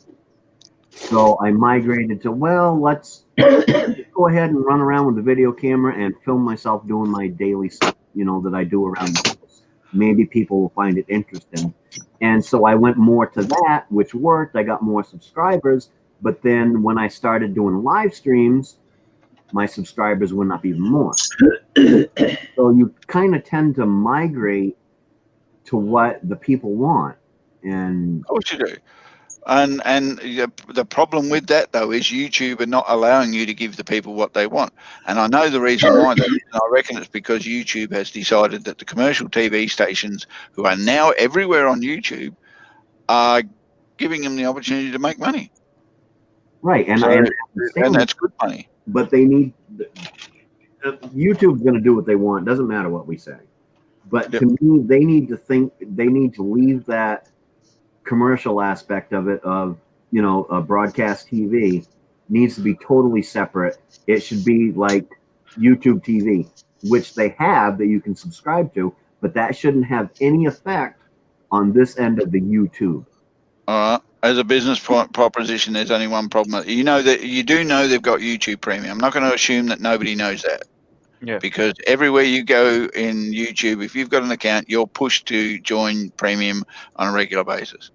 So I migrated to, well, let's go ahead and run around with the video camera and film myself doing my daily stuff, you know, that I do around the house. Maybe people will find it interesting. And so I went more to that, which worked. I got more subscribers. But then when I started doing live streams, my subscribers went up even more. So you kind of tend to migrate to what the people want. And of course you do. And the problem with that, though, is YouTube are not allowing you to give the people what they want. And I know the reason why that is, and I reckon it's because YouTube has decided that the commercial TV stations, who are now everywhere on YouTube, are giving them the opportunity to make money. Right, and that's good money. But they need, YouTube's going to do what they want. Doesn't matter what we say. But to me, they need to think. They need to leave that commercial aspect of it, of, you know, broadcast TV needs to be totally separate. It should be like YouTube TV, which they have that you can subscribe to, but that shouldn't have any effect on this end of the YouTube. As a business proposition, there's only one problem. You know that you do know they've got YouTube Premium. I'm not going to assume that nobody knows that. Yeah. Because everywhere you go in YouTube, if you've got an account, you're pushed to join Premium on a regular basis.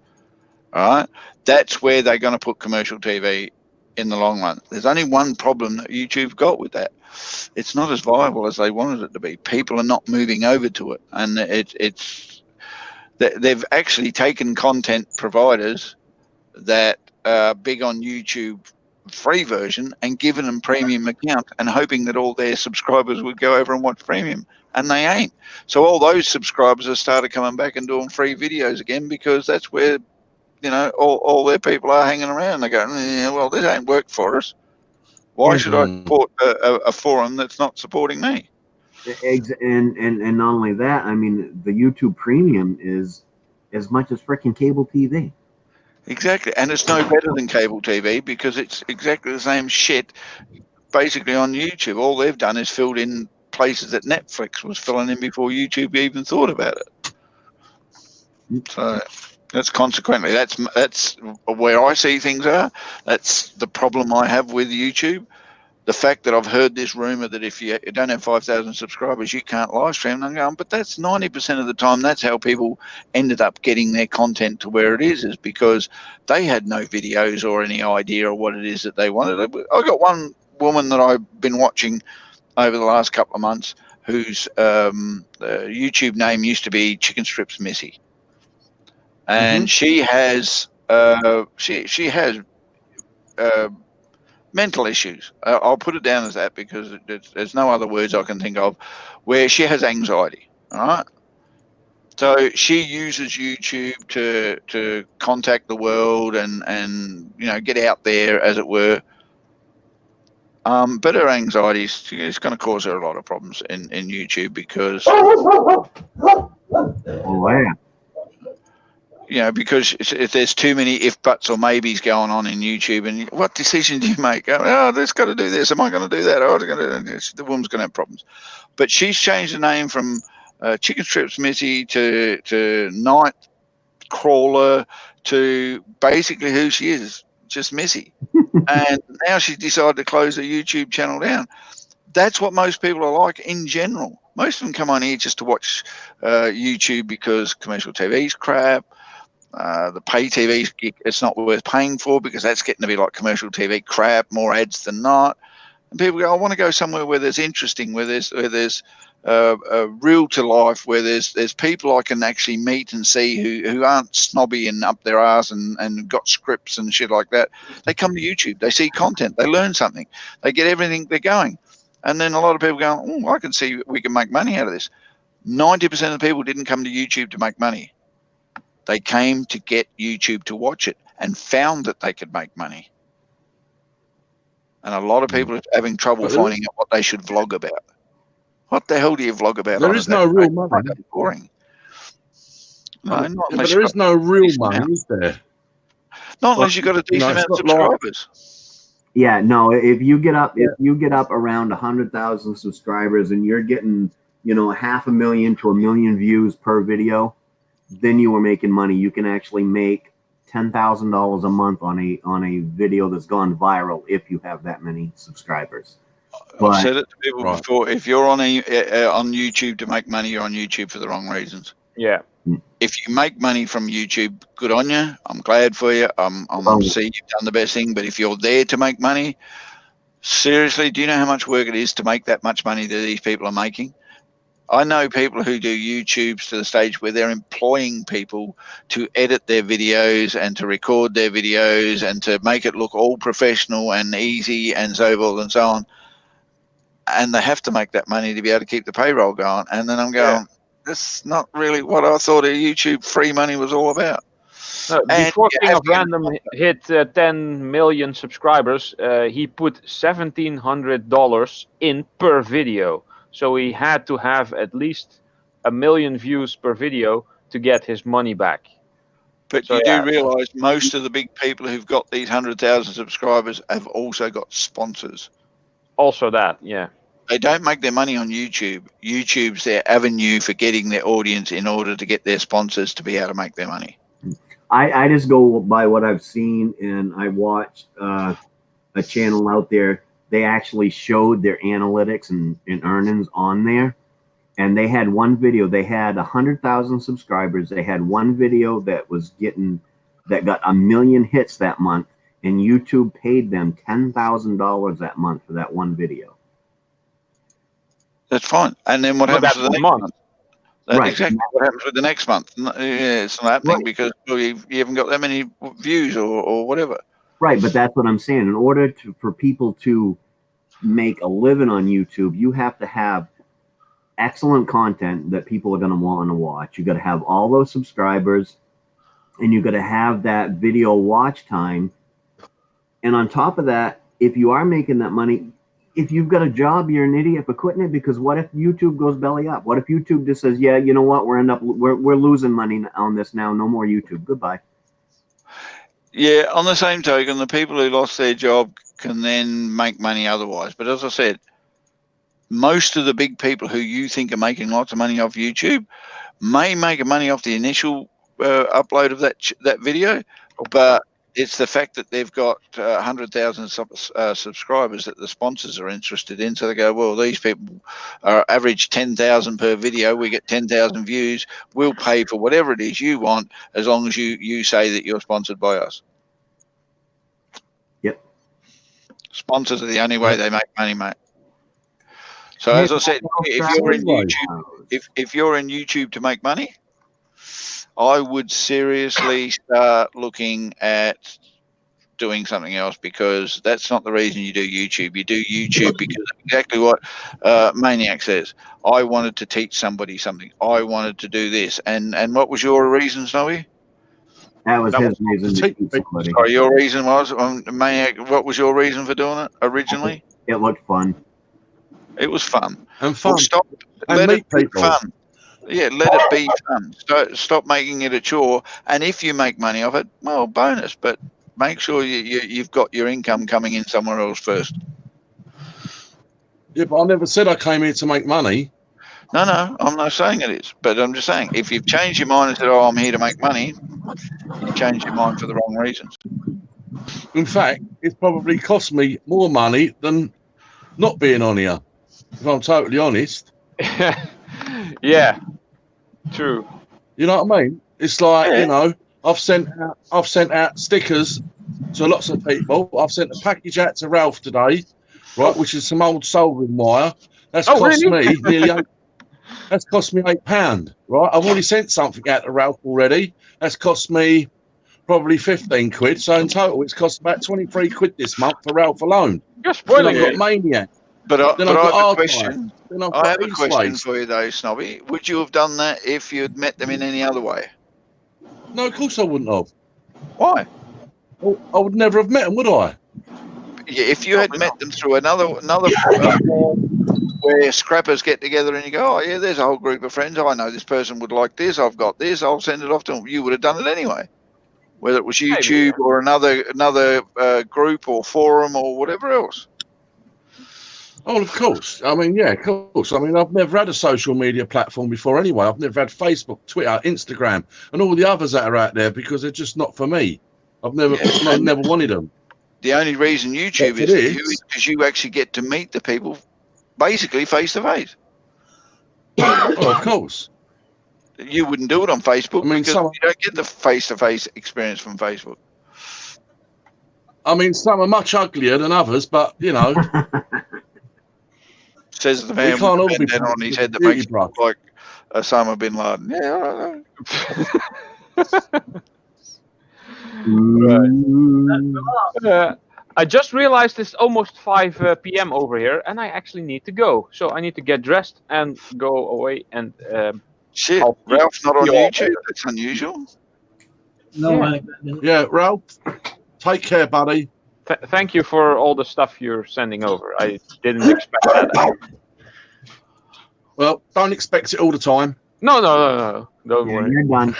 All right, that's where they're going to put commercial TV in the long run. There's only one problem that YouTube got with that. It's not as viable as they wanted it to be. People are not moving over to it, and they've actually taken content providers that are big on YouTube free version and given them premium account and hoping that all their subscribers would go over and watch premium, and they ain't. So all those subscribers have started coming back and doing free videos again, because that's where, you know, all their people are hanging around. They're going, yeah, well, this ain't worked for us. Why And- should I support a forum that's not supporting me? And not only that, I mean, the YouTube Premium is as much as freaking cable TV. Exactly, and it's no better than cable TV because it's exactly the same shit basically on YouTube. All they've done is filled in places that Netflix was filling in before YouTube even thought about it. So that's consequently that's where I see things are. That's the problem I have with YouTube. The fact that I've heard this rumor that if you don't have 5,000 subscribers, you can't live stream. And I'm going, but that's 90% of the time. That's how people ended up getting their content to where it is because they had no videos or any idea of what it is that they wanted. I got one woman that I've been watching over the last couple of months whose YouTube name used to be Chicken Strips Missy. And she has she has mental issues. I'll put it down as that because there's no other words I can think of, where she has anxiety. All right. So she uses YouTube to contact the world and get out there, as it were. But her anxiety is going to cause her a lot of problems in YouTube because because if there's too many if buts or maybes going on in YouTube, and what decision do you make? Oh, this got to do this. Am I going to do that? Oh, the woman's going to have problems. But she's changed the name from Chicken Strips Missy to Nightcrawler to basically who she is, just Missy. And now she's decided to close her YouTube channel down. That's what most people are like in general. Most of them come on here just to watch YouTube because commercial TV's crap. The pay TV, it's not worth paying for because that's getting to be like commercial TV crap, more ads than not. And people go, I want to go somewhere where there's interesting, where there's real to life, where there's people I can actually meet and see who aren't snobby and up their arse and got scripts and shit like that. They come to YouTube, they see content, they learn something, they get everything they're going. And then a lot of people go, oh, I can see we can make money out of this. 90% of the people didn't come to YouTube to make money. They came to get YouTube to watch it and found that they could make money. And a lot of people are having trouble finding out what they should vlog about. What the hell do you vlog about? There is no real money. Boring. No, not but there is no real money, is there? Not unless you've got a decent amount of subscribers. Yeah, no. If you get up around 100,000 subscribers and you're getting 500,000 to 1 million views per video, then you are making money. You can actually make $10,000 a month on a video that's gone viral if you have that many subscribers. I've said it to people before. If you're on YouTube to make money, you're on YouTube for the wrong reasons. Yeah. If you make money from YouTube, good on you. I'm glad for you. I'm seeing you've done the best thing. But if you're there to make money, seriously, do you know how much work it is to make that much money that these people are making? I know people who do YouTubes to the stage where they're employing people to edit their videos and to record their videos and to make it look all professional and easy and so forth and so on. And they have to make that money to be able to keep the payroll going. And then I'm going, that's not really what I thought a YouTube free money was all about. Before King of Random hit 10 million subscribers, he put $1,700 in per video. So he had to have at least 1 million views per video to get his money back. But you do realize most of the big people who've got these 100,000 subscribers have also got sponsors. Also that, yeah. They don't make their money on YouTube. YouTube's their avenue for getting their audience in order to get their sponsors to be able to make their money. I just go by what I've seen, and I watched a channel out there. They actually showed their analytics and earnings on there. And they had one video. They had 100,000 subscribers. They had one video that got 1 million hits that month. And YouTube paid them $10,000 that month for that one video. That's fine. And then what happens to the next month? Right. Exactly. What happens with the next month? It's not happening because you haven't got that many views or whatever. Right, but that's what I'm saying. In order for people to make a living on YouTube, you have to have excellent content that people are going to want to watch. You got to have all those subscribers, and you got to have that video watch time. And on top of that, if you are making that money, if you've got a job, you're an idiot for quitting it, because what if YouTube goes belly up? What if YouTube just says, yeah, you know what, we're losing money on this now, no more YouTube, goodbye. Yeah, on the same token, the people who lost their job can then make money otherwise. But as I said, most of the big people who you think are making lots of money off YouTube may make money off the initial upload of that video, but it's the fact that they've got 100,000 subscribers that the sponsors are interested in. So they go, well, these people are average 10,000 per video. We get 10,000 views. We'll pay for whatever it is you want, as long as you say that you're sponsored by us. Yep. Sponsors are the only way they make money, mate. So as I said, if you're in YouTube to make money, I would seriously start looking at doing something else, because that's not the reason you do YouTube. You do YouTube because of exactly what Maine-iac says. I wanted to teach somebody something. I wanted to do this. And what was your reason, Snowy? That was his reason to teach somebody. Sorry, your reason was, Maine-iac, what was your reason for doing it originally? It looked fun. It was fun. And fun. Well, let it be fun. Yeah, let it be fun. Stop making it a chore. And if you make money off it, well, bonus. But make sure you've got your income coming in somewhere else first. Yeah, but I never said I came here to make money. No, I'm not saying it is. But I'm just saying, if you've changed your mind and said, oh, I'm here to make money, you've changed your mind for the wrong reasons. In fact, it's probably cost me more money than not being on here, if I'm totally honest. Yeah, true. You know what I mean? It's like, you know, I've sent out stickers to lots of people. I've sent a package out to Ralph today, right, which is some old soldering wire. That's cost me nearly that's cost me £8, right? I've already sent something out to Ralph already. That's cost me probably 15 quid. So in total, it's cost about 23 quid this month for Ralph alone. You're spoiling it. I've got Maine-iac. But I have a question. I have a East question Waste. for you, though, Snobby. Would you have done that if you'd met them in any other way? No, of course I wouldn't have. Why? Well, I would never have met them, would I? Yeah, if you had met them through another form where scrappers get together and you go, oh yeah, there's a whole group of friends. I know this person would like this. I've got this. I'll send it off to them. You would have done it anyway, whether it was YouTube or another group or forum or whatever else. Oh, of course. I mean, yeah, of course. I mean, I've never had a social media platform before anyway. I've never had Facebook, Twitter, Instagram, and all the others that are out there, because they're just not for me. I've never wanted them. The only reason YouTube is for you is because you actually get to meet the people basically face to face. Oh, of course. You wouldn't do it on Facebook, because you don't get the face to face experience from Facebook. I mean, some are much uglier than others, but you know. Says the man with the bandana on his head that makes him look like Osama bin Laden. Yeah, right. I just realized it's almost 5 p.m. over here, and I actually need to go. So I need to get dressed and go away. And shit, Ralph's not on YouTube. That's unusual. No, yeah, Ralph, take care, buddy. Thank you for all the stuff you're sending over. I didn't expect that. Well, don't expect it all the time. No. Don't worry. You're done.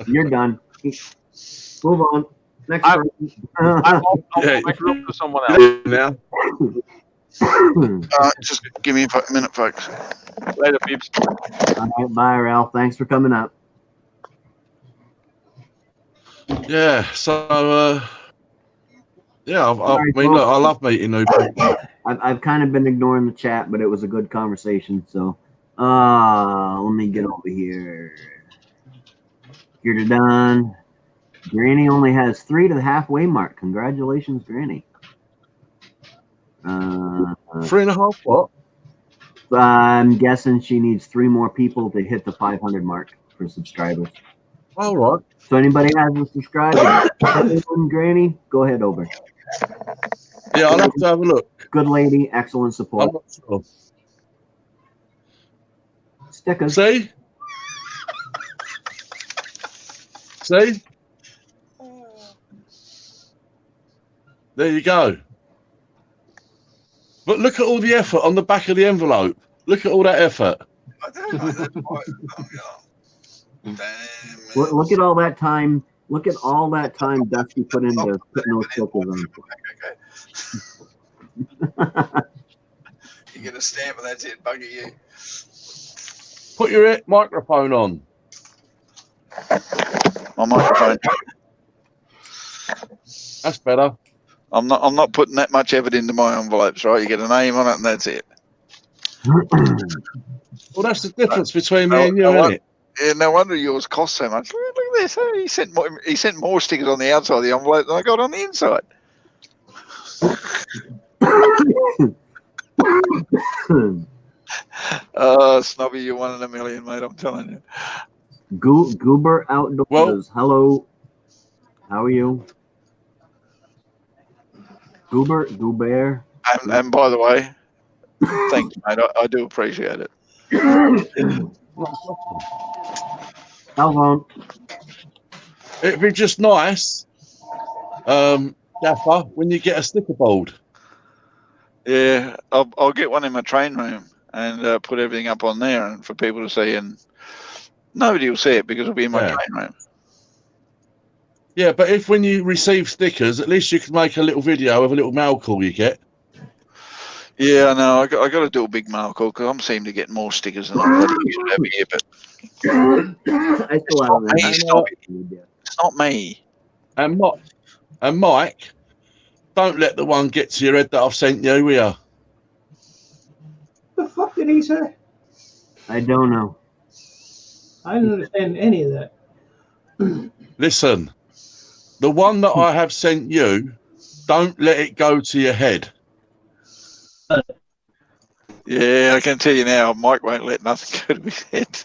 You're done. Move on. Next person. I'll make room for someone else. Now. Just give me a minute, folks. Later, peeps. All right, bye, Ralph. Thanks for coming up. Yeah, so yeah, I mean, look, I love meeting new people. I've kind of been ignoring the chat, but it was a good conversation. So, let me get over here. You're done. Granny only has 3 to the halfway mark. Congratulations, Granny. 3.5 what? I'm guessing she needs 3 more people to hit the 500 mark for subscribers. All right. So anybody has a subscriber, Granny, go ahead over. Yeah, I'll have to have a look. Good lady, excellent support. I'm not sure. Stickers. See? See? There you go. But look at all the effort on the back of the envelope. Look at all that effort. I don't know. That's why. Oh, yeah. Damn. Look at all that time. Look at all that time Dusty put into putting those stickers on. Okay. You get a stamp and that's it. Bugger you. Put your microphone on. My microphone. That's better. I'm not putting that much effort into my envelopes, right? You get a name on it and that's it. Well, that's the difference between me and you, isn't it? Yeah, no wonder yours cost so much. Look at this. He sent more stickers on the outside of the envelope than I got on the inside. Snobby, you're 1 in a million, mate. I'm telling you. Goober Outdoors. Well, hello. How are you? Goober. And by the way, thanks, mate. I do appreciate it. How long? It'd be just nice, Gaffer, when you get a sticker board. Yeah, I'll get one in my train room and put everything up on there and for people to see, and nobody will see it because it'll be in my train room. Yeah, but if when you receive stickers, at least you can make a little video of a little mail call you get. Yeah, I know. I got to do a big mail call because I'm seeming to get more stickers than I bloody usually every year. But it's not me. And Mike, don't let the one get to your head that I've sent you. We are. The fuck did he say? I don't know. I didn't understand any of that. Listen, the one that I have sent you, don't let it go to your head. Yeah, I can tell you now, Mike won't let nothing go to his head.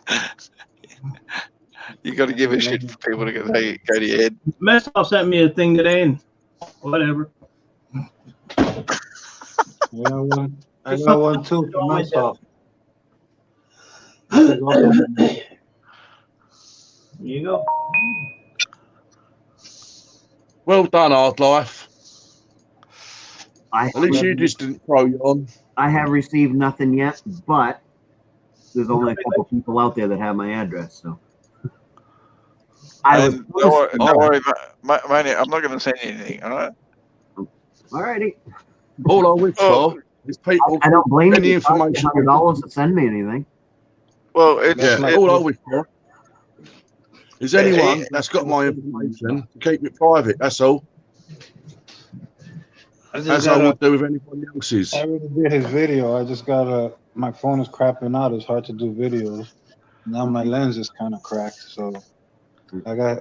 You got to give a shit for people to go to your head. Messall sent me a thing today, and whatever. I got one too for myself. There you go. Well done, Hard Life. At least you just didn't throw you on. I have received nothing yet, but there's only a couple people out there that have my address. So Don't worry, mate. I'm not going to send you anything. All right. Alrighty. All I wish for is people. I don't blame any you. information. $100 to send me anything. Well, all I wish for is anyone that's got my information to keep it private. That's all. As I would do with anybody else's. I already did his video. I just got my phone is crapping out. It's hard to do videos. Now my lens is kind of cracked, so I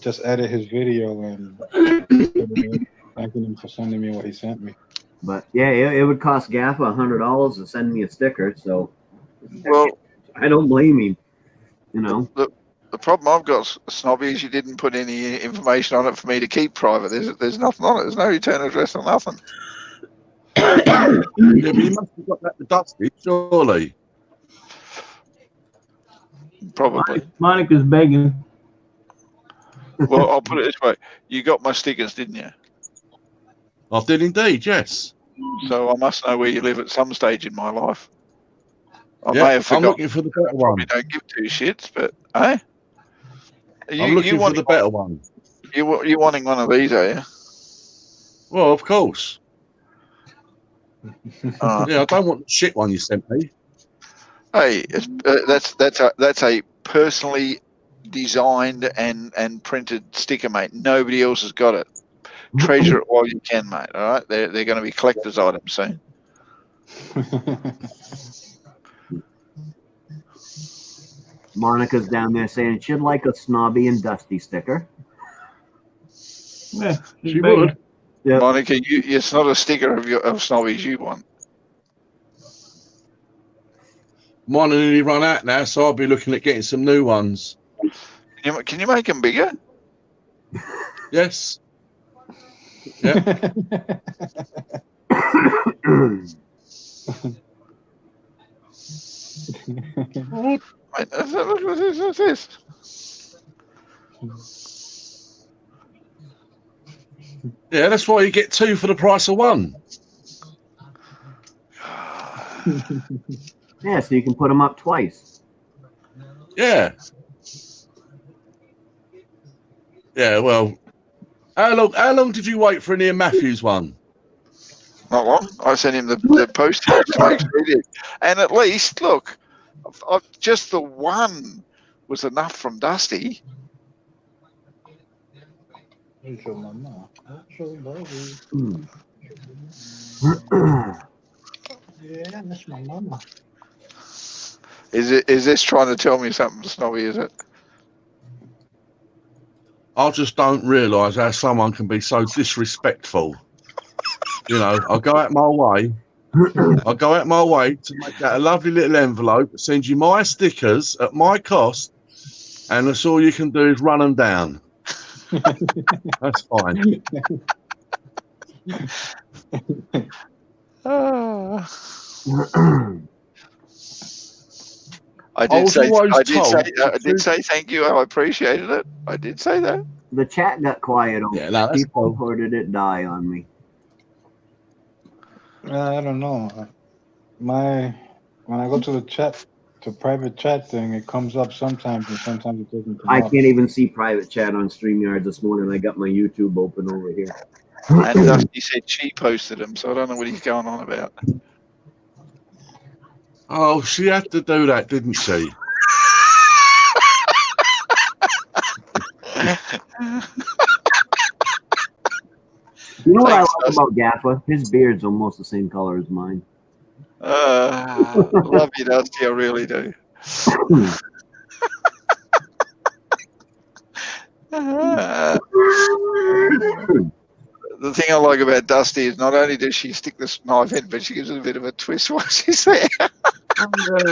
just edit his video and thanking him for sending me what he sent me. But yeah, it would cost Gaffa $100 to send me a sticker. So I don't blame him. You know. The problem I've got, Snobby, is you didn't put any information on it for me to keep private. There's nothing on it. There's no return address or nothing. Yeah, but you must have got that to Dusty, surely. Probably. Monica's begging. Well, I'll put it this way. You got my stickers, didn't you? I did indeed, yes. So I must know where you live at some stage in my life. I Yeah, may have forgotten. I'm looking for the better one. Probably don't give two shits, but hey. I'm looking for the better one. You wanting one of these, are you? Well, of course. Yeah, I don't want the shit one you sent me. Hey, that's a personally designed and printed sticker, mate. Nobody else has got it. Treasure it while you can, mate. All right, they're going to be collector's items soon. Monica's down there saying she'd like a Snobby and Dusty sticker. Yeah, she would. Yep. Monica, it's not a sticker of Snobbies you want. Mine will nearly run out now, so I'll be looking at getting some new ones. Can you make them bigger? Yes. Yeah. What's this? Yeah, that's why you get two for the price of one. Yeah, so you can put them up twice. Yeah. Yeah, well, how long did you wait for an Ian Matthews one? Not long. I sent him the postage to make sure he did. And at least, look, just the one was enough from Dusty. Where's your mama? Where's your baby? Yeah, that's my mama. Is this trying to tell me something snobby, is it? I just don't realise how someone can be so disrespectful. You know, I go out my way to make that a lovely little envelope, send you my stickers at my cost, and that's all you can do is run them down. That's fine. I did say thank you. I appreciated it. I did say that. The chat got quiet. Yeah, no, that's people, cool. or did it die on me? I don't know. When I go to the chat, to private chat thing, it comes up sometimes, and sometimes it doesn't come I up. can't even see private chat on StreamYard this morning. I got my YouTube open over here. And Dusty said she posted him, so I don't know what he's going on about. Oh, she had to do that, didn't she? You know what Thanks, I like about Gaffa? His beard's almost the same color as mine. Love you, Dusty. I really do. The thing I like about Dusty is not only does she stick this knife in, but she gives it a bit of a twist while she's there.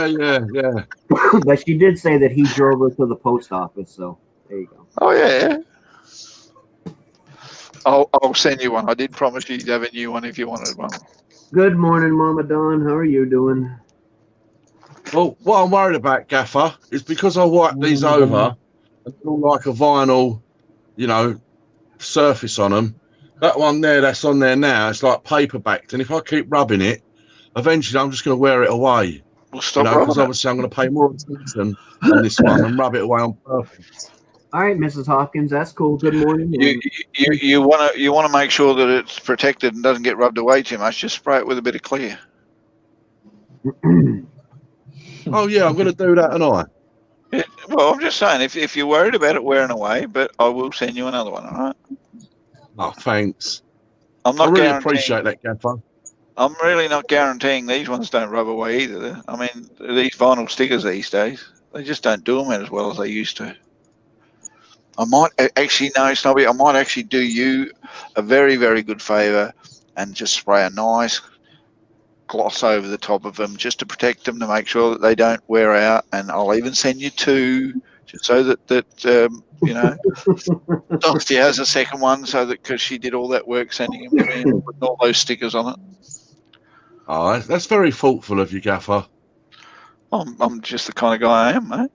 Yeah. But she did say that he drove her to the post office, so there you go. Oh, yeah. I'll send you one. I did promise you to have a new one if you wanted one. Good morning, Mama Dawn. How are you doing? Well, what I'm worried about, Gaffer, is because I wiped these over and all like a vinyl, surface on them. That one there that's on there now, it's like paperbacked, and if I keep rubbing it, eventually I'm just going to wear it away. Well, stop because obviously I'm going to pay more attention on this one and rub it away on purpose. All right, Mrs. Hopkins, that's cool. Good morning. You want to make sure that it's protected and doesn't get rubbed away too much. Just spray it with a bit of clear. Oh yeah, I'm going to do that tonight. Yeah, well, I'm just saying, if you're worried about it wearing away, but I will send you another one. All right. Oh, thanks. I really appreciate that, Gaffer. I'm really not guaranteeing these ones don't rub away either. I mean, these vinyl stickers these days, they just don't do them as well as they used to. I might actually, no, Snobby, I might actually do you a very, very good favour and just spray a nice gloss over the top of them just to protect them, to make sure that they don't wear out. And I'll even send you two just so that Dusty has a second one, so that because she did all that work sending him to me and putting all those stickers on it. Oh, that's very thoughtful of you, Gaffer. I'm just the kind of guy I am, mate.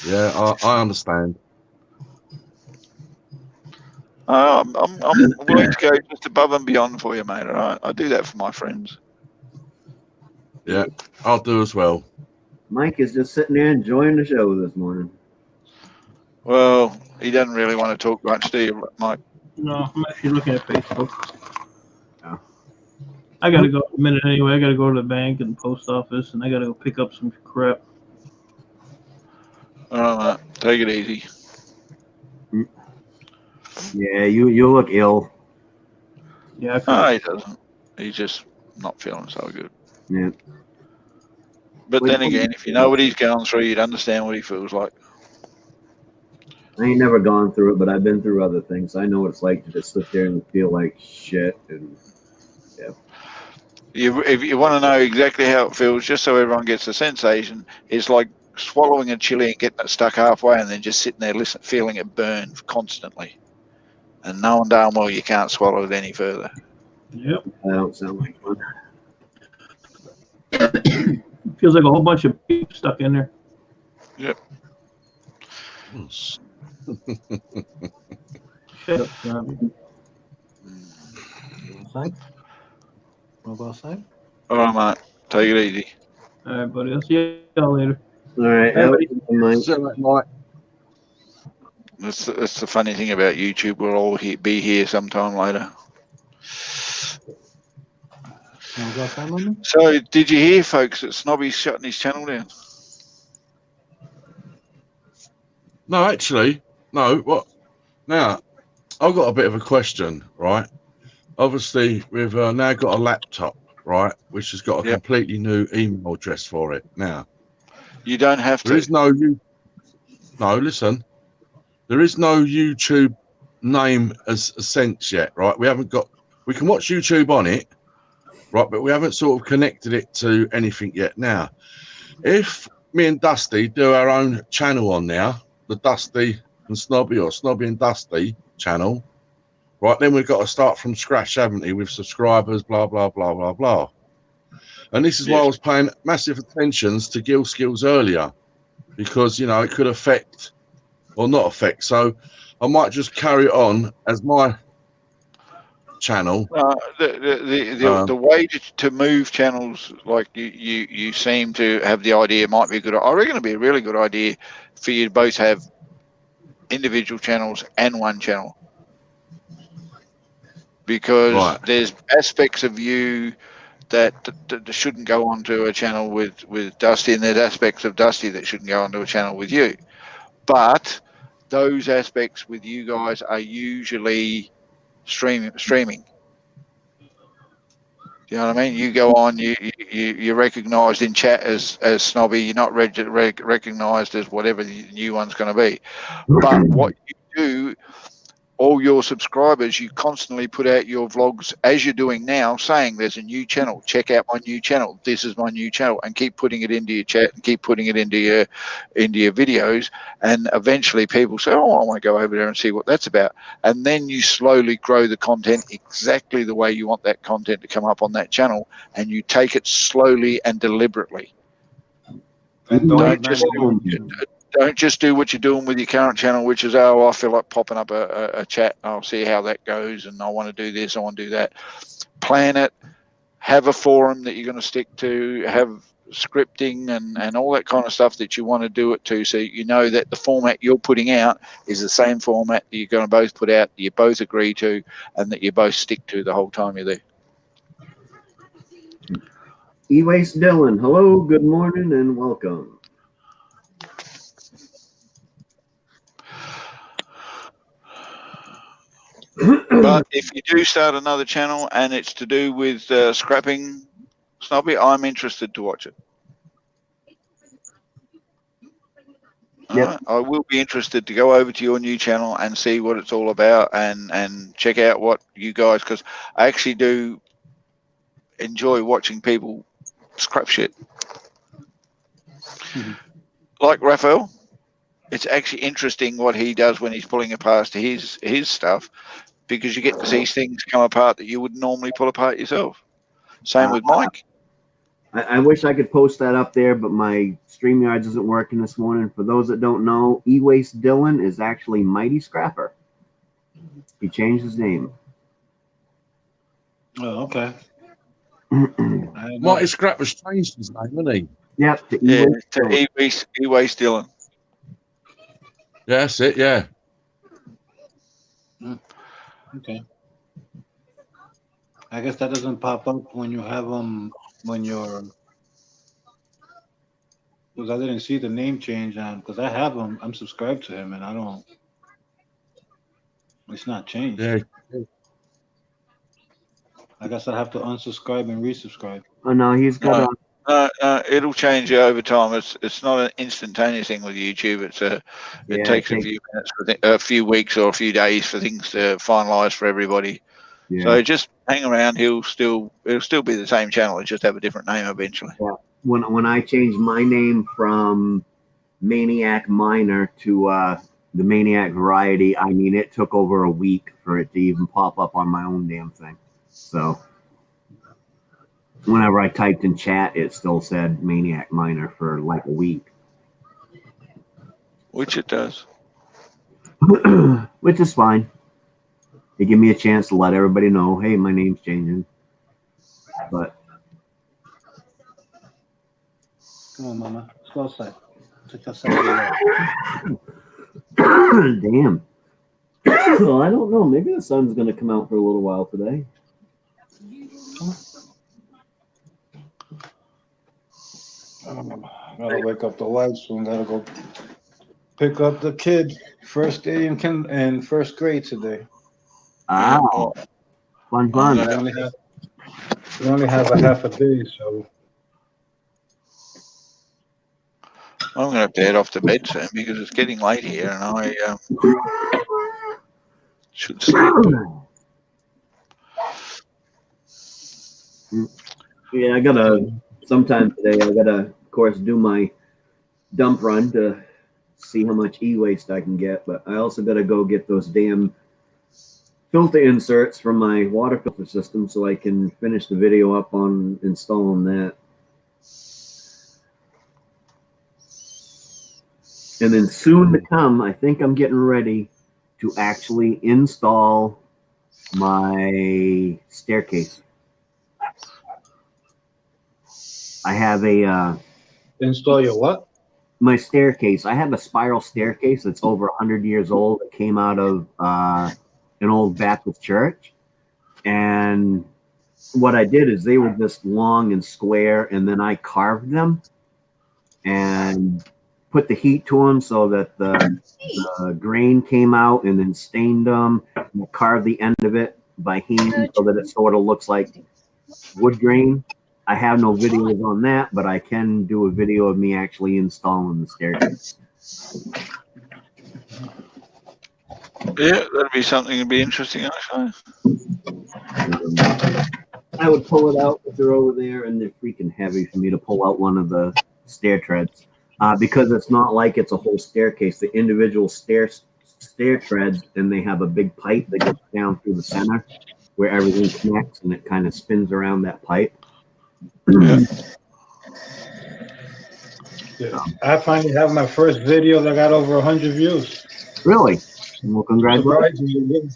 Yeah, I understand. I'm willing to go just above and beyond for you, mate. All right, I do that for my friends. Yeah, I'll do as well. Mike is just sitting there enjoying the show this morning. Well, he doesn't really want to talk much, do you, Mike? No, I'm actually looking at Facebook. Oh. I gotta go in a minute anyway. I gotta go to the bank and the post office, and I gotta go pick up some crap. All right, mate. Take it easy. Yeah, you look ill. Yeah. No, he doesn't. He's just not feeling so good. Yeah. But then again, if you know what he's going through, you'd understand what he feels like. I ain't never gone through it, but I've been through other things. I know what it's like to just sit there and feel like shit. And yeah. If you want to know exactly how it feels, just so everyone gets the sensation, it's like swallowing a chili and getting it stuck halfway and then just sitting there feeling it burn constantly. And knowing darn well you can't swallow it any further. Yep. That don't sound like fun. Feels like a whole bunch of beef stuck in there. Yep. Shut up, John. Outside? Wanna go outside? All right, mate. Take it easy. All right, buddy. I'll see y'all later. All right. Hey, buddy. Mike. So, like, That's the funny thing about YouTube. We'll all be here sometime later. So, did you hear, folks, that Snobby's shutting his channel down? no, actually, no. What? Now, I've got a bit of a question, right? Obviously, we've now got a laptop, right, which has got a Yep. completely new email address for it. Now, You don't have there to. is no no. Listen, there is no YouTube name as a sense yet, right? We haven't got. We can watch YouTube on it, right, but we haven't sort of connected it to anything yet. Now, if me and Dusty do our own channel on there, the Dusty and Snobby or Snobby and Dusty channel, right, then we've got to start from scratch, haven't we, with subscribers, blah, blah, blah, blah, blah. And this is why I was paying massive attentions to Gill Skills earlier, because, you know, it could affect or not affect. So I might just carry it on as my channel. The way to move channels, like you seem to have the idea, might be good. I reckon it'd be a really good idea for you to both have individual channels and one channel, because there's aspects of you that shouldn't go onto a channel with Dusty, and there's aspects of Dusty that shouldn't go onto a channel with you. But those aspects with you guys are usually streaming. You know what I mean? You go on, you're recognised in chat as Snobby. You're not recognised as whatever the new one's going to be. But what you do, all your subscribers, you constantly put out your vlogs as you're doing now, saying there's a new channel. Check out my new channel. This is my new channel, and keep putting it into your chat and keep putting it into your videos. And eventually, people say, "Oh, I want to go over there and see what that's about." And then you slowly grow the content exactly the way you want that content to come up on that channel, and you take it slowly and deliberately. And Don't just do what you're doing with your current channel, which is, oh, I feel like popping up a chat. I'll see how that goes, and I want to do this, I want to do that. Plan it. Have a forum that you're going to stick to. Have scripting and all that kind of stuff that you want to do it to, so you know that the format you're putting out is the same format that you're going to both put out, that you both agree to, and that you both stick to the whole time you're there. E-Waste Dylan, hello, good morning, and welcome. But if you do start another channel and it's to do with scrapping, Snobby, I'm interested to watch it. Yep. Right? I will be interested to go over to your new channel and see what it's all about, and check out what you guys, because I actually do enjoy watching people scrap shit. Like Raphael, it's actually interesting what he does when he's pulling apart his stuff, because you get to see things come apart that you wouldn't normally pull apart yourself. Same with Mike. I wish I could post that up there, but my StreamYard isn't working this morning. For those that don't know, E-Waste Dylan is actually Mighty Scrapper. He changed his name. Oh, okay. Mighty Scrapper's changed his name, hasn't he? Yep. To E-Waste Dylan. Yeah, that's it, yeah. Okay. I guess that doesn't pop up when you have them, when you're, because I didn't see the name change on, because I have him, I'm subscribed to him, and I don't, it's not changed. Yeah. I guess I have to unsubscribe and resubscribe. Oh, no, he's got it'll change over time. It's not an instantaneous thing with YouTube. It takes a few minutes, a few weeks or a few days for things to finalize for everybody. Yeah. So just hang around. It'll still be the same channel. It just have a different name eventually. Yeah. When I changed my name from Maine-iac Minor to the Maine-iac Variety, I mean, it took over a week for it to even pop up on my own damn thing. So whenever I typed in chat, it still said Maine-iac Minor for like a week. Which it does. Which is fine. They give me a chance to let everybody know, hey, my name's changing. But Come on, Mama. Let's go outside. Take outside the Damn. Well, I don't know. Maybe the sun's going to come out for a little while today. Gotta wake up the wife soon. Gotta go pick up the kid. First day in first grade today. Ah, fun. We only have a half a day, so I'm going to have to head off to bed soon because it's getting late here, and I should sleep. Yeah, sometime today, I gotta, of course, do my dump run to see how much e-waste I can get, but I also gotta go get those damn filter inserts from my water filter system so I can finish the video up on installing that. And then soon to come, I think I'm getting ready to actually install my staircase. I have install your what? My staircase. I have a spiral staircase that's over 100 years old. It came out of an old Baptist church. And what I did is they were just long and square, and then I carved them and put the heat to them so that the grain came out, and then stained them and carved the end of it by hand so that it sort of looks like wood grain. I have no videos on that, but I can do a video of me actually installing the staircase. Yeah, that'd be something that'd be interesting, actually. I would pull it out, but they're over there, and they're freaking heavy for me to pull out one of the stair treads. Because it's not like it's a whole staircase. The individual stair treads, and they have a big pipe that goes down through the center where everything connects, and it kind of spins around that pipe. Yeah. I finally have my first video that got over 100 views. Really? Well, congratulations.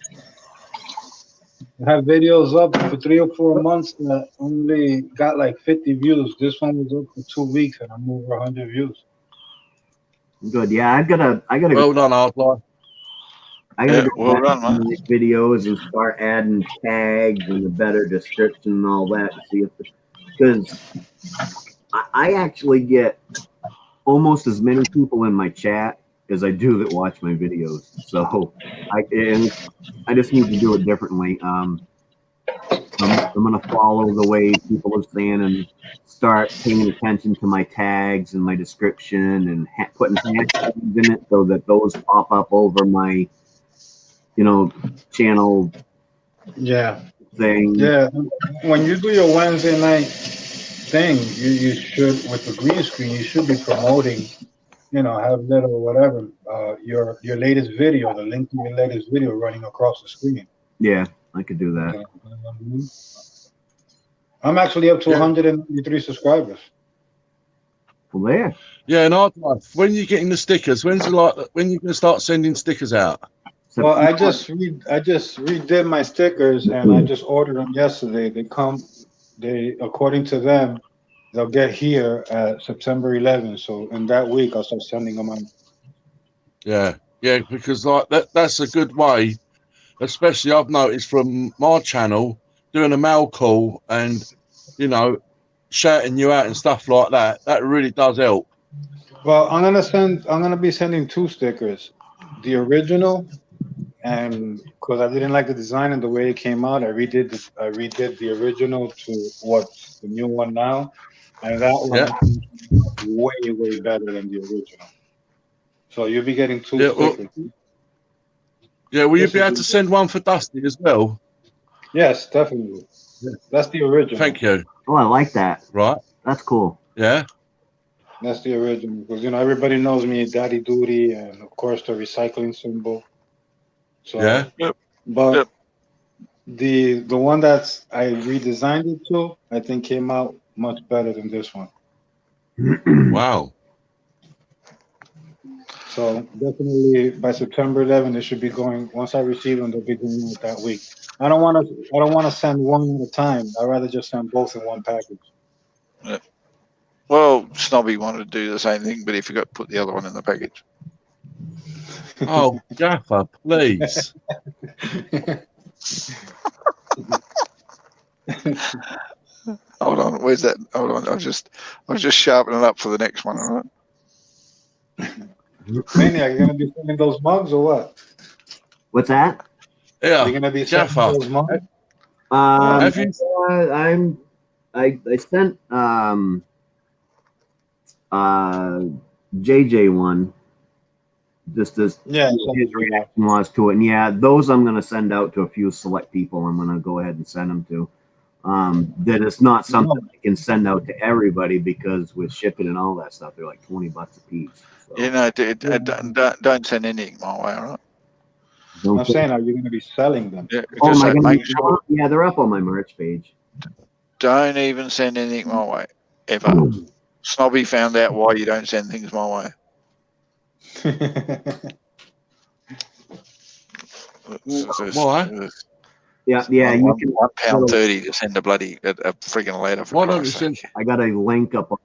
I have videos up for 3 or 4 months that only got like 50 views. This one was up for 2 weeks and I'm over 100 views. Good. Yeah, I gotta. Well done, Hardline. I gotta go back to these videos and start adding tags and a better description and all that to see if, because I actually get almost as many people in my chat as I do that watch my videos. So I just need to do it differently. I'm gonna follow the way people are saying and start paying attention to my tags and my description and putting hashtags in it so that those pop up over my, channel. Yeah. Thing. Yeah. When you do your Wednesday night thing, you should, with the green screen, you should be promoting, have little whatever, your latest video, the link to your latest video running across the screen. Yeah, I could do that. I'm actually up to 193 subscribers. Well, there. Yeah, and when you're getting the stickers, when you gonna start sending stickers out? Well, I just redid my stickers and I just ordered them yesterday. They according to them, they'll get here at September 11th. So in that week, I'll start sending them out. Yeah, because that's a good way. Especially, I've noticed from my channel doing a mail call and shouting you out and stuff like that. That really does help. Well, I'm gonna be sending 2 stickers, the original, and because I didn't like the design and the way it came out, I redid the original to what's the new one now, and that one way better than the original. So you'll be getting 2 stickers. Will you be able to send one for Dusty as well? Yes, definitely. Yeah. That's the original. Thank you. Oh, I like that. Right. That's cool. Yeah. That's the original because everybody knows me, Daddy Duty, and of course the recycling symbol. So, but the one that's I redesigned it to, I think came out much better than this one. Wow. So definitely by September 11th, it should be going. Once I receive them, they'll be doing it that week. I don't want to send one at a time. I'd rather just send both in one package. Yeah. Well, Snobby wanted to do the same thing, but he forgot to put the other one in the package. Oh, Gaffer, please. Hold on, where's that? Hold on, I was just sharpening up for the next one. All right. Maine-iac, you gonna be sending those mugs or what? What's that? Yeah, You're gonna be sending Gaffer. those mugs? Have you? I sent JJ one just as Yeah. his reaction was to it. And yeah, those I'm gonna send out to a few select people. I'm gonna go ahead and send them to. That it's not something I can send out to everybody because with shipping and all that stuff, they're like $20 a piece. So. You know, don't send anything my way, all right? Don't I'm saying, are you gonna be selling them? Yeah, oh, because am I gonna make be, sure yeah, they're up on my merch page. don't even send anything my way ever. Snobby found out why you don't send things my way. Why? Yeah, you can. £1.30 to send a friggin' letter. For Why don't you Christ's send? sake. I got a link up. On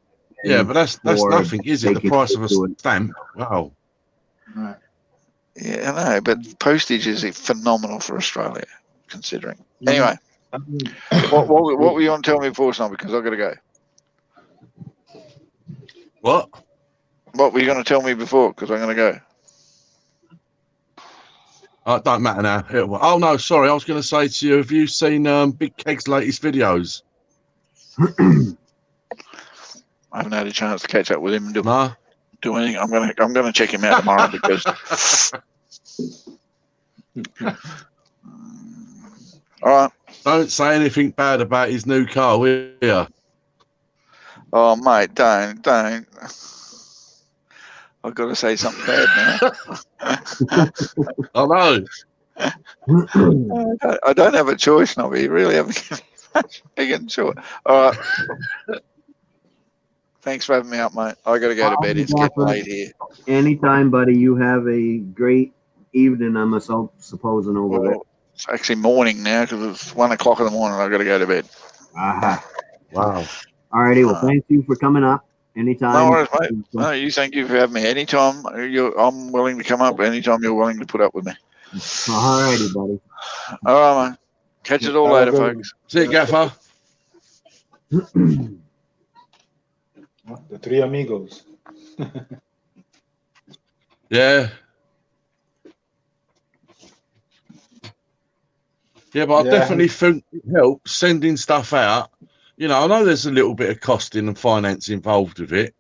Yeah, but that's for nothing, is it? they The can price of a do it. stamp. Wow. Right. Yeah, I know, but postage is phenomenal for Australia, considering. Anyway, what were you on to tell me before, Snobby? Because I've got to go. What? What were you going to tell me before? Because I'm going to go. Oh, it don't matter now. Oh no, sorry. I was going to say to you, have you seen Big Keg's latest videos? I haven't had a chance to catch up with him and do anything. I'm gonna check him out tomorrow because. All right. Don't say anything bad about his new car, will you? Oh mate, don't. I've got to say something bad now. I know. I don't have a choice, Nobby. You really haven't given choice. All right. Thanks for having me up, mate. I got to go to bed. It's getting late here. Anytime, buddy. You have a great evening. I'm supposing over there. It's actually morning now because it's 1 o'clock in the morning. I got to go to bed. Aha. Wow. All righty. Well, thank you for coming up. Anytime. No worries, mate. No, you thank you for having me. Anytime I'm willing to come up. Anytime you're willing to put up with me. All righty, buddy. All right, man. Catch it all later, folks. See you, Gaffer. The three amigos. Yeah. Yeah, but I definitely think it helps sending stuff out. You know, I know there's a little bit of costing and finance involved with it,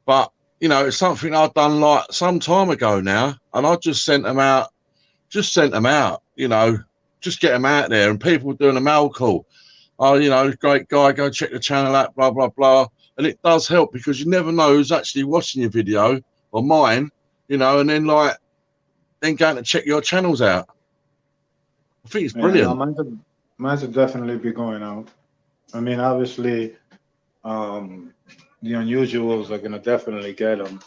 but you know, it's something I've done like some time ago now, and I just sent them out. You know, just get them out there, and people doing a mail call. Oh, you know, great guy, go check the channel out, blah blah blah, and it does help because you never know who's actually watching your video or mine. You know, and then going to check your channels out. I think it's brilliant. No, mine's would definitely be going out. I mean, obviously, the unusuals are gonna definitely get them,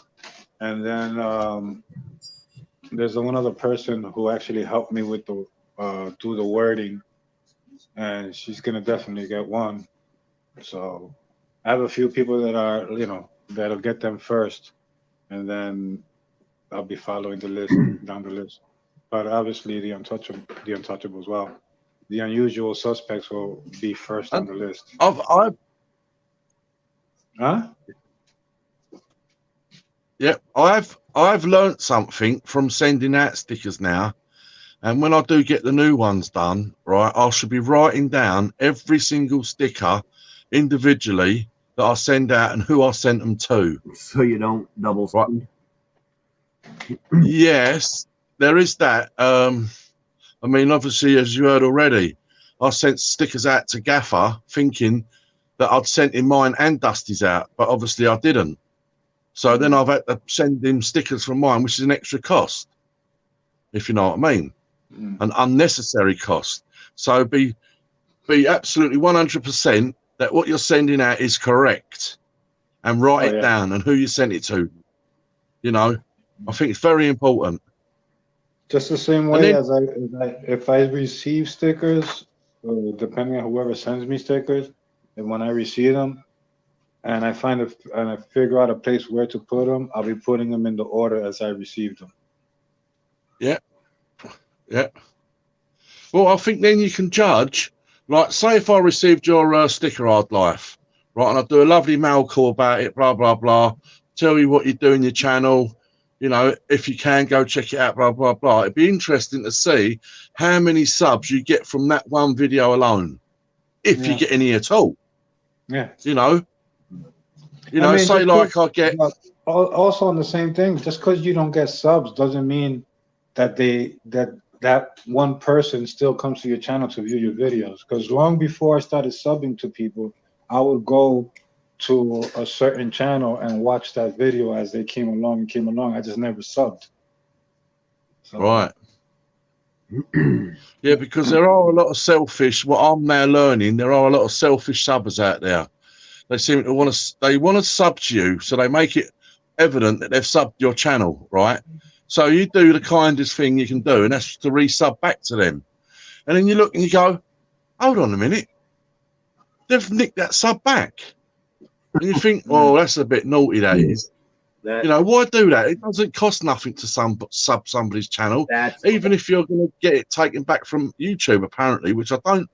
and then there's one other person who actually helped me with the do the wording, and she's gonna definitely get one. So I have a few people that are that'll get them first, and then I'll be following the list down the list. But obviously, the untouchable as well. The unusual suspects will be first on the list. Huh? Yeah, I've learnt something from sending out stickers now, and when I do get the new ones done, right, I should be writing down every single sticker individually that I send out and who I sent them to, so you don't double send. Yes, there is that. I mean, obviously, as you heard already, I sent stickers out to Gaffer thinking that I'd sent him mine and Dusty's out, but obviously I didn't. So then I've had to send him stickers from mine, which is an extra cost, if you know what I mean, an unnecessary cost. So be absolutely 100% that what you're sending out is correct, and write it down and who you sent it to. You know, I think it's very important. Just the same way as if I receive stickers, depending on whoever sends me stickers, and when I receive them, and I figure out a place where to put them, I'll be putting them in the order as I received them. Yeah. Yeah. Well, I think then you can judge. Like, say if I received your sticker Hard Life, right, and I do a lovely mail call about it, blah, blah, blah, tell you what you do in your channel, you know, if you can, go check it out, blah, blah, blah. It'd be interesting to see how many subs you get from that one video alone, if you get any at all. Yeah. You know, I mean, say like I get... Also on the same thing, just because you don't get subs doesn't mean that that one person still comes to your channel to view your videos. Because long before I started subbing to people, I would go to a certain channel and watch that video as they came along. I just never subbed. So. Right. Yeah, because there are a lot of selfish. What I'm now learning, there are a lot of selfish subbers out there. They seem to want to sub to you, so they make it evident that they've subbed your channel, right? So you do the kindest thing you can do, and that's to resub back to them. And then you look and you go, hold on a minute, they've nicked that sub back. And you think, oh, that's a bit naughty, that is. You know, why do that? It doesn't cost nothing to sub somebody's channel, even if you're going to get it taken back from YouTube, apparently, which I don't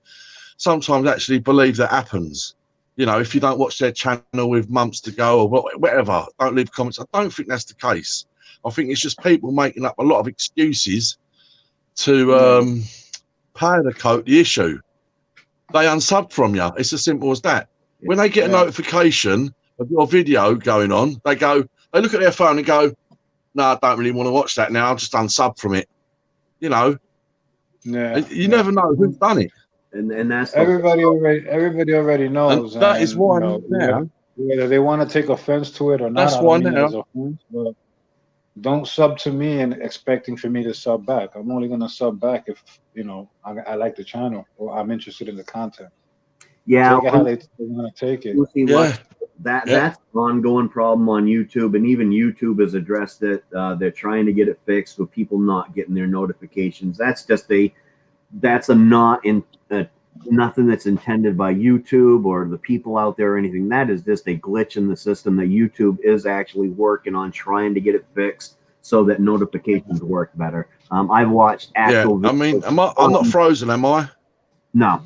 sometimes actually believe that happens. You know, if you don't watch their channel with months to go or whatever, don't leave comments. I don't think that's the case. I think it's just people making up a lot of excuses to powder coat the issue. They unsubbed from you. It's as simple as that. When they get a notification of your video going on, they look at their phone and go, no, I don't really want to watch that now. I'll just unsub from it. You know, you never know who's done it. And that's everybody already knows. And that is why now, whether they want to take offense to it or not, that's why now. But don't sub to me and expecting for me to sub back. I'm only going to sub back if, you know, I like the channel or I'm interested in the content. Yeah. Take it how they want to take it. That's an ongoing problem on YouTube, and even YouTube has addressed it. They're trying to get it fixed with people not getting their notifications. That's just nothing that's intended by YouTube or the people out there or anything. That is just a glitch in the system that YouTube is actually working on trying to get it fixed so that notifications work better. I've watched actual videos. I mean, I'm not frozen, am I? No.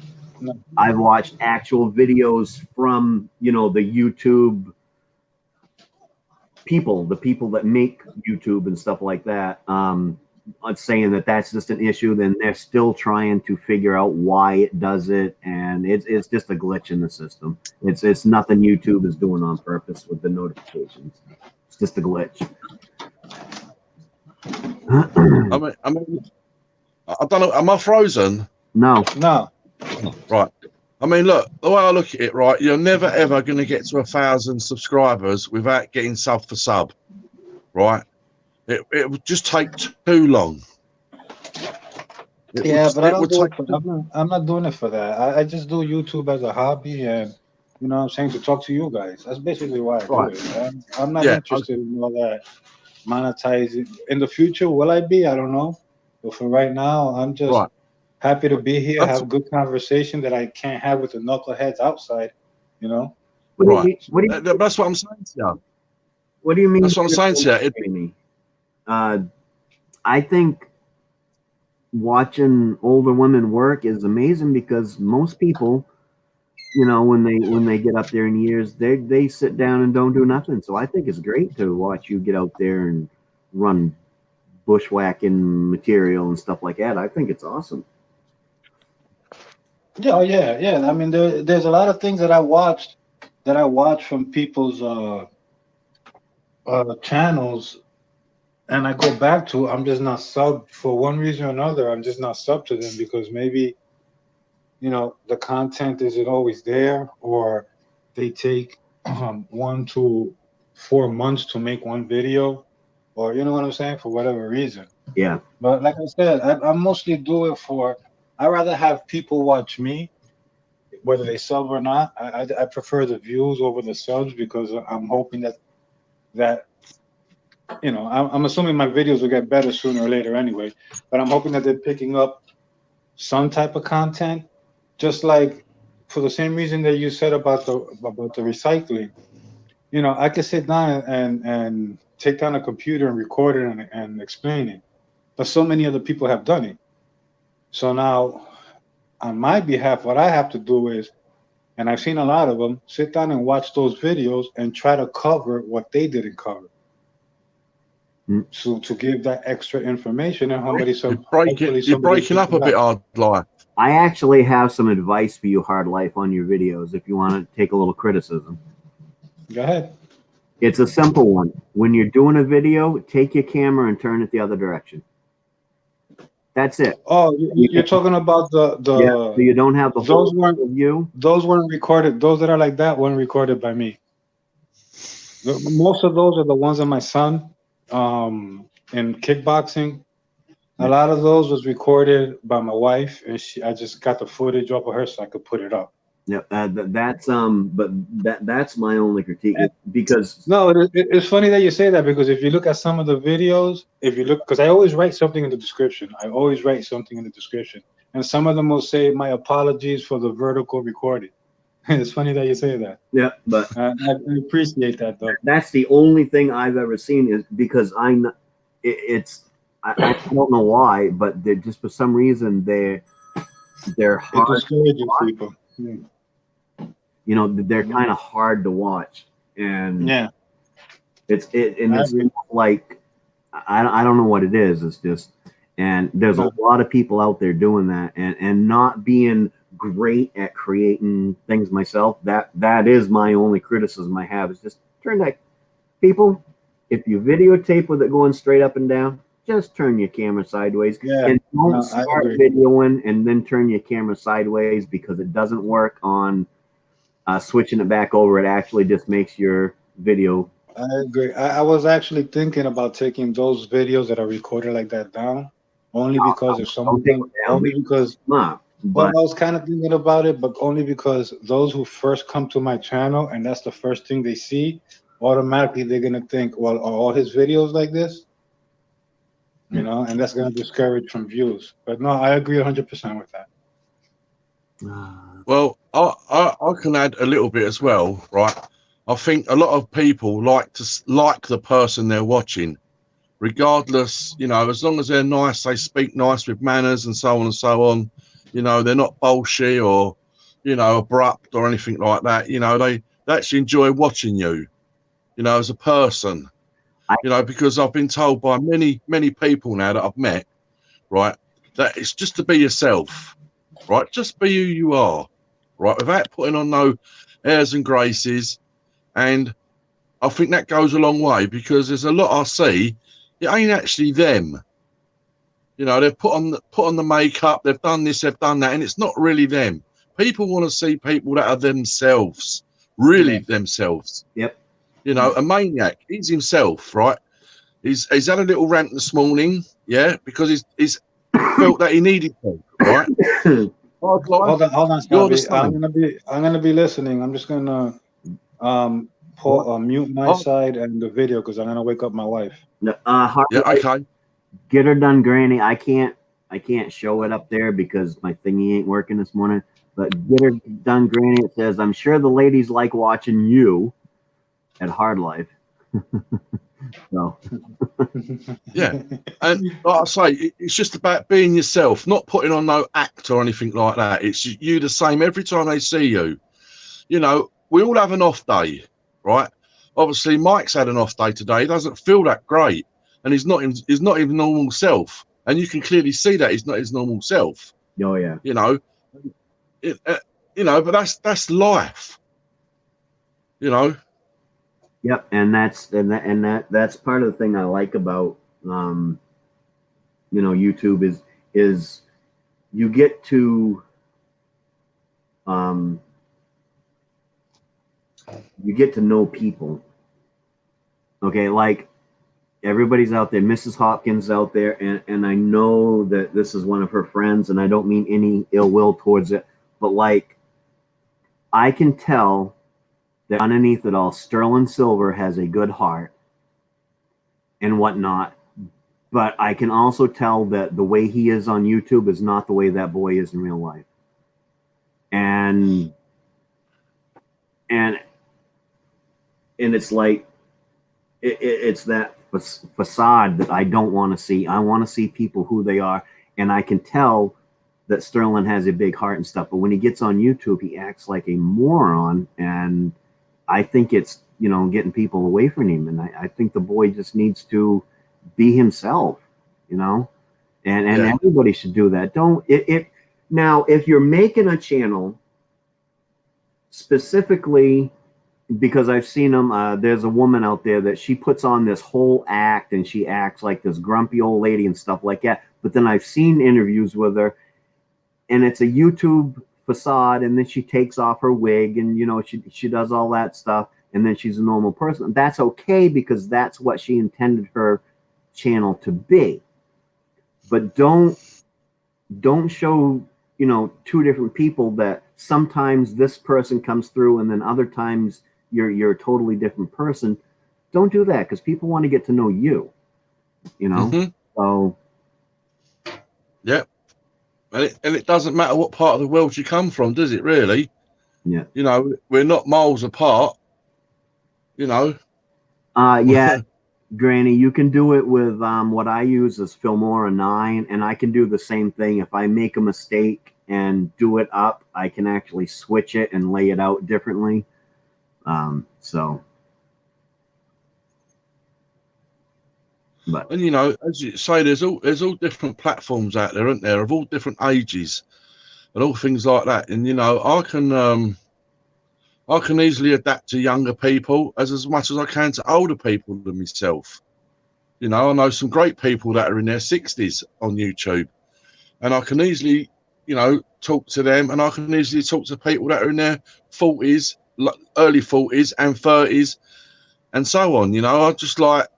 I've watched actual videos from, you know, the YouTube people, the people that make YouTube and stuff like that. Saying that that's just an issue, then they're still trying to figure out why it does it, and it's just a glitch in the system. It's nothing YouTube is doing on purpose with the notifications. It's just a glitch. I mean, I don't know. Am I frozen? No. Right. I mean, look, the way I look at it, right, you're never ever going to get to 1,000 subscribers without getting sub for sub, right? It would just take too long. But I'm not doing it for that. I just do YouTube as a hobby, and you know what I'm saying, to talk to you guys. That's basically why I do it. I'm not interested in all that monetizing. In the future, will I be? I don't know. But for right now, I'm just happy to be here, have a good conversation that I can't have with the knuckleheads outside, you know? That's what I'm saying to you. What do you mean? That's what I'm saying to you. I think watching older women work is amazing because most people, you know, when they get up there in years, they sit down and don't do nothing. So I think it's great to watch you get out there and run bushwhacking material and stuff like that. I think it's awesome. Yeah. I mean, there's a lot of things that I watch from people's channels. And I go back to, I'm just not sub for one reason or another. I'm just not sub to them because maybe, you know, the content isn't always there, or they take 1 to 4 months to make one video, or you know what I'm saying, for whatever reason. Yeah. But like I said, I mostly do it for, I rather have people watch me, whether they sub or not. I prefer the views over the subs because I'm hoping that you know, I'm assuming my videos will get better sooner or later anyway, but I'm hoping that they're picking up some type of content, just like for the same reason that you said about the recycling. you know, I could sit down and take down a computer and record it and explain it. But so many other people have done it. So now, on my behalf, what I have to do is, and I've seen a lot of them, sit down and watch those videos and try to cover what they didn't cover. So to give that extra information and You're breaking up a bit, Hard Life. I actually have some advice for you, Hard Life, on your videos if you want to take a little criticism. Go ahead. It's a simple one. When you're doing a video, take your camera and turn it the other direction. That's it. Oh, you're talking about the yeah, so you don't have the those whole weren't view. Those weren't recorded. Those that are like that weren't recorded by me. Most of those are the ones of my son in kickboxing. A lot of those was recorded by my wife, and I just got the footage off of her so I could put it up. Yeah, that's my only critique because no, it's funny that you say that because if you look at some of the videos, because I always write something in the description. I always write something in the description, and some of them will say my apologies for the vertical recording. It's funny that you say that. Yeah, but I appreciate that though. That's the only thing I've ever seen is because I don't know why, but they're just for some reason they're hard. It discourages people. Yeah. You know, they're kind of hard to watch, and yeah, it's like I don't know what it is. It's just, and there's a lot of people out there doing that, and not being great at creating things myself. That is my only criticism I have is just turn that people. If you videotape with it going straight up and down, just turn your camera sideways and don't start videoing and then turn your camera sideways because it doesn't work on switching it back over. It actually just makes your video. I agree. I was actually thinking about taking those videos that are recorded like that down, only because if someone only because well, I was kind of thinking about it, but only because those who first come to my channel and that's the first thing they see, automatically they're gonna think, well, are all his videos like this? You know, and that's gonna discourage from views. But no, I agree 100% with that. Well, I can add a little bit as well, right? I think a lot of people like the person they're watching, regardless, you know, as long as they're nice, they speak nice with manners and so on and so on. You know, they're not bullshit or, you know, abrupt or anything like that. You know, they actually enjoy watching you, you know, as a person. You know, because I've been told by many, many people now that I've met, right, that it's just to be yourself, right? Just be who you are, right? Without putting on no airs and graces. And I think that goes a long way because there's a lot I see, it ain't actually them. You know, they've put on the makeup, they've done this, they've done that, and it's not really them. People want to see people that are themselves, really themselves. Yep. You know, a Maine-iac, he's himself, right? He's had a little rant this morning, yeah, because he's felt that he needed to, right? Hold on, Scotty. I'm gonna be listening. I'm just gonna mute my side and the video because I'm gonna wake up my wife. Okay. Get her done, Granny. I can't show it up there because my thingy ain't working this morning. But get her done, Granny. It says, I'm sure the ladies like watching you at Hard Life. So yeah, and like I say, it's just about being yourself, not putting on no act or anything like that. It's you the same every time they see you. You know, we all have an off day, right? Obviously, Mike's had an off day today. He doesn't feel that great, and he's not his normal self, and you can clearly see that he's not his normal self. Oh yeah, you know, you know, but that's life. You know. Yep, and that's part of the thing I like about you know, YouTube is you get to know people. Okay, like everybody's out there, Mrs. Hopkins out there, and I know that this is one of her friends, and I don't mean any ill will towards it, but like I can tell that underneath it all, Sterling Silver has a good heart and whatnot. But I can also tell that the way he is on YouTube is not the way that boy is in real life. And and it's like it's that facade that I don't want to see. I want to see people who they are, and I can tell that Sterling has a big heart and stuff. But when he gets on YouTube, he acts like a moron, and I think it's getting people away from him. And I think the boy just needs to be himself, and everybody should do that. Don't now if you're making a channel specifically. Because I've seen them, there's a woman out there that she puts on this whole act and she acts like this grumpy old lady and stuff like that. But then I've seen interviews with her and it's a YouTube facade, and then she takes off her wig and she does all that stuff, and then she's a normal person. That's okay because that's what she intended her channel to be. But don't show two different people that sometimes this person comes through and then other times you're a totally different person. Don't do that because people want to get to know you. So yeah, and it doesn't matter what part of the world you come from, does it really? Yeah. We're not miles apart. Yeah, Granny, you can do it with what I use is Filmora 9, and I can do the same thing. If I make a mistake and do it up, I can actually switch it and lay it out differently. But and as you say, there's all different platforms out there, aren't there, of all different ages and all things like that. And I can easily adapt to younger people as much as I can to older people than myself. I know some great people that are in their 60s on YouTube, and I can easily, talk to them, and I can easily talk to people that are in their 40s, early 40s and 30s, and so on. I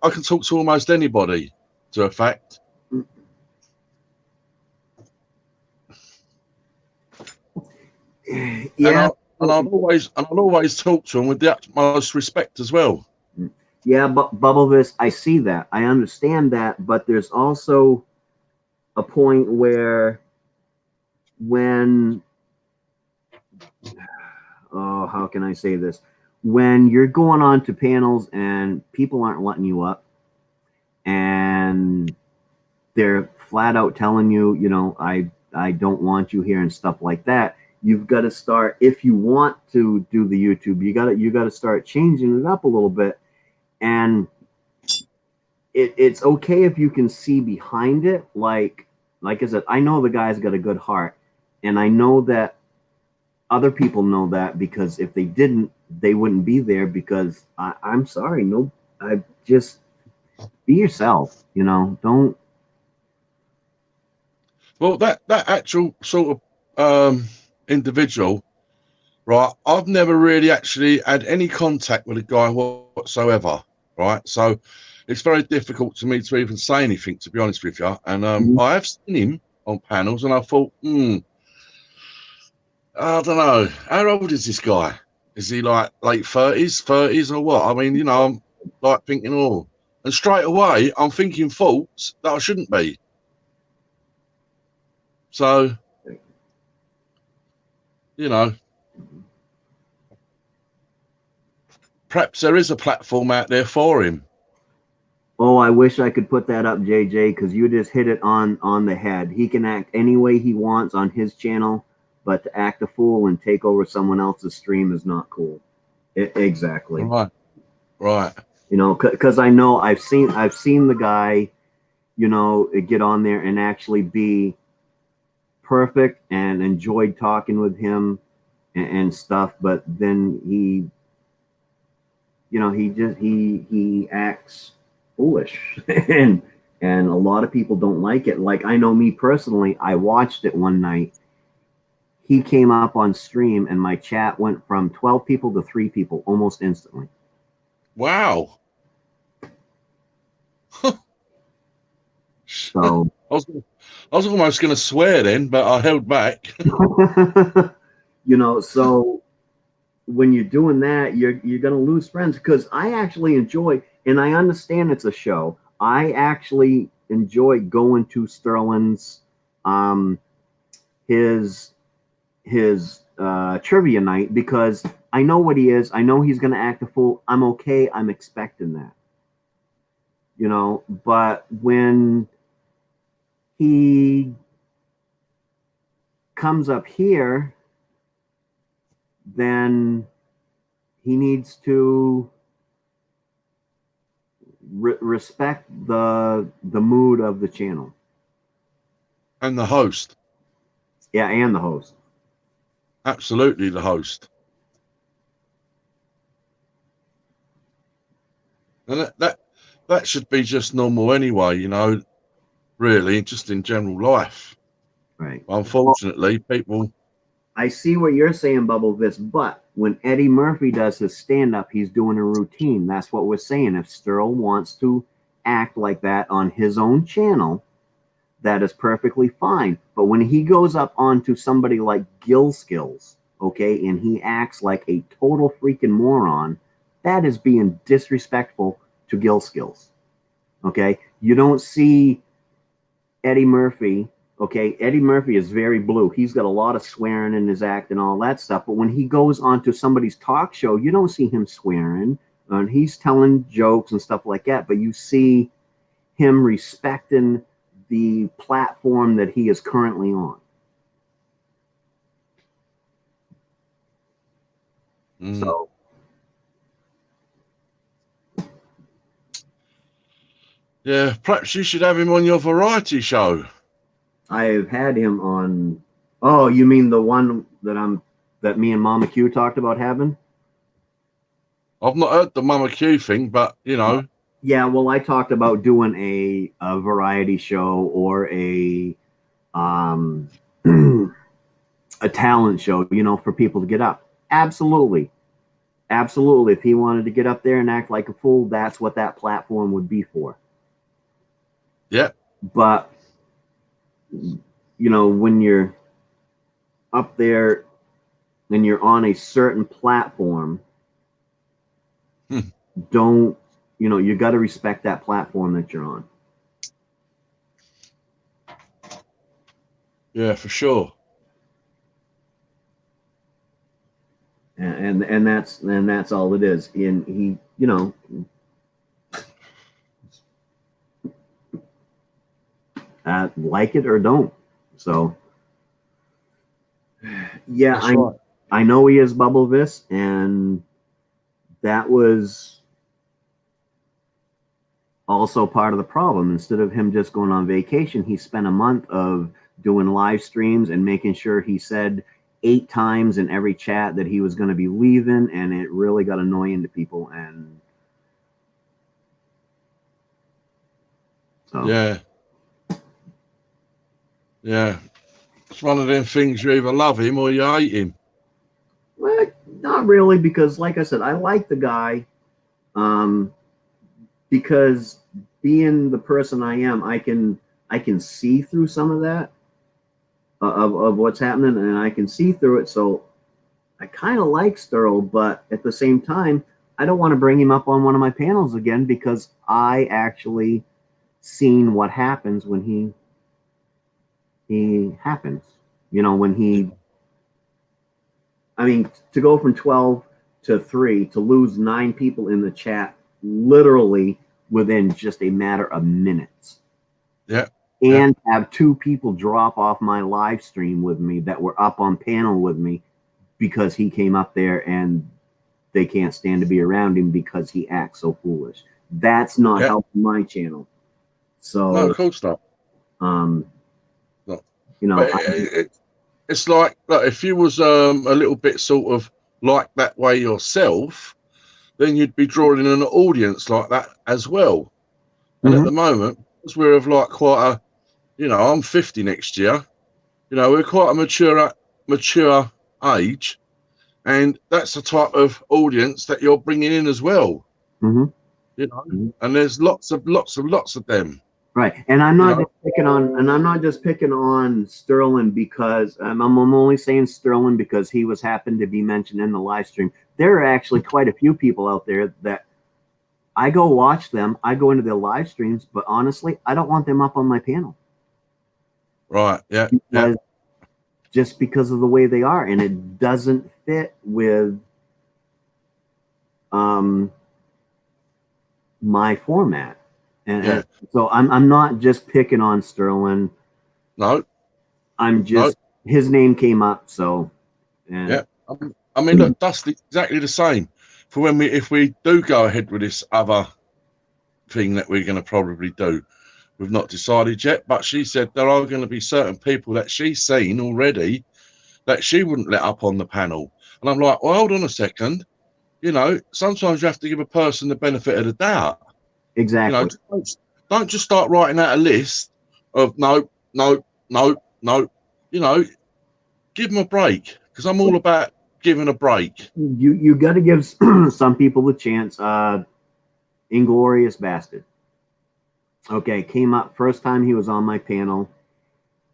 can talk to almost anybody, to a fact. Yeah. And I'll always talk to them with the utmost respect as well. Yeah, but Bubblevis, I see that. I understand that, but there's also a point where how can I say this? When you're going on to panels and people aren't letting you up and they're flat out telling you, I don't want you here and stuff like that, you've got to start, if you want to do the YouTube, you got to start changing it up a little bit. And it's okay if you can see behind it. Like I said, I know the guy's got a good heart, and I know that other people know that, because if they didn't, they wouldn't be there. Because I'm sorry, I just be yourself. Don't. Well, that actual sort of individual, right? I've never really actually had any contact with a guy whatsoever, right? So it's very difficult to me to even say anything, to be honest with you. And I have seen him on panels, and I thought, I don't know, how old is this guy? Is he like late 30s or what? I mean, I'm like thinking, and straight away I'm thinking faults that I shouldn't be. So, perhaps there is a platform out there for him. Oh, I wish I could put that up, JJ, because you just hit it on the head. He can act any way he wants on his channel, but to act a fool and take over someone else's stream is not cool. Exactly. Right. Because I know I've seen the guy, get on there and actually be perfect and enjoyed talking with him and stuff, but then he acts foolish and a lot of people don't like it. Like, I know me personally, I watched it one night. He came up on stream and my chat went from 12 people to 3 people almost instantly. Wow. So I was almost going to swear then, but I held back. So when you're doing that, you're going to lose friends, because I actually enjoy, and I understand it's a show, I actually enjoy going to Sterling's his trivia night, because I know what he is. I know he's going to act a fool. I'm okay. I'm expecting that. You know, but when he comes up here, then he needs to respect the mood of the channel And the host. Yeah, and the host. Absolutely, the host. And that should be just normal anyway, you know, really, just in general life. Right. Unfortunately, people. I see what you're saying, Bubble This, but when Eddie Murphy does his stand-up, he's doing a routine. That's what we're saying. If Sterl wants to act like that on his own channel, that is perfectly fine. But when he goes up onto somebody like Gill Skills, okay, and he acts like a total freaking moron, that is being disrespectful to Gill Skills. Okay? You don't see Eddie Murphy. Okay, Eddie Murphy is very blue. He's got a lot of swearing in his act and all that stuff. But when he goes onto somebody's talk show, you don't see him swearing. And he's telling jokes and stuff like that. But you see him respecting the platform that he is currently on. So. Yeah, perhaps you should have him on your variety show. I've had him on. Oh, you mean the one that me and Mama Q talked about having? I've not heard the Mama Q thing, but you know. Yeah, well, I talked about doing a variety show or a a talent show, you know, for people to get up. Absolutely. Absolutely. If he wanted to get up there and act like a fool, that's what that platform would be for. Yeah. But, you know, when you're up there and you're on a certain platform, don't, you know, you got to respect that platform that you're on. Yeah, for sure. And that's all it is. And he, you know, like it or don't. So yeah, I know he is Bubble Vis, and that was also part of the problem. Instead of him just going on vacation, he spent a month of doing live streams and making sure he said 8 times in every chat that he was going to be leaving, and it really got annoying to people. And so yeah, it's one of them things, you either love him or you hate him. Well, not really, because like I said, I like the guy, because being the person I am, I can see through some of that of what's happening, and I can see through it. So I kind of like Sterl, but at the same time, I don't want to bring him up on one of my panels again, because I actually seen what happens when he happens. You know, when he, I mean, to go from 12 to 3, to lose 9 people in the chat literally within just a matter of minutes. Yeah. And have 2 people drop off my live stream with me that were up on panel with me because he came up there and they can't stand to be around him because he acts so foolish. That's not helping my channel. So no, of course not. No. You know, it's like if you was a little bit sort of like that way yourself, then you'd be drawing in an audience like that as well. And at the moment, because we're of like quite a, you know, I'm 50 next year, you know, we're quite a mature age, and that's the type of audience that you're bringing in as well. You know, and there's lots of them. Right, and I'm not just picking on Sterling because I'm only saying Sterling because he was happened to be mentioned in the live stream. There are actually quite a few people out there that I go watch them. I go into their live streams, but honestly, I don't want them up on my panel. Right. Yeah. Just because of the way they are, and it doesn't fit with my format. And Yeah. so I'm not just picking on Sterling. No. I'm just his name came up, so yeah. I mean, look, Dusty, exactly the same. For when if we do go ahead with this other thing that we're going to probably do, we've not decided yet. But she said there are going to be certain people that she's seen already that she wouldn't let up on the panel, and I'm like, well, hold on a second. You know, sometimes you have to give a person the benefit of the doubt. exactly. You know, don't just start writing out a list of no. You know, give them a break, because I'm all about giving a break. You got to give some people the chance. Inglorious Bastard. Okay, came up first time he was on my panel.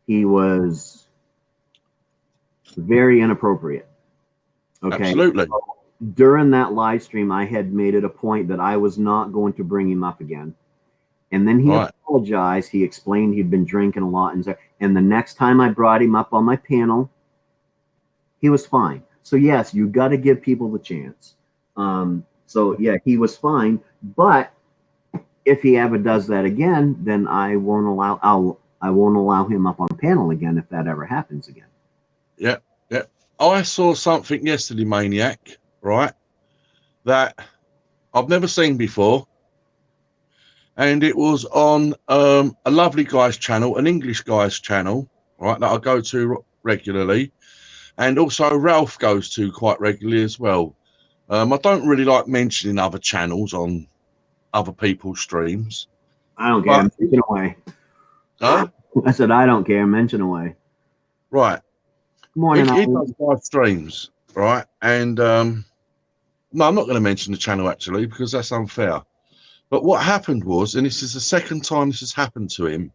He was very inappropriate. Okay. Absolutely. During that live stream, I had made it a point that I was not going to bring him up again. And then he apologized. He explained he'd been drinking a lot. And the next time I brought him up on my panel, he was fine. So, yes, you got to give people the chance. So, yeah, he was fine. But if he ever does that again, then I won't allow him up on panel again if that ever happens again. Yeah, yeah. I saw something yesterday, Maine-iac, right, that I've never seen before. And it was on a lovely guy's channel, an English guy's channel, right, that I go to regularly. And also Ralph goes to quite regularly as well. I don't really like mentioning other channels on other people's streams. I don't care. Mention away. Huh? I said, I don't care. Mention away. Right. Morning. He does 5 streams, right? And no, I'm not going to mention the channel actually, because that's unfair. But what happened was, and this is the second time this has happened to him,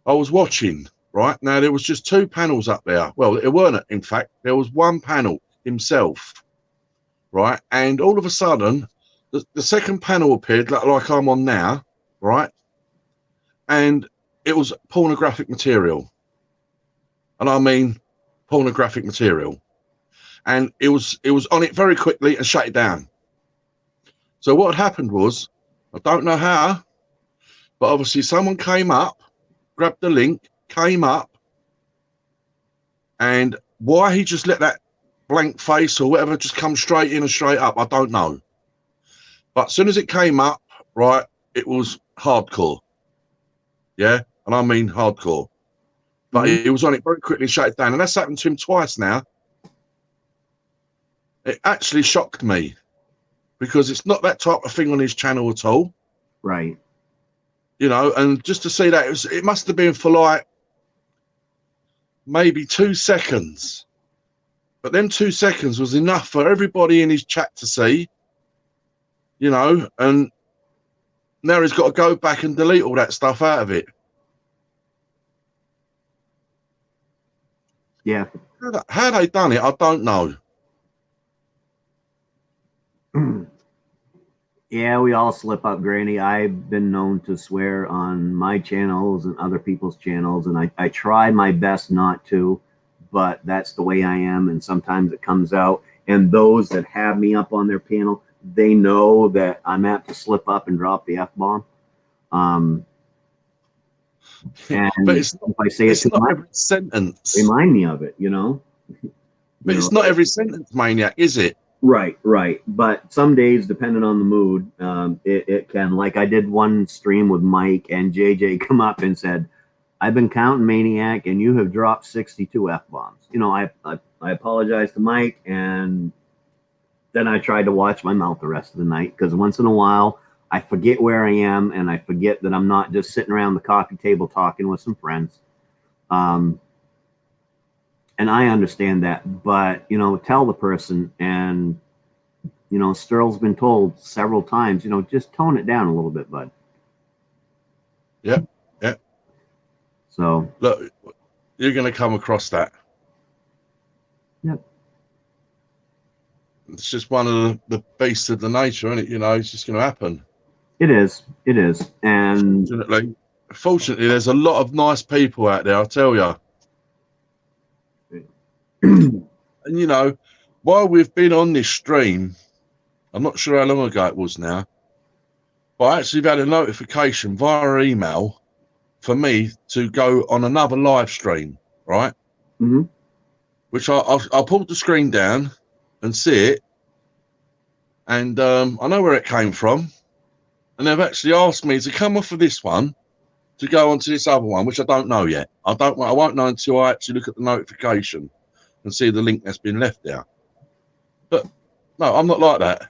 I was watching, right? Now, there was just 2 panels up there. Well, it weren't, in fact. There was one panel himself, right? And all of a sudden, the second panel appeared like I'm on now, right? And it was pornographic material. And I mean pornographic material. And it was on it very quickly and shut it down. So what had happened was, I don't know how, but obviously someone came up, grabbed the link, came up, and why he just let that blank face or whatever just come straight in and straight up, I don't know. But as soon as it came up, right, it was hardcore. Yeah, and I mean hardcore. But he was on it very quickly and shut it down. And that's happened to him twice now. It actually shocked me, because it's not that type of thing on his channel at all. Right. You know, and just to see that, it must have been for like maybe 2 seconds. But them 2 seconds was enough for everybody in his chat to see, you know, and now he's got to go back and delete all that stuff out of it. Yeah. How they done it, I don't know. Yeah, we all slip up, Granny. I've been known to swear on my channels and other people's channels, and I try my best not to, but that's the way I am, and sometimes it comes out. And those that have me up on their panel, they know that I'm apt to slip up and drop the F-bomb. And but it's not, if I say it's not every sentence. Remind me of it, you know? But it's not every sentence, Maine-iac, is it? Right. But some days, depending on the mood, it can. Like I did one stream with Mike, and JJ come up and said, "I've been counting, Maine-iac, and you have dropped 62 F-bombs." You know, I apologize to Mike, and then I tried to watch my mouth the rest of the night, because once in a while I forget where I am, and I forget that I'm not just sitting around the coffee table talking with some friends. And I understand that, but, you know, tell the person, and, you know, Sterl's been told several times, you know, just tone it down a little bit, bud. Yeah. So. Look, you're going to come across that. Yep. It's just one of the beasts of the nature, isn't it? You know, it's just going to happen. It is. And fortunately, there's a lot of nice people out there, I'll tell you. And, you know, while we've been on this stream, I'm not sure how long ago it was now, but I actually had a notification via email for me to go on another live stream, right? Mm-hmm. Which I pulled the screen down and see it, and I know where it came from, and they've actually asked me to come off of this one to go onto this other one, which I don't know yet. I won't know until I actually look at the notification and see the link that's been left there. But no, I'm not like that.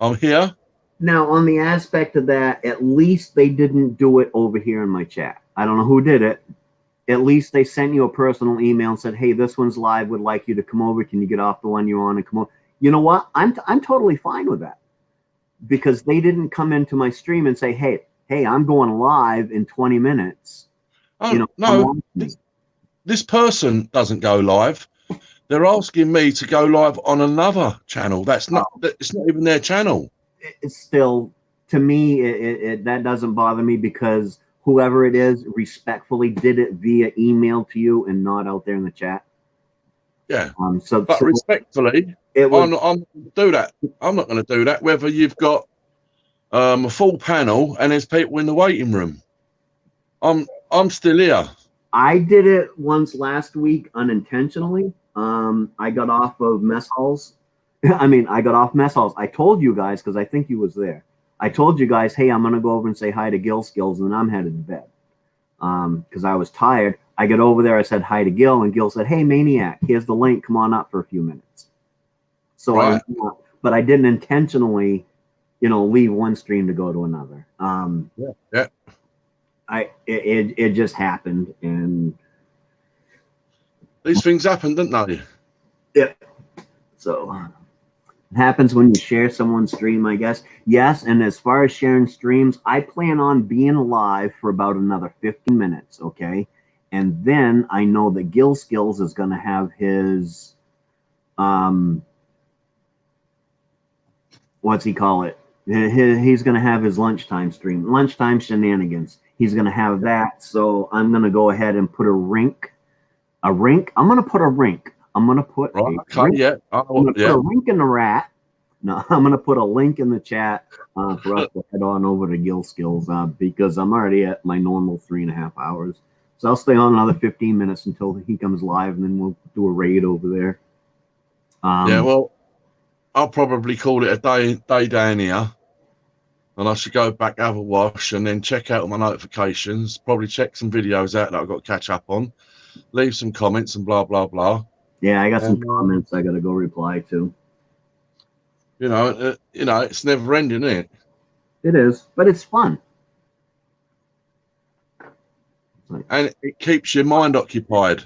I'm here. Now, on the aspect of that, at least they didn't do it over here in my chat. I don't know who did it. At least they sent you a personal email and said, "Hey, this one's live. Would like you to come over. Can you get off the one you're on and come over?" You know what? I'm totally fine with that, because they didn't come into my stream and say, "Hey, I'm going live in 20 minutes." Oh, You know, no, this person doesn't go live. They're asking me to go live on another channel. It's not even their channel. It's still, to me, that doesn't bother me, because whoever it is respectfully did it via email to you and not out there in the chat. Yeah. So respectfully, I'm not going to do that. I'm not going to do that. Whether you've got a full panel and there's people in the waiting room, I'm still here. I did it once last week unintentionally. I got off of mess halls. I got off mess halls. I told you guys, because I think you was there. I told you guys, hey, I'm going to go over and say hi to Gil Skills, and then I'm headed to bed. Because I was tired. I get over there, I said hi to Gil, and Gil said, "Hey, Maine-iac, here's the link. Come on up for a few minutes." So right. But I didn't intentionally, leave one stream to go to another. Yeah. It just happened, and these things happen, don't they? Yeah. So it happens when you share someone's stream, I guess. Yes, and as far as sharing streams, I plan on being live for about another 15 minutes, okay? And then I know that Gil Skills is going to have his, what's he call it? He's going to have his lunchtime stream, lunchtime shenanigans. He's going to have that. So I'm going to go ahead and put a rink. I'm going to put a rink. I'm going to put a rink. I'm going to put a link in the rat. No, I'm going to put a link in the chat for us to head on over to Gil Skills, because I'm already at my normal 3.5 hours. So I'll stay on another 15 minutes until he comes live, and then we'll do a raid over there. Yeah, well, I'll probably call it a day down here, and I should go back, have a wash, and then check out my notifications, probably check some videos out that I've got to catch up on, leave some comments and blah, blah, blah. Yeah, I got some comments I got to go reply to. It's never ending, isn't it? It is, but it's fun. And it keeps your mind occupied.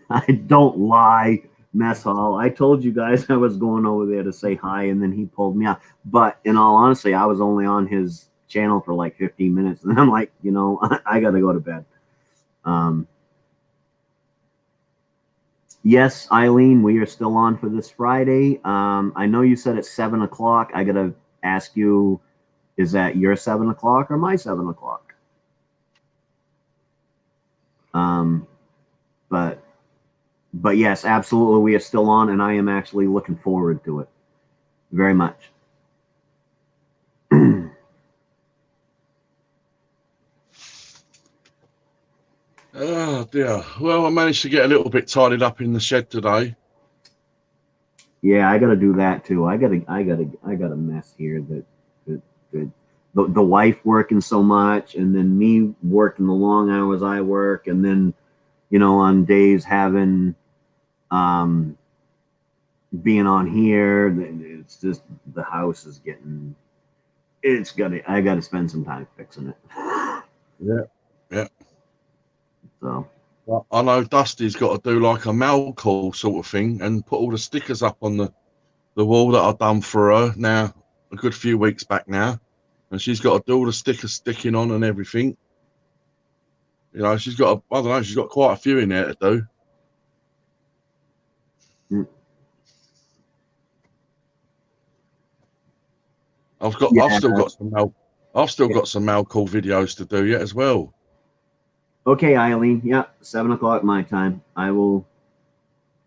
I don't lie, mess hall. I told you guys I was going over there to say hi, and then he pulled me out. But in all honesty, I was only on his channel for like 15 minutes, and I'm like, I got to go to bed. Yes, Eileen, we are still on for this Friday. I know you said it's 7 o'clock. I got to ask you, is that your 7 o'clock or my 7 o'clock? But yes, absolutely, we are still on, and I am actually looking forward to it very much. Oh dear. Well, I managed to get a little bit tidied up in the shed today. Yeah, I got to do that too. I got a mess here that the wife working so much, and then me working the long hours I work, and then on days having being on here, it's just the house is getting. I got to spend some time fixing it. Yeah. So. Well, I know Dusty's got to do like a mail call sort of thing and put all the stickers up on the wall that I've done for her now a good few weeks back now, and she's got to do all the stickers sticking on and everything. She's got she's got quite a few in there to do. I've still got some mail call videos to do yet as well. Okay, Eileen. Yeah, 7 o'clock my time. I will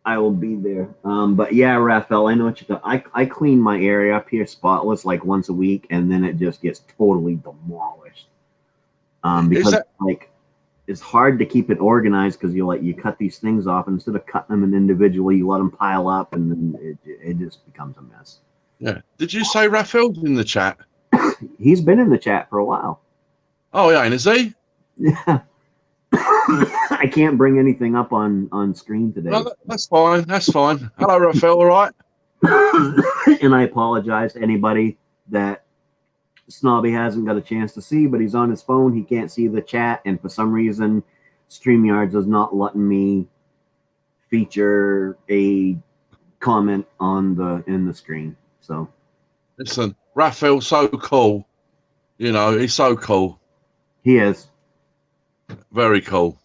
I will be there. But yeah, Raphael, I know what you're talking. I clean my area up here spotless like once a week, and then it just gets totally demolished. Because like it's hard to keep it organized because you cut these things off, and instead of cutting them individually, you let them pile up, and then it just becomes a mess. Yeah. Did you say Raphael's in the chat? He's been in the chat for a while. Oh, yeah, and is he? Yeah. I can't bring anything up on screen today. No, that's fine. That's fine. Hello, Raphael. All right. And I apologize to anybody that Snobby hasn't got a chance to see, but he's on his phone. He can't see the chat, and for some reason, StreamYards is not letting me feature a comment in the screen. So, listen, Raphael's so cool. You know, he's so cool. He is very cool.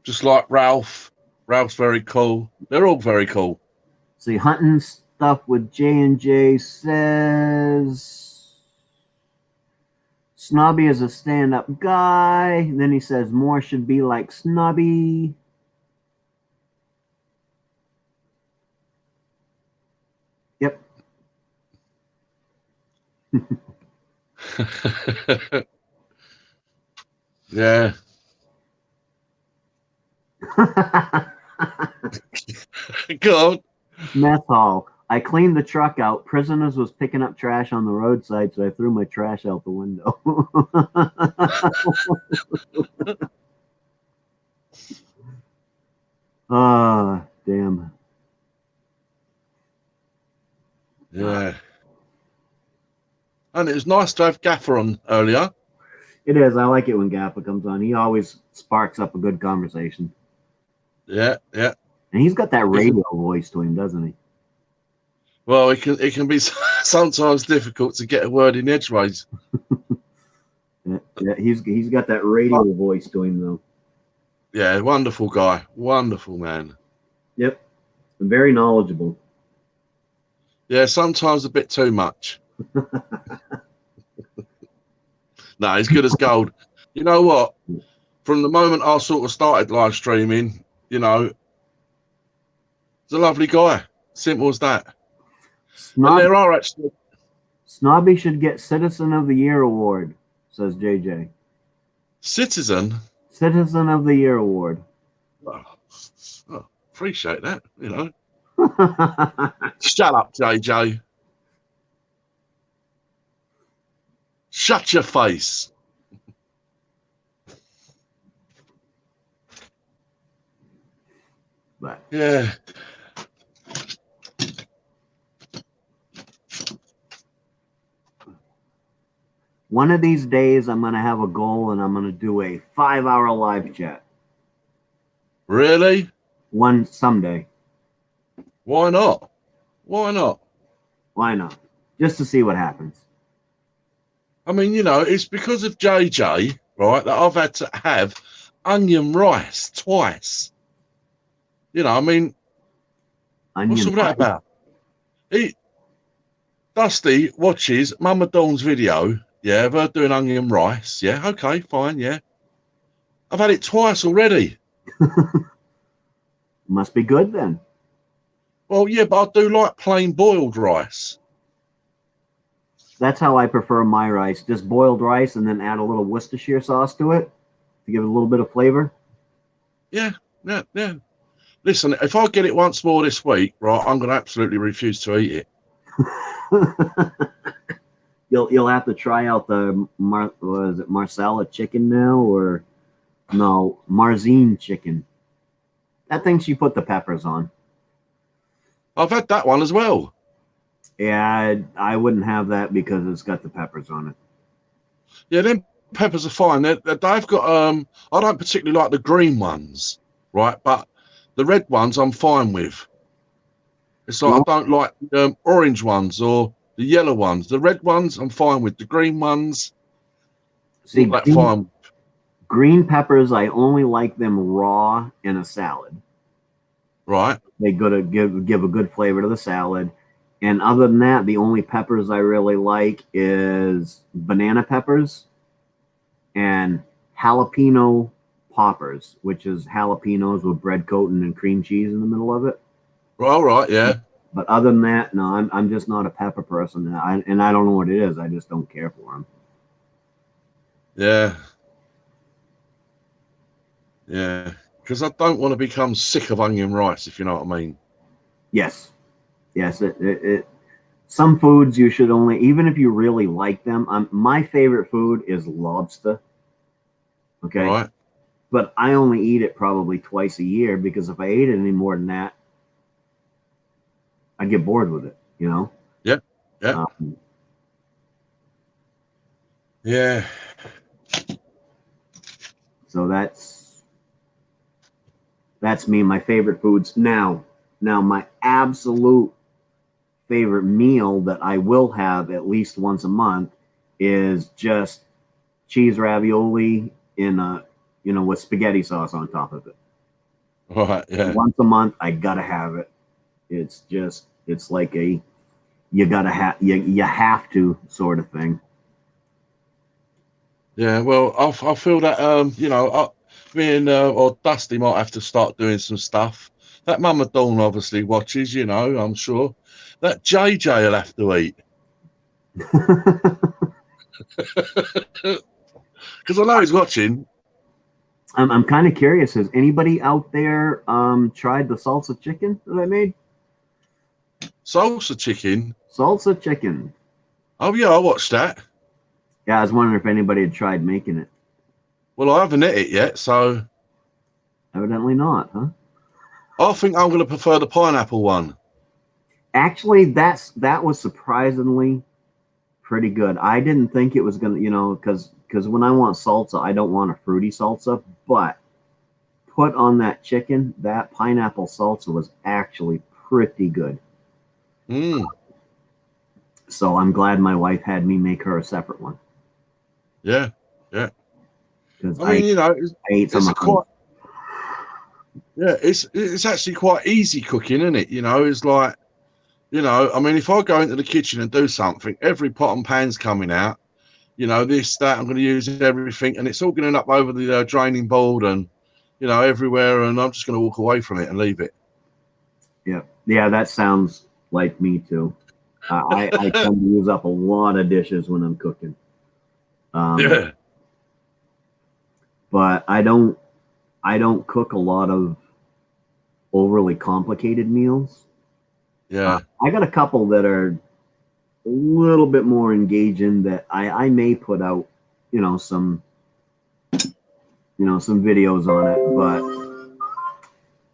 Just like Ralph. Ralph's very cool. They're all very cool. See, hunting stuff with J&J says Snobby is a stand-up guy. Then he says more should be like Snobby. Yep. Yeah. Go on. Mess hall. I cleaned the truck out. Prisoners was picking up trash on the roadside, so I threw my trash out the window. Ah, damn. Yeah. And it was nice to have Gaffer on earlier. It is. I like it when Gaffer comes on. He always sparks up a good conversation. Yeah, yeah. And he's got that radio voice to him, doesn't he? Well, it can be sometimes difficult to get a word in edgeways. Yeah, he's got that radio voice to him, though. Yeah, wonderful guy. Wonderful man. Yep. Very knowledgeable. Yeah, sometimes a bit too much. No, he's good as gold. You know what? From the moment I sort of started live streaming, you know, he's a lovely guy. Simple as that. And there are actually... Snobby should get Citizen of the Year award, says JJ. Citizen? Citizen of the Year award. Oh, appreciate that, you know. Shut up, JJ. Shut your face. But yeah. One of these days, I'm going to have a goal, and I'm going to do a 5-hour live chat. Really? Someday. Why not? Why not? Why not? Just to see what happens. I mean, you know, it's because of JJ, right, that I've had to have onion rice twice. You know, I mean, what's all that about? Dusty watches Mama Dawn's video, yeah, of her doing onion rice. Yeah, okay, fine, yeah. I've had it twice already. Must be good then. Well, yeah, but I do like plain boiled rice. That's how I prefer my rice. Just boiled rice and then add a little Worcestershire sauce to it to give it a little bit of flavor. Yeah, yeah, yeah. Listen, if I get it once more this week, right, I'm going to absolutely refuse to eat it. You'll have to try out the Marsala chicken now, or no, Marzine chicken. That thing she put the peppers on. I've had that one as well. Yeah, I wouldn't have that because it's got the peppers on it. Yeah, them peppers are fine. They've got I don't particularly like the green ones, right? But the red ones I'm fine with. It's like I don't like orange ones or the yellow ones. The red ones I'm fine with. The green ones, see, fine. Green peppers, I only like them raw in a salad. Right. They gotta give a good flavor to the salad. And other than that, the only peppers I really like is banana peppers and jalapeno poppers, which is jalapenos with bread coating and cream cheese in the middle of it. All right, yeah. But other than that, no, I'm just not a pepper person, and I don't know what it is. I just don't care for them. Yeah. Yeah. Because I don't want to become sick of onion rice, if you know what I mean. Yes. It some foods you should only, even if you really like them. My favorite food is lobster. Okay. Right. But I only eat it probably twice a year, because if I ate it any more than that, I get bored with it, you know? Yeah. Yeah. Yeah. So that's me, my favorite foods. Now my absolute favorite meal that I will have at least once a month is just cheese ravioli in a, with spaghetti sauce on top of it. Right. Yeah. Once a month, I gotta have it. It's like a, you have to sort of thing. Yeah. Well, I feel that me and or Dusty might have to start doing some stuff. That Mama Dawn obviously watches, I'm sure. That JJ will have to eat. Because I know he's watching. I'm kind of curious. Has anybody out there tried the salsa chicken that I made? Salsa chicken? Salsa chicken. Oh, yeah, I watched that. Yeah, I was wondering if anybody had tried making it. Well, I haven't hit it yet, so... Evidently not, huh? I think I'm going to prefer the pineapple one. Actually, that was surprisingly pretty good. I didn't think it was going to, because when I want salsa, I don't want a fruity salsa, but put on that chicken, that pineapple salsa was actually pretty good. So I'm glad my wife had me make her a separate one. Yeah, yeah. Because I mean, I ate some of them. Yeah, it's actually quite easy cooking, isn't it? It's like, I mean, if I go into the kitchen and do something, every pot and pan's coming out, this, that, I'm going to use everything, and it's all going to end up over the draining board and, everywhere, and I'm just going to walk away from it and leave it. Yeah, that sounds like me too. I tend to use up a lot of dishes when I'm cooking. Yeah. But I don't cook a lot of overly complicated meals. Yeah. I got a couple that are a little bit more engaging that I may put out, some videos on it, but.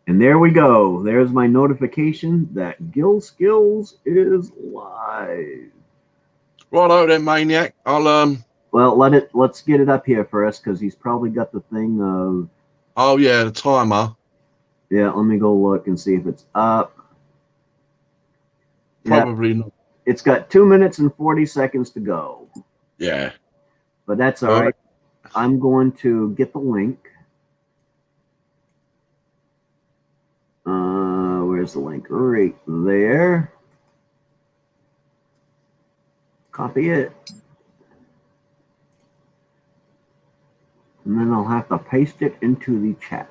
And there we go. There's my notification that Gill Skills is live. Righto then, Maine-iac. Well, let's get it up here first, because he's probably got the thing of. Oh yeah, the timer. Yeah, let me go look and see if it's up. Probably not. It's got 2 minutes and 40 seconds to go. Yeah. But that's all right. I'm going to get the link. Where's the link? Right there. Copy it. And then I'll have to paste it into the chat.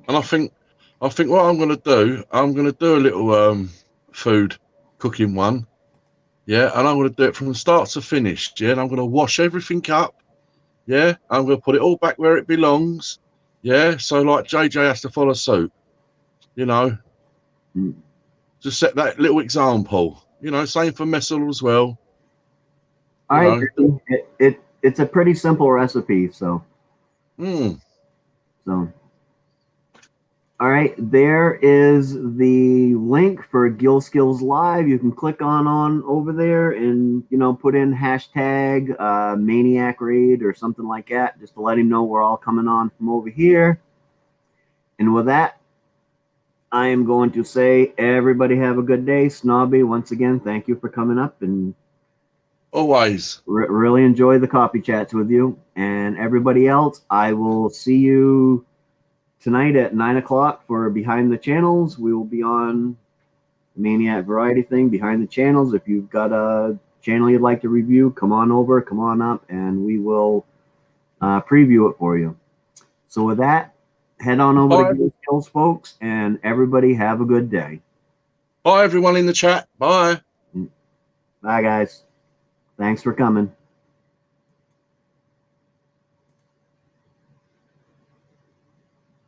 And I think what I'm going to do a little food cooking one. Yeah, and I'm going to do it from start to finish. Yeah, and I'm going to wash everything up. Yeah, I'm going to put it all back where it belongs. Yeah, so like JJ has to follow suit. Just set that little example. Same for Messel as well. All right, it's a pretty simple recipe, so. So. All right, there is the link for Gill Skills Live. You can click on over there and, put in hashtag Maine-iac raid or something like that, just to let him know we're all coming on from over here. And with that, I am going to say, everybody have a good day. Snobby, once again, thank you for coming up, and always really enjoy the coffee chats with you. And everybody else, I will see you tonight at 9 o'clock for Behind the Channels. We will be on Maine-iac variety thing behind the channels. If you've got a channel you'd like to review, come on over, come on up, and we will preview it for you. So with that, head on over to Gear Skills, folks, and everybody have a good day. Bye, everyone in the chat. Bye. Bye, guys. Thanks for coming.